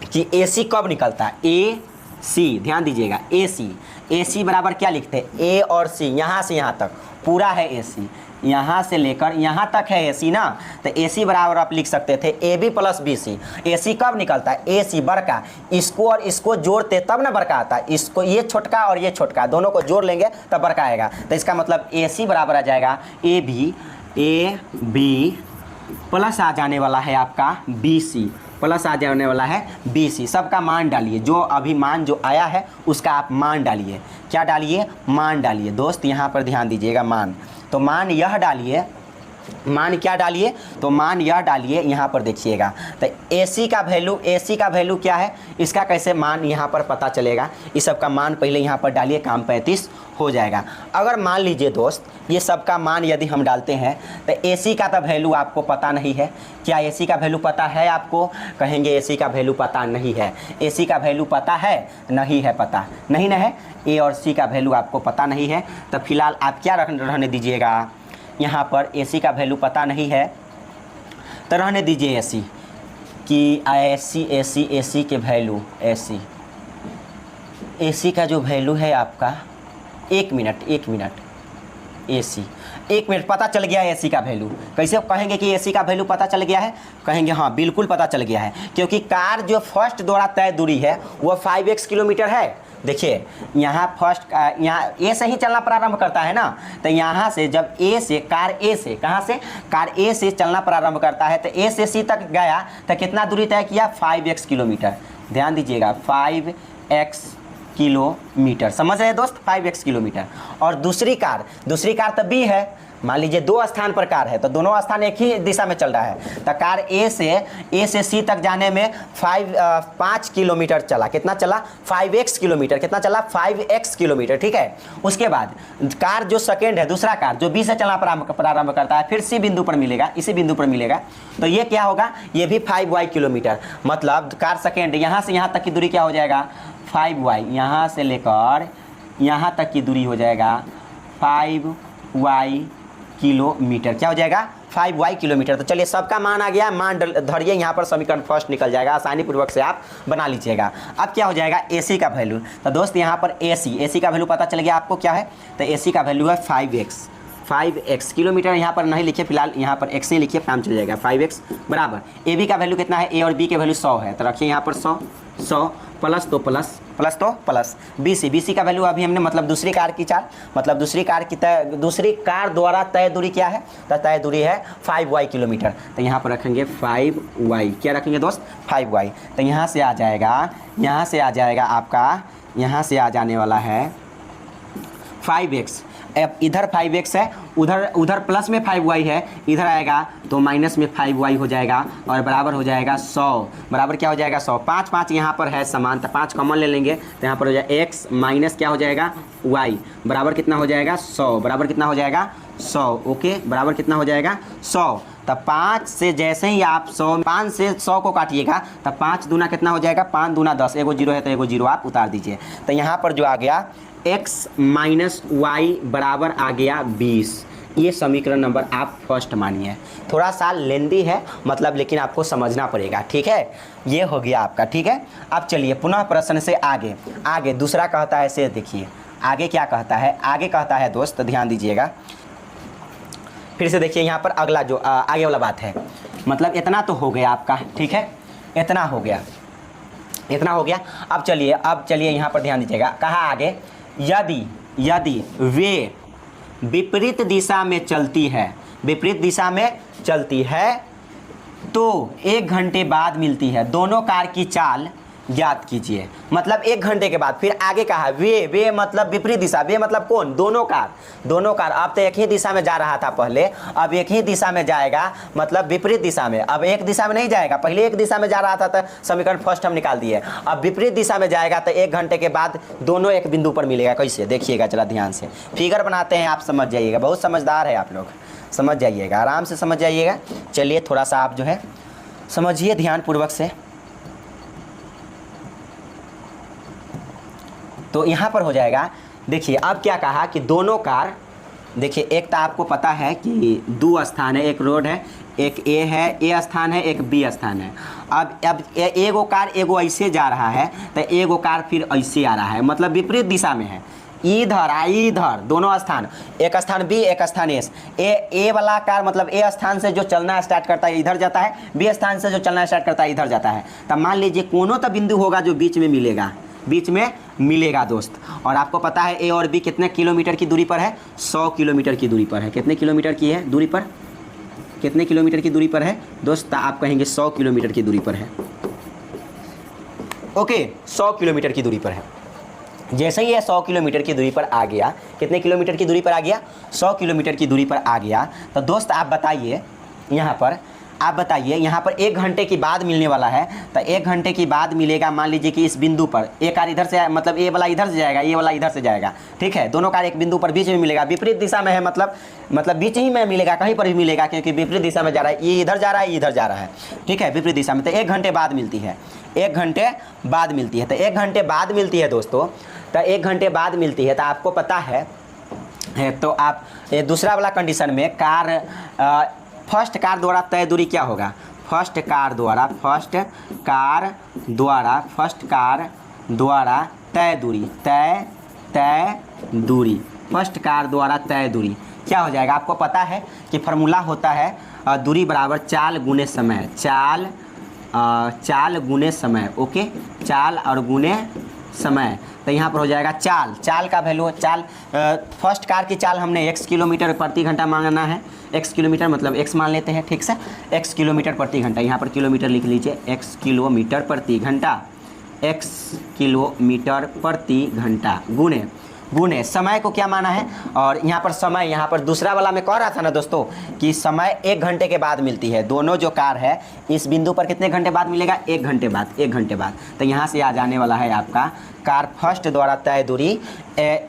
कि AC कब निकलता है, AC, ध्यान दीजिएगा AC बराबर क्या लिखते हैं, A और C, यहाँ से यहाँ तक पूरा है AC, यहाँ से लेकर यहाँ तक है AC ना, तो AC बराबर आप लिख सकते थे AB प्लस BC। AC कब निकलता है, AC बड़का, इसको और इसको जोड़ते तब ना बड़का आता है, इसको ये छोटका और ये छोटका दोनों को जोड़ लेंगे तब बड़का आएगा। तो इसका मतलब AC बराबर आ जाएगा AB प्लस आ जाने वाला है आपका BC, प्लस आ जाने वाला है BC। सबका मान डालिए, जो अभी मान जो आया है उसका आप मान डालिए, क्या डालिए, मान डालिए दोस्त। यहाँ पर ध्यान दीजिएगा, मान, तो मान यह डालिए, मान क्या डालिए, तो मान यह डालिए, यहाँ पर देखिएगा। तो AC का वैल्यू क्या है, इसका कैसे मान यहाँ पर पता चलेगा, इस सब का मान पहले यहाँ पर डालिए, काम 35 हो जाएगा। अगर मान लीजिए दोस्त ये सब का मान यदि हम डालते हैं, तो AC का तो वैल्यू आपको पता नहीं है, क्या AC का वैल्यू पता है आपको, कहेंगे AC का वैल्यू पता नहीं है। AC का वैल्यू पता है, नहीं है, पता नहीं ना है, A और C का वैल्यू आपको पता नहीं है। तो फिलहाल आप क्या रहने दीजिएगा, यहाँ पर AC का वैल्यू पता नहीं है, तो रहने दीजिए AC कि AC के वैल्यू, AC का जो वैल्यू है आपका, एक मिनट AC, 1 मिनट, पता चल गया है AC का वैल्यू। कैसे कहेंगे कि AC का वैल्यू पता चल गया है, कहेंगे हाँ बिल्कुल पता चल गया है, क्योंकि कार जो फर्स्ट द्वारा तय दूरी है वो 5x किलोमीटर है। देखिए यहाँ फर्स्ट यहाँ A से ही चलना प्रारंभ करता है ना, तो यहाँ से जब कार A से चलना प्रारंभ करता है, तो A से C तक गया, तो कितना दूरी तय किया, 5x किलोमीटर। ध्यान दीजिएगा 5x किलोमीटर, समझ रहे हैं दोस्त, 5x किलोमीटर। और दूसरी कार तो B है, मान लीजिए दो स्थान पर कार है तो दोनों स्थान एक ही दिशा में चल रहा है, तो कार ए से सी तक जाने में 5 किलोमीटर चला। कितना चला? 5x kilometre. कितना चला? 5x kilometre. ठीक है, उसके बाद कार जो सेकेंड है, दूसरा कार जो बी से चलना प्रारंभ करता है, फिर सी बिंदु पर मिलेगा, इसी बिंदु पर मिलेगा, तो ये क्या होगा? ये भी 5y किलोमीटर। मतलब कार सेकेंड यहाँ से यहाँ तक की दूरी क्या हो जाएगा? 5y। यहाँ से लेकर यहाँ तक की दूरी हो जाएगा 5y किलोमीटर। क्या हो जाएगा? 5y kilometre. तो चलिए सबका मान आ गया, मान धरिए यहाँ पर, समीकरण फर्स्ट निकल जाएगा, आसानी पूर्वक से आप बना लीजिएगा। अब क्या हो जाएगा? AC का वैल्यू। तो दोस्त यहाँ पर AC का वैल्यू पता चल गया आपको क्या है? तो AC का वैल्यू है 5x किलोमीटर। यहाँ पर नहीं लिखिए फिलहाल, यहाँ पर x ही लिखिए, काम चल जाएगा। 5x बराबर AB का वैल्यू कितना है? A और B के वैल्यू 100 है, तो रखिए यहाँ पर 100 प्लस तो प्लस BC का वैल्यू अभी हमने, मतलब दूसरी कार की चाल, मतलब दूसरी कार द्वारा तय दूरी क्या है? तो तय दूरी है 5y किलोमीटर। तो यहाँ पर रखेंगे 5y। क्या रखेंगे दोस्त? 5y। तो यहाँ से आ जाएगा आपका, यहाँ से आ जाने वाला है 5x। अब इधर 5x है, उधर प्लस में 5y है, इधर आएगा तो माइनस में 5y हो जाएगा और बराबर हो जाएगा 100। बराबर क्या हो जाएगा? 100। 5 यहाँ पर है समान, तो 5 कॉमन ले लेंगे, तो यहाँ पर हो जाएगा x माइनस क्या हो जाएगा? y। बराबर कितना हो जाएगा? 100। बराबर कितना हो जाएगा? 100। ओके, बराबर कितना हो जाएगा? 100। तब 5 से जैसे ही आप 5 से 100 को काटिएगा, तब 5 दूना कितना हो जाएगा? 5 दूना 10। एगो जीरो है तो एगो जीरो आप उतार दीजिए। तो यहाँ पर जो आ गया x माइनस वाई बराबर आ गया 20। ये समीकरण नंबर आप फर्स्ट मानिए। थोड़ा सा लेंदी है मतलब, लेकिन आपको समझना पड़ेगा। ठीक है, ये हो गया आपका। ठीक है, अब चलिए पुनः प्रश्न से आगे दूसरा कहता है, से देखिए आगे क्या कहता है। आगे कहता है दोस्त, ध्यान दीजिएगा, फिर से देखिए यहाँ पर अगला जो आगे वाला बात है, मतलब इतना तो हो गया आपका। ठीक है, इतना हो गया। अब चलिए यहाँ पर ध्यान दीजिएगा, कहा आगे, यदि वे विपरीत दिशा में चलती है तो 1 घंटे बाद मिलती है। दोनों कार की चाल ज्ञात कीजिए। मतलब 1 घंटे के बाद, फिर आगे कहा वे मतलब विपरीत दिशा, वे मतलब कौन? दोनों कार। अब तो एक ही दिशा में जा रहा था पहले, अब एक ही दिशा में जाएगा, मतलब विपरीत दिशा में। अब एक दिशा में नहीं जाएगा, पहले एक दिशा में जा रहा था, तो समीकरण फर्स्ट हम निकाल दिए। अब विपरीत दिशा में जाएगा तो 1 घंटे के बाद दोनों एक बिंदु पर मिलेगा। कैसे? देखिएगा, चला ध्यान से फिगर बनाते हैं, आप समझ जाइएगा। बहुत समझदार है आप लोग, समझ जाइएगा, आराम से समझ जाइएगा। चलिए थोड़ा सा आप जो है समझिए ध्यान पूर्वक से। तो यहाँ पर हो जाएगा, देखिए अब क्या कहा कि दोनों कार, देखिए एक तो आपको पता है कि 2 स्थान है, एक रोड है, एक ए स्थान है, एक बी स्थान है। अब एगो कार एगो ऐसे जा रहा है, तो एगो कार फिर ऐसे आ रहा है, मतलब विपरीत दिशा में है। इधर दोनों स्थान, एक स्थान बी, एक स्थान ए वाला कार, मतलब ए स्थान से जो चलना स्टार्ट करता है इधर जाता है, बी स्थान से जो चलना स्टार्ट करता है इधर जाता है। तब मान लीजिए कोनो तो बिंदु होगा जो बीच में मिलेगा दोस्त। और आपको पता है ए और बी कितने किलोमीटर की दूरी पर है? 100 किलोमीटर की दूरी पर है। कितने किलोमीटर की है दूरी पर? कितने किलोमीटर की दूरी पर है दोस्त? आप कहेंगे 100 किलोमीटर की दूरी पर है। ओके, 100 किलोमीटर की दूरी पर है। जैसे ही ये 100 किलोमीटर की दूरी पर आ गया, कितने किलोमीटर की दूरी पर आ गया? 100 किलोमीटर की दूरी पर आ गया। तो दोस्त आप बताइए यहाँ पर 1 घंटे की बाद मिलने वाला है, तो 1 घंटे की बाद मिलेगा। मान लीजिए कि इस बिंदु पर एक कार इधर से, मतलब ए वाला इधर से जाएगा, ये वाला इधर से जाएगा। ठीक है, दोनों कार एक बिंदु पर बीच में मिलेगा, विपरीत दिशा में है, मतलब बीच ही में मिलेगा, कहीं पर भी मिलेगा, क्योंकि विपरीत दिशा में जा रहा है। ये इधर जा रहा है, ये इधर जा रहा है। ठीक है, विपरीत दिशा में। तो 1 घंटे बाद मिलती है, 1 घंटे बाद मिलती है। तो 1 घंटे बाद मिलती है दोस्तों, तो 1 घंटे बाद मिलती है। तो आपको पता है तो आप दूसरा वाला कंडीशन में फर्स्ट कार द्वारा तय दूरी क्या होगा? फर्स्ट कार द्वारा तय दूरी, फर्स्ट कार द्वारा तय दूरी क्या हो जाएगा? आपको पता है कि फार्मूला होता है दूरी बराबर चाल गुने समय, चाल गुने समय। ओके, चाल और गुने समय। तो यहाँ पर हो जाएगा चाल का वैल्यू, फर्स्ट कार की चाल हमने x किलोमीटर प्रति घंटा मांगना है। x किलोमीटर मतलब x मान लेते हैं, ठीक से, x किलोमीटर प्रति घंटा। यहाँ पर किलोमीटर लिख लीजिए, x किलोमीटर प्रति घंटा, x किलोमीटर प्रति घंटा गुने गुने समय को क्या माना है, और यहाँ पर समय, यहाँ पर दूसरा वाला मैं कह रहा था ना दोस्तों कि समय 1 घंटे के बाद मिलती है। दोनों जो कार है इस बिंदु पर कितने घंटे बाद मिलेगा, 1 घंटे बाद, 1 घंटे बाद। तो यहाँ से आ जाने वाला है आपका कार फर्स्ट द्वारा तय दूरी,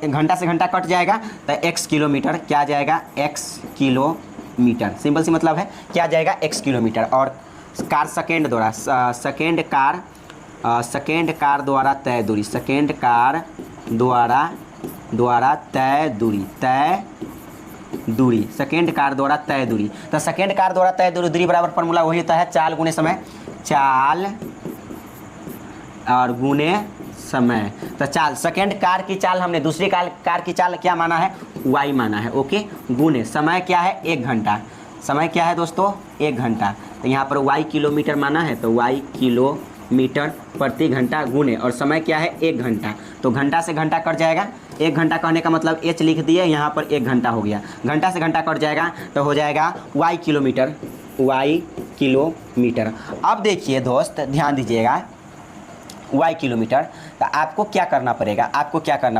घंटा से घंटा कट जाएगा तो x किलोमीटर, क्या जाएगा x किलोमीटर, सिंपल सी मतलब है क्या जाएगा x किलोमीटर। और कार सेकेंड द्वारा, सेकेंड कार द्वारा तय दूरी, सेकेंड कार द्वारा तय दूरी, सेकेंड कार द्वारा तय दूरी। तो सेकेंड कार द्वारा तय दूरी बराबर फॉर्मूला वही होता है चाल गुने समय, चाल और गुने समय। तो चाल, सेकेंड कार की चाल हमने दूसरी कार की चाल क्या माना है, y माना है, ओके। गुने समय क्या है, 1 घंटा, समय क्या है दोस्तों 1 घंटा। तो यहाँ पर y किलोमीटर माना है तो y किलोमीटर प्रति घंटा गुने, और समय क्या है 1 घंटा। तो घंटा से घंटा कट जाएगा, 1 घंटा कहने का मतलब h लिख दिए, यहाँ पर 1 घंटा हो गया, घंटा से घंटा कट जाएगा तो हो जाएगा y किलोमीटर, y किलोमीटर। अब देखिए दोस्त ध्यान दीजिएगा, y किलोमीटर, तो आपको क्या करना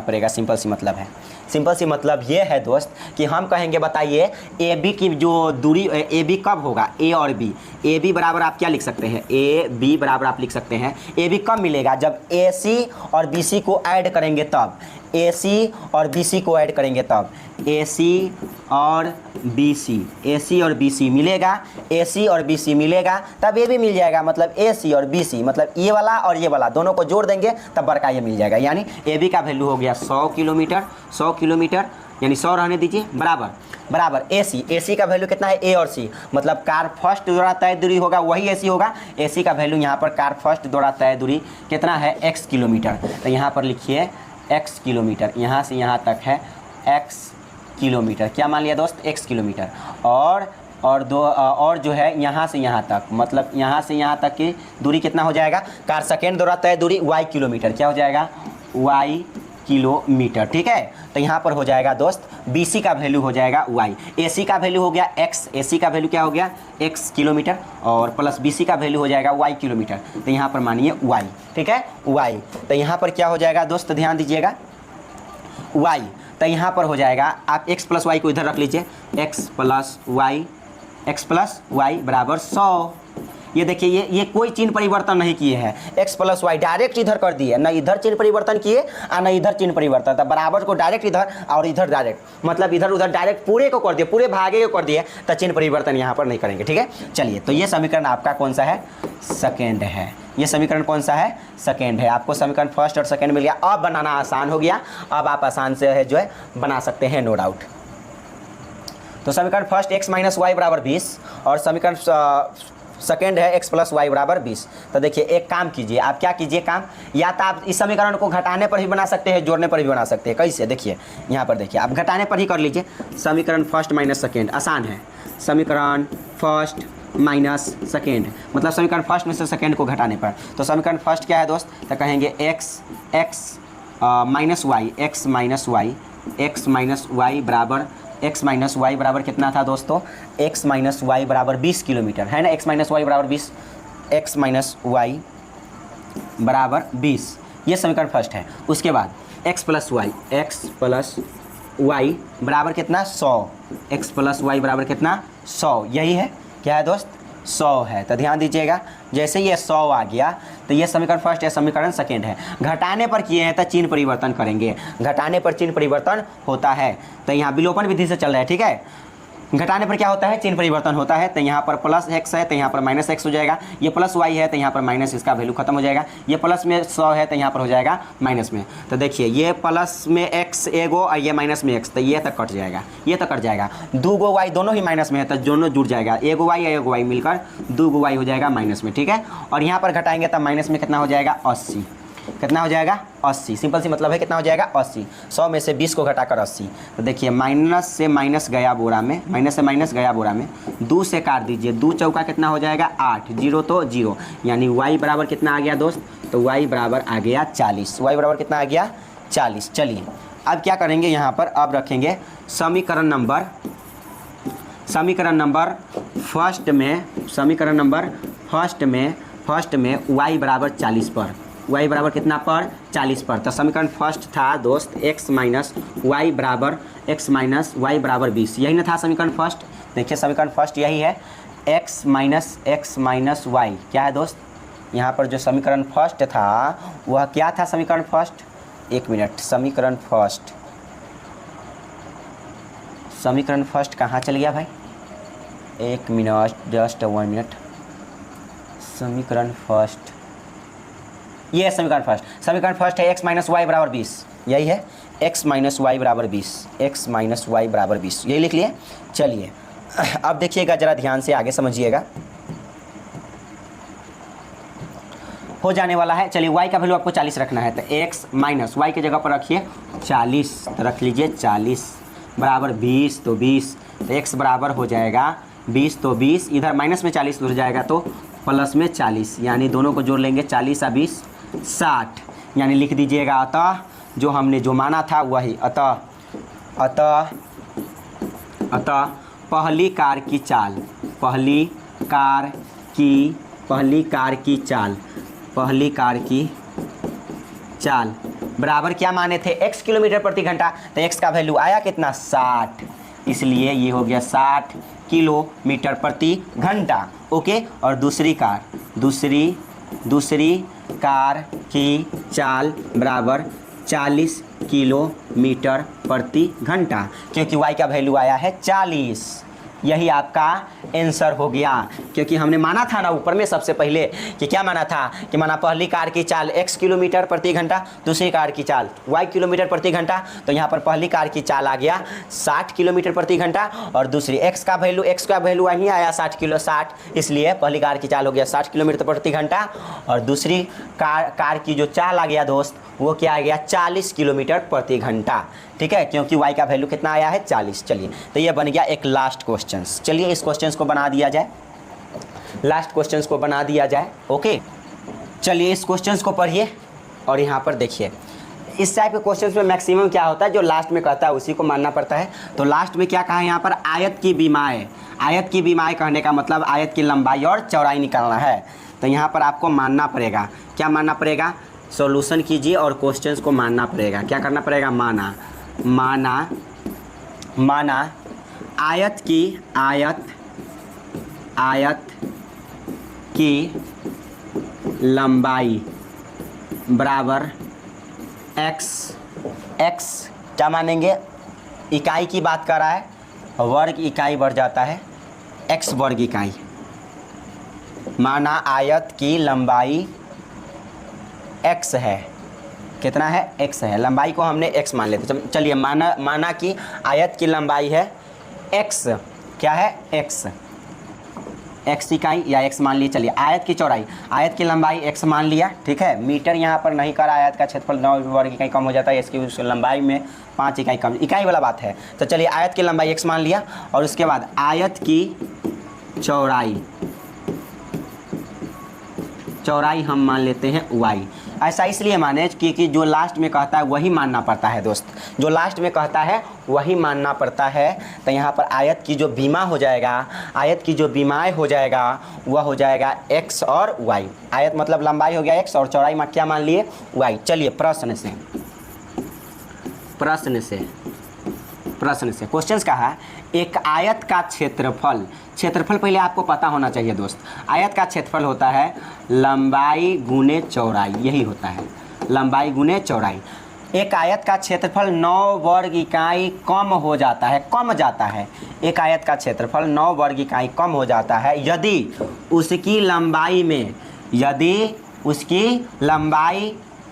पड़ेगा, सिंपल सी मतलब है, सिंपल सी मतलब ये है दोस्त कि हम कहेंगे बताइए ए बी की जो दूरी, ए बी कब होगा, ए और बी, ए बी बराबर आप क्या लिख सकते हैं, ए बी बराबर आप लिख सकते हैं ए बी कब मिलेगा, जब ए सी और बी सी को ऐड करेंगे तब, ए सी और बी सी को ऐड करेंगे तब, ए सी और बी सी मिलेगा, ए सी और बी सी मिलेगा तब ए भी मिल जाएगा, मतलब ए सी और बी सी, मतलब ये वाला और ये वाला दोनों को जोड़ देंगे तब बड़का ये मिल जाएगा। यानी ए बी का वैल्यू हो गया 100 किलोमीटर, यानी 100 रहने दीजिए, बराबर ए सी का वैल्यू कितना है, ए और सी, मतलब कार फर्स्ट द्वारा तय दूरी होगा वही ए सी होगा, ए सी का वैल्यू यहाँ पर कार फर्स्ट द्वारा तय दूरी कितना है, x किलोमीटर। तो यहाँ पर लिखिए x किलोमीटर, यहाँ से यहाँ तक है x किलोमीटर, क्या मान लिया दोस्त, x किलोमीटर। और जो है यहाँ से यहाँ तक, मतलब यहाँ से यहाँ तक की दूरी कितना हो जाएगा, कार सेकेंड द्वारा तय दूरी y किलोमीटर, क्या हो जाएगा, y किलोमीटर, ठीक है। तो यहाँ पर हो जाएगा दोस्त BC का वैल्यू हो जाएगा y, AC का वैल्यू हो गया x, AC का वैल्यू क्या हो गया x किलोमीटर, और प्लस BC का वैल्यू हो जाएगा y किलोमीटर। तो यहाँ पर मानिए y, ठीक है, y। तो यहाँ पर क्या हो जाएगा दोस्त, ध्यान दीजिएगा y, तो यहाँ पर हो जाएगा, आप x प्लस वाई को इधर रख लीजिए, x प्लस वाई बराबर 100। ये देखिए ये कोई चिन्ह परिवर्तन नहीं किए हैं, x प्लस वाई डायरेक्ट इधर कर दिए, ना इधर चिन्ह परिवर्तन किए और ना इधर चिन्ह परिवर्तन, तो बराबर को डायरेक्ट इधर और इधर डायरेक्ट, मतलब इधर उधर डायरेक्ट पूरे को कर दिए, पूरे भागे को कर दिए, तो चिन्ह परिवर्तन यहाँ पर नहीं करेंगे, ठीक है। चलिए, तो ये समीकरण आपका कौन सा है, सेकेंड है, ये समीकरण कौन सा है, सेकेंड है। आपको समीकरण फर्स्ट और सेकेंड मिल गया, अब बनाना आसान हो गया, अब आप आसान से है जो है बना सकते हैं, नो डाउट। तो समीकरण फर्स्ट x माइनस वाई बराबर 20 और समीकरण सेकेंड है x प्लस वाई बराबर 20। तो देखिए एक काम कीजिए, आप क्या कीजिए काम, या तो आप इस समीकरण को घटाने पर भी बना सकते हैं, जोड़ने पर भी बना सकते हैं। कैसे, देखिए यहाँ पर देखिए, आप घटाने पर ही कर लीजिए, समीकरण फर्स्ट माइनस सेकेंड, आसान है, समीकरण फर्स्ट माइनस सेकेंड, मतलब समीकरण फर्स्ट में से सेकेंड को घटाने पर। तो समीकरण फर्स्ट क्या है दोस्त, तो कहेंगे x माइनस वाई बराबर कितना था दोस्तों, x माइनस वाई बराबर 20 किलोमीटर है ना, x माइनस वाई बराबर 20, x माइनस वाई बराबर 20, ये समीकरण फर्स्ट है। उसके बाद x प्लस वाई बराबर कितना 100, x प्लस वाई बराबर कितना 100, यही है, क्या है दोस्त 100 है। तो ध्यान दीजिएगा, जैसे ये 100 आ गया तो ये समीकरण फर्स्ट है, समीकरण सेकेंड है। घटाने पर किए हैं तो चिन्ह परिवर्तन करेंगे, घटाने पर चिन्ह परिवर्तन होता है, तो यहाँ विलोपन विधि से चल रहा है, ठीक है। घटाने पर क्या होता है, चिन्ह परिवर्तन होता है, तो यहाँ पर प्लस x है तो यहाँ पर माइनस x हो जाएगा, ये प्लस y है तो यहाँ पर माइनस, इसका वैल्यू खत्म हो जाएगा, ये प्लस में 100 है तो यहाँ पर हो जाएगा माइनस में। तो देखिए ये प्लस में x एगो और ये माइनस में x, तो ये तक कट जाएगा, ये तक कट जाएगा, 2 गो y दोनों ही माइनस में है तो दोनों जुड़ जाएगा, एगो y एगो y मिलकर 2 गो y हो जाएगा माइनस में, ठीक है। और यहाँ पर घटाएंगे तब माइनस में कितना हो जाएगा 80, कितना हो जाएगा 80, सिंपल सी मतलब है कितना हो जाएगा 80, 100 में से 20 को घटाकर 80। तो देखिए माइनस से माइनस गया बोरा में, माइनस से माइनस गया बोरा में, 2 से काट दीजिए, 2 चौका कितना हो जाएगा 8, 0 तो 0, यानी y बराबर कितना आ गया दोस्त, तो y बराबर आ गया 40, y बराबर कितना आ गया 40। चलिए अब क्या करेंगे, यहाँ पर अब रखेंगे समीकरण नंबर फर्स्ट में y बराबर 40 पर, y बराबर कितना पर 40 पर। तो समीकरण फर्स्ट था दोस्त x माइनस वाई बराबर 20, यही ना था समीकरण फर्स्ट। देखिए समीकरण फर्स्ट यही है, x माइनस वाई। क्या है दोस्त, यहाँ पर जो समीकरण फर्स्ट था वह क्या था समीकरण फर्स्ट, एक मिनट, समीकरण फर्स्ट कहाँ चल गया भाई, एक मिनट, जस्ट 1 मिनट। समीकरण फर्स्ट, ये समीकरण फर्स्ट है x माइनस वाई बराबर 20, यही है x माइनस वाई बराबर 20, यही लिख लिए। चलिए अब देखिएगा ज़रा ध्यान से, आगे समझिएगा, हो जाने वाला है। चलिए y का वैल्यू आपको 40 रखना है, तो x माइनस वाई की जगह पर रखिए 40, तो रख लीजिए 40 बराबर 20, तो 20, तो x बराबर हो जाएगा 20, तो 20 इधर माइनस में 40 हो जाएगा तो प्लस में 40, यानी दोनों को जोड़ लेंगे 40 और 20 60, यानी लिख दीजिएगा अतः जो हमने जो माना था वही, अतः पहली कार की चाल बराबर क्या माने थे, x किलोमीटर प्रति घंटा, तो x का वैल्यू आया कितना 60, इसलिए ये हो गया 60 किलोमीटर प्रति घंटा। ओके, और दूसरी कार की चाल बराबर 40 किलोमीटर प्रति घंटा, क्योंकि y का वैल्यू आया है 40। यही आपका आंसर हो गया, क्योंकि हमने माना था ना ऊपर में सबसे पहले कि क्या माना था, कि माना पहली कार की चाल x किलोमीटर प्रति घंटा, दूसरी कार की चाल y किलोमीटर प्रति घंटा, तो यहाँ पर पहली कार की चाल आ गया 60 किलोमीटर प्रति घंटा, और दूसरी x का वैल्यू वहीं आया 60, इसलिए पहली कार की चाल हो गया 60 किलोमीटर प्रति घंटा, और दूसरी कार की जो चाल आ गया दोस्त वो क्या आ गया 40 किलोमीटर प्रति घंटा। ठीक है, क्योंकि y का वैल्यू कितना आया है 40। चलिए, तो ये बन गया एक लास्ट क्वेश्चन। चलिए इस क्वेश्चन को बना दिया जाए, लास्ट क्वेश्चन को बना दिया जाए। ओके, चलिए इस क्वेश्चन को पढ़िए और यहाँ पर देखिए, इस टाइप के क्वेश्चन में मैक्सिमम क्या होता है, जो लास्ट में कहता है उसी को मानना पड़ता है। तो लास्ट में क्या कहा है यहाँ पर, आयत की विमाएँ कहने का मतलब आयत की लंबाई और चौड़ाई निकालना है। तो यहाँ पर आपको मानना पड़ेगा, क्या मानना पड़ेगा, सॉल्यूशन कीजिए और क्वेश्चंस को मानना पड़ेगा। क्या करना पड़ेगा, माना आयत की लंबाई बराबर x क्या मानेंगे, इकाई की बात कर रहा है, वर्ग इकाई बढ़ जाता है x वर्ग इकाई। माना आयत की लंबाई x है, कितना है, x है, लंबाई को हमने x मान लेते। चलिए माना कि आयत की लंबाई है x, क्या है x इकाई या x मान लिया। चलिए आयत की चौड़ाई, आयत की लंबाई x मान लिया, ठीक है, मीटर यहाँ पर नहीं करा, आयत का क्षेत्रफल 9 वर्ग इकाई कम हो जाता है, इसकी उस लंबाई में 5 इकाई कम, इकाई वाला बात है। तो चलिए आयत की लंबाई x मान लिया, और उसके बाद आयत की चौड़ाई हम मान लेते हैं y। ऐसा इसलिए माने क्योंकि जो लास्ट में कहता है वही मानना पड़ता है दोस्त, जो लास्ट में कहता है वही मानना पड़ता है। तो यहाँ पर आयत की जो विमा हो जाएगा, आयत की जो विमाएँ हो जाएगा वह हो जाएगा x और y। आयत मतलब लंबाई हो गया x और चौड़ाई में क्या मान लिए y। चलिए प्रश्न से क्वेश्चन का है, एक आयत का क्षेत्रफल पहले आपको पता होना चाहिए दोस्त। आयत का क्षेत्रफल होता है लंबाई गुने चौड़ाई, यही होता है लंबाई गुने चौड़ाई। एक आयत का क्षेत्रफल 9 वर्ग इकाई कम जाता है। एक आयत का क्षेत्रफल 9 वर्ग इकाई कम हो जाता है यदि उसकी लंबाई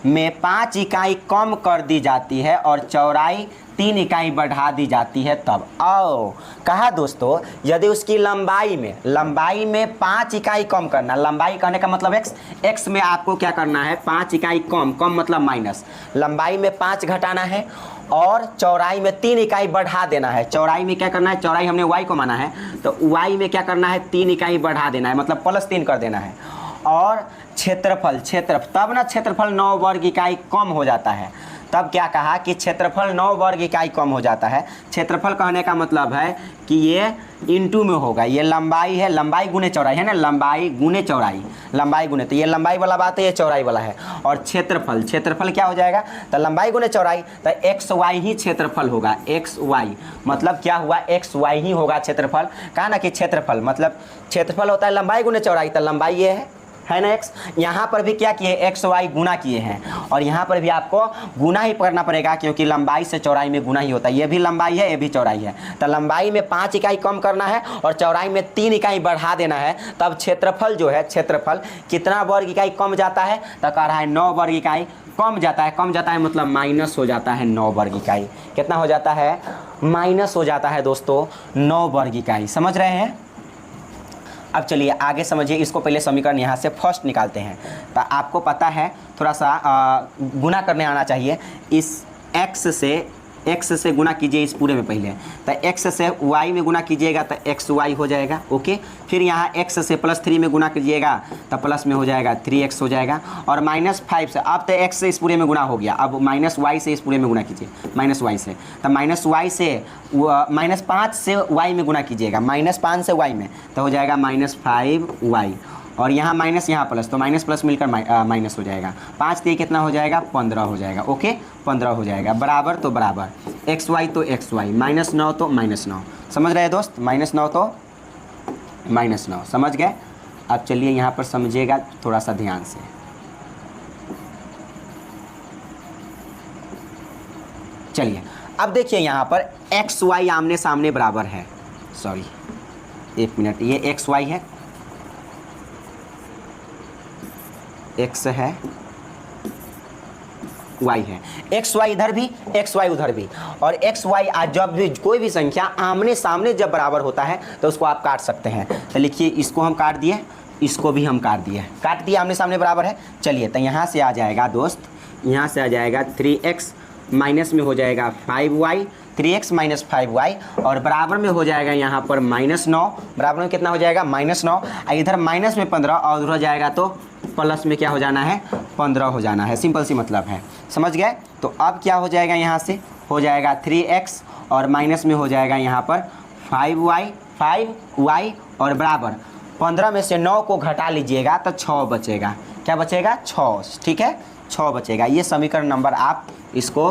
में 5 इकाई कम कर दी जाती है और चौड़ाई 3 इकाई बढ़ा दी जाती है तब। कहा दोस्तों, यदि उसकी लंबाई में 5 इकाई कम करना, लंबाई कहने का मतलब x में आपको क्या करना है, 5 इकाई कम मतलब माइनस, लंबाई में 5 घटाना है और चौड़ाई में 3 इकाई बढ़ा देना है। चौड़ाई में क्या करना है, चौड़ाई हमने y को माना है, तो y में क्या करना है, 3 इकाई बढ़ा देना है, मतलब +3 कर देना है। और क्षेत्रफल तब ना क्षेत्रफल 9 वर्ग इकाई कम हो जाता है, तब क्या कहा कि क्षेत्रफल 9 वर्ग इकाई कम हो जाता है। क्षेत्रफल कहने का मतलब है कि ये इनटू में होगा, ये लंबाई है, लंबाई गुने चौड़ाई है ना, लंबाई गुने चौड़ाई, लंबाई गुने, तो ये लंबाई वाला बात है, ये चौड़ाई वाला है। और क्षेत्रफल, क्षेत्रफल क्या हो जाएगा, तो लंबाई गुने चौड़ाई, तो एक्स वाई ही क्षेत्रफल होगा, एक्स वाई मतलब क्या हुआ, एक्स वाई ही होगा क्षेत्रफल। कहा ना कि क्षेत्रफल मतलब क्षेत्रफल होता है लंबाई गुने चौड़ाई, तो लंबाई ये है ना एक्स। यहाँ पर भी क्या किए, एक्स वाई गुना किए हैं, और यहाँ पर भी आपको गुना ही करना पड़ेगा क्योंकि लंबाई से चौड़ाई में गुना ही होता है। ये भी लंबाई है, ये भी चौड़ाई है, तो लंबाई में 5 इकाई कम करना है और चौड़ाई में 3 इकाई बढ़ा देना है, तब क्षेत्रफल जो है, क्षेत्रफल कितना वर्ग इकाई कम जाता है, तो कह रहा है 9 वर्ग इकाई कम जाता है। कम जाता है मतलब माइनस हो जाता है 9 वर्ग इकाई। कितना हो जाता है, माइनस हो जाता है दोस्तों 9 वर्ग इकाई। समझ रहे हैं। अब चलिए आगे समझिए, इसको पहले समीकरण यहाँ से फर्स्ट निकालते हैं। तो आपको पता है थोड़ा सा गुना करने आना चाहिए। इस x से गुना कीजिए इस पूरे में पहले, तो x से y में गुना कीजिएगा तो एक्स वाई हो जाएगा, ओके। फिर यहाँ x से +3 में गुना कीजिएगा तो प्लस में हो जाएगा 3x हो जाएगा, और -5 से, अब तो x से इस पूरे में गुना हो गया, अब -y से इस पूरे में गुना कीजिए, -y से, तो -y से -5 से y में गुना कीजिएगा, -5 से y में, तो हो जाएगा -5y, और यहाँ माइनस यहाँ प्लस, तो माइनस प्लस मिलकर माइनस हो जाएगा। 5 3 कितना हो जाएगा, 15 हो जाएगा, ओके 15 हो जाएगा। बराबर तो बराबर, एक्स वाई तो एक्स वाई, -9 तो -9। समझ रहे दोस्त, -9 तो -9, समझ गए। अब चलिए यहाँ पर समझिएगा थोड़ा सा ध्यान से। चलिए अब देखिए यहाँ पर एक्स वाई आमने सामने बराबर है, सॉरी 1 मिनट, ये एक्स वाई है, x है, y है, एक्स वाई इधर भी, एक्स वाई उधर भी, और एक्स वाई आज जब भी कोई भी संख्या आमने सामने जब बराबर होता है तो उसको आप काट सकते हैं। तो लिखिए, इसको हम काट दिए, इसको भी हम काट दिए, काट दिए, आमने सामने बराबर है। चलिए तो यहाँ से आ जाएगा दोस्त, यहाँ से आ जाएगा 3x, माइनस में हो जाएगा 5y, 3x - 5y, और बराबर में हो जाएगा यहाँ पर -9, बराबर में कितना हो जाएगा, -9, इधर माइनस में 15, और उधर जाएगा तो प्लस में क्या हो जाना है, 15 हो जाना है। सिंपल सी मतलब है, समझ गए। तो अब क्या हो जाएगा, यहाँ से हो जाएगा 3x, और माइनस में हो जाएगा यहाँ पर 5y, और बराबर 15 में से 9 को घटा लीजिएगा तो 6 बचेगा। क्या बचेगा, 6, ठीक है, 6 बचेगा। ये समीकरण नंबर आप इसको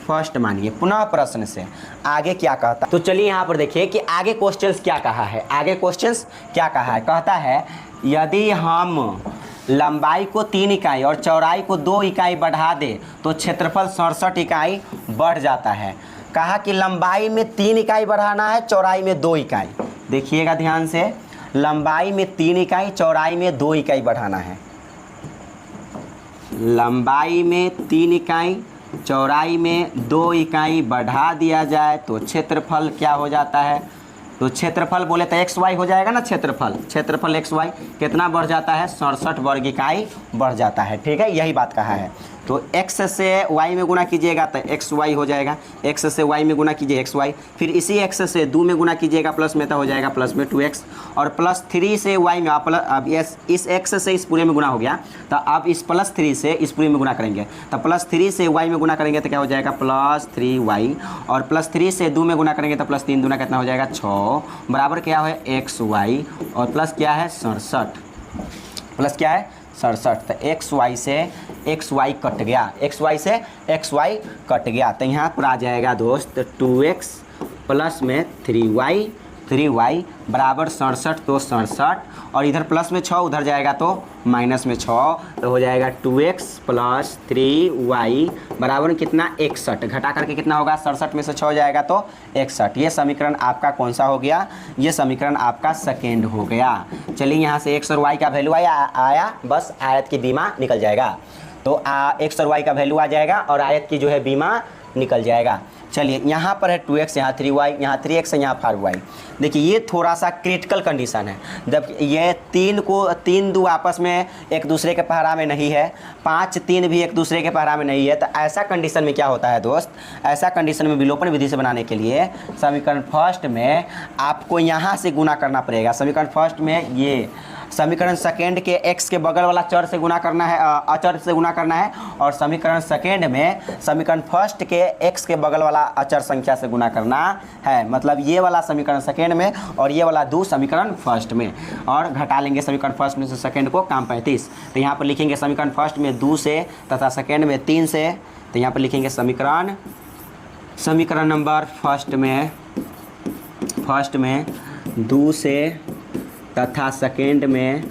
फर्स्ट मानिए। पुनः प्रश्न से आगे क्या कहता, तो चलिए यहाँ पर देखिए कि आगे क्वेश्चंस क्या कहा है, आगे क्वेश्चंस क्या कहा है। कहता है यदि हम लंबाई को 3 इकाई और चौड़ाई को 2 इकाई बढ़ा दे तो क्षेत्रफल 67 इकाई बढ़ जाता है। कहा कि लंबाई में 3 इकाई बढ़ाना है, चौड़ाई में 2 इकाई। देखिएगा ध्यान से, लंबाई में 3 इकाई, चौड़ाई में 2 इकाई बढ़ाना है। लंबाई में 3 इकाई, चौड़ाई में 2 इकाई बढ़ा दिया जाए तो क्षेत्रफल क्या हो जाता है, तो क्षेत्रफल बोले तो एक्स वाई हो जाएगा ना, क्षेत्रफल एक्स वाई कितना बढ़ जाता है, 67 वर्ग इकाई बढ़ जाता है, ठीक है, यही बात कहा है। तो x से y में गुना कीजिएगा तो एक्स वाई हो जाएगा, x से y में गुना कीजिए एक्स वाई, फिर इसी x से 2 में गुना कीजिएगा प्लस में, तो हो जाएगा प्लस में 2x, और +3 से y में आप अब इस x से इस पूरे में गुना हो गया, तो अब इस +3 से इस पूरे में गुना करेंगे, तो +3 से y में गुना करेंगे तो क्या हो जाएगा, +3y, और +3 से 2 में गुना करेंगे तो +3 दूना कितना हो जाएगा, 6, बराबर क्या है, एक्स वाई, और प्लस क्या है 67, प्लस क्या है 67। तो एक्स वाई से एक्स वाई कट गया, एक्स वाई से एक्स वाई कट गया, तो यहाँ पर आ जाएगा दोस्त 2x प्लस में 3y बराबर 67, तो 67, और इधर प्लस में 6, उधर जाएगा तो माइनस में 6, तो हो जाएगा 2x प्लस 3y बराबर में कितना, 61, घटा करके कितना होगा, 67 में से 6 जाएगा तो 61। ये समीकरण आपका कौन सा हो गया, ये समीकरण आपका सेकेंड हो गया। चलिए यहाँ से x और y का वैल्यू आया, बस आयत की बीमा निकल जाएगा, तो x और y का वैल्यू आ जाएगा और आयत की जो है बीमा निकल जाएगा। चलिए यहाँ पर है 2x, यहाँ 3y, यहाँ 3x है, यहाँ 5y। देखिए ये थोड़ा सा क्रिटिकल कंडीशन है, जब ये 3 दो आपस में एक दूसरे के पहरा में नहीं है, 5 3 भी एक दूसरे के पहरा में नहीं है, तो ऐसा कंडीशन में क्या होता है दोस्त, ऐसा कंडीशन में विलोपन विधि से बनाने के लिए समीकरण फर्स्ट में आपको यहाँ से गुना करना पड़ेगा। समीकरण फर्स्ट में ये समीकरण सेकेंड के x के बगल वाला चर से गुना करना है, अचर से गुना करना है, और समीकरण सेकेंड में समीकरण फर्स्ट के x के बगल वाला अचर संख्या से गुना करना है। मतलब ये वाला समीकरण सेकेंड में और ये वाला दो समीकरण फर्स्ट में, और घटा लेंगे समीकरण फर्स्ट में से सेकेंड को, काम 35। तो यहाँ पर लिखेंगे समीकरण फर्स्ट में 2 से तथा सेकेंड में 3 से। तो यहाँ पर लिखेंगे समीकरण नंबर फर्स्ट में 2 से तथा सेकेंड में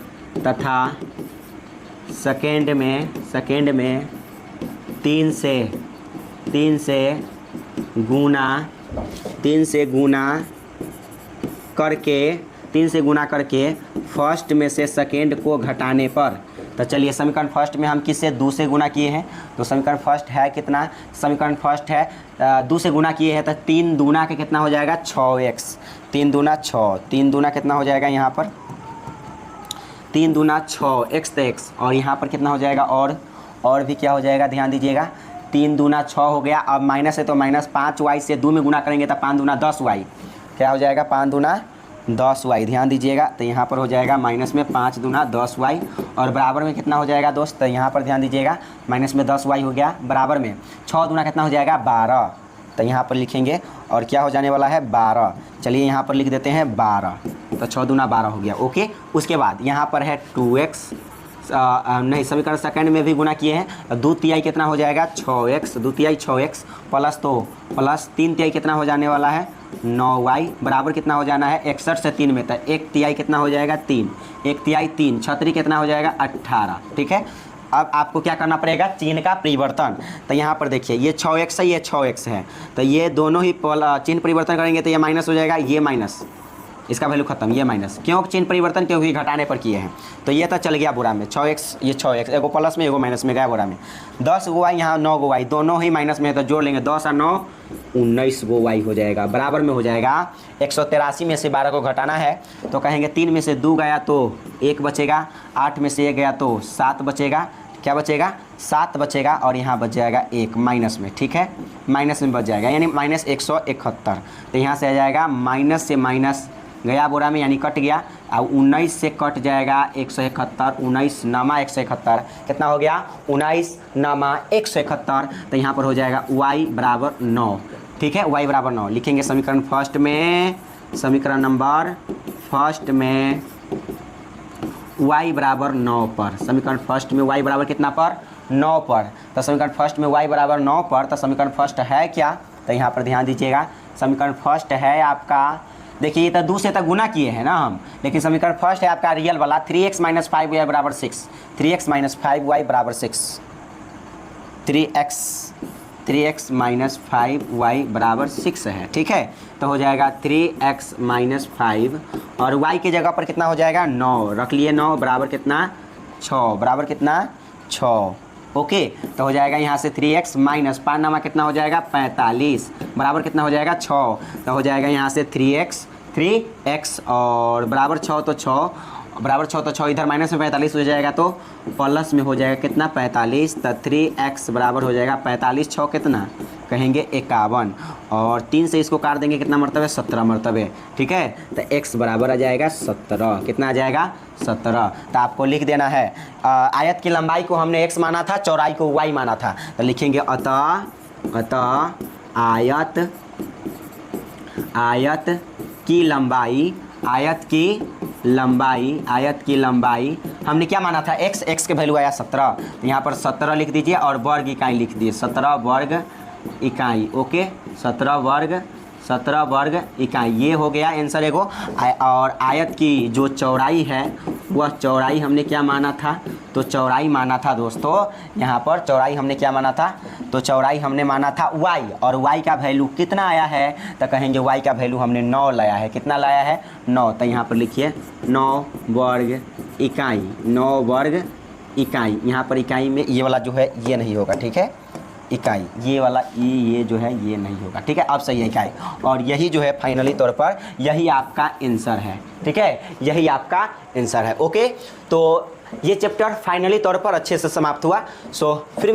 3 से गुना करके फर्स्ट में से सेकेंड को घटाने पर। तो चलिए समीकरण फर्स्ट में हम किससे 2 से गुना किए हैं, तो समीकरण फर्स्ट है कितना, समीकरण फर्स्ट है 2 से गुना किए हैं, तो 3 दूना के कितना हो जाएगा 6x, 3 दूना 6, 3 दूना कितना हो जाएगा यहाँ पर 3 दूना 6x तो x, और यहाँ पर कितना हो जाएगा और भी क्या हो जाएगा, ध्यान दीजिएगा, 3 दूना 6 हो गया। अब माइनस है तो माइनस 5y से 2 में गुना करेंगे तो 5 दूना 10y, क्या हो जाएगा 5 दूना 10y, ध्यान दीजिएगा। तो यहाँ पर हो जाएगा माइनस में 5 दूना 10y, और बराबर में कितना हो जाएगा दोस्त, तो यहाँ पर ध्यान दीजिएगा माइनस में 10y हो गया, बराबर में 6 दूना कितना हो जाएगा 12। तो यहाँ पर लिखेंगे और क्या हो जाने वाला है 12। चलिए यहाँ पर लिख देते हैं 12, तो 6 दूना 12 हो गया। ओके, उसके बाद यहाँ पर है 2x, नहीं समीकरण सेकेंड में भी गुना किए हैं, 2 तिहाई कितना हो जाएगा 6x, 2 तिहाई 6x प्लस 3 तिहाई कितना हो जाने वाला है 9y, बराबर कितना हो जाना है 61 से 3 में, तो 1 तिहाई कितना हो जाएगा 3, 1 तिहाई 3, 36 कितना हो जाएगा 18। ठीक है, अब आपको क्या करना पड़ेगा, चिन्ह का परिवर्तन। तो यहाँ पर देखिए ये 6x है, ये 6x है, तो ये दोनों ही चिन्ह परिवर्तन करेंगे तो ये माइनस हो जाएगा, ये माइनस, इसका वैल्यू खत्म, ये माइनस, क्यों चिन्ह परिवर्तन, क्योंकि घटाने पर किए हैं। तो ये तो चल गया बुरा में 6x, ये 6x, एगो प्लस में एगो माइनस में गया बुरा में। 10 गो y, यहाँ 9 गो y, दोनों ही माइनस में है, तो जोड़ लेंगे 10 और 9 19 गो y हो जाएगा, बराबर में हो जाएगा 183 में से 12 को घटाना है, तो कहेंगे 3 में से 2 गया तो 1 बचेगा, 8 में से 1 गया तो 7 बचेगा, क्या बचेगा 7 बचेगा, और यहाँ बच जाएगा 1 माइनस में। ठीक है, माइनस में बच जाएगा, यानी माइनस 171। तो यहाँ से आ जाएगा माइनस से माइनस गया बोरा में, यानी कट गया, और 19 से कट जाएगा 171, 19 नामा 171 कितना हो गया 19 नामा 171। तो यहाँ पर हो जाएगा y बराबर 9। ठीक है, y बराबर 9 लिखेंगे समीकरण फर्स्ट में, समीकरण नंबर फर्स्ट में y बराबर 9 पर, समीकरण फर्स्ट में y बराबर कितना पर 9 पर। तो समीकरण फर्स्ट में y बराबर 9 पर, तो समीकरण फर्स्ट है क्या, तो यहाँ पर ध्यान दीजिएगा, समीकरण फर्स्ट है आपका, देखिए ये तो 2 से तक गुना किए हैं ना हम, लेकिन समीकरण फर्स्ट है आपका रियल वाला 3x माइनस 5y बराबर 6, 3x माइनस 5y बराबर 6, 3x माइनस 5y बराबर 6 है। ठीक है, तो हो जाएगा 3x माइनस 5, और y की जगह पर कितना हो जाएगा 9 रख लिए, 9 बराबर कितना 6, बराबर कितना 6। ओके, तो हो जाएगा यहाँ से 3x माइनस 5 नामा कितना हो जाएगा 45, बराबर कितना हो जाएगा 6। तो हो जाएगा यहाँ से 3x और बराबर 6, तो 6 बराबर 6, तो 6 इधर माइनस में 45 हो जाएगा, तो प्लस में हो जाएगा कितना 45। तो 3x बराबर हो जाएगा 45, 6 कितना कहेंगे 51, और 3 से इसको काट देंगे कितना मरतबे 17 मरतबे। ठीक है, तो x बराबर आ जाएगा 17, कितना आ जाएगा 17। तो आपको लिख देना है आयत की लंबाई को हमने x माना था, चौड़ाई को y माना था, तो लिखेंगे अतः आयत की लंबाई हमने क्या माना था x के वैल्यू आया 17, यहाँ पर 17 लिख दीजिए और वर्ग इकाई लिख दिए, 17 वर्ग इकाई। ओके, 17 वर्ग इकाई, ये हो गया आंसर एगो। और आयत की जो चौड़ाई है वह चौड़ाई हमने क्या माना था, तो चौड़ाई माना था दोस्तों, यहाँ पर चौड़ाई हमने क्या माना था, तो चौड़ाई हमने माना था y, और y का वैल्यू कितना आया है, तो कहेंगे y का वैल्यू हमने 9 लाया है, कितना लाया है 9। तो यहाँ पर लिखिए 9 वर्ग इकाई, यहाँ पर इकाई में ये वाला जो है ये नहीं होगा। ठीक है, इकाई ये वाला ये जो है ये नहीं होगा। ठीक है, अब सही है इकाई, और यही जो है फाइनली तौर पर यही आपका आंसर है। ठीक है, यही आपका आंसर है। ओके, तो ये चैप्टर फाइनली तौर पर अच्छे से समाप्त हुआ। सो फिर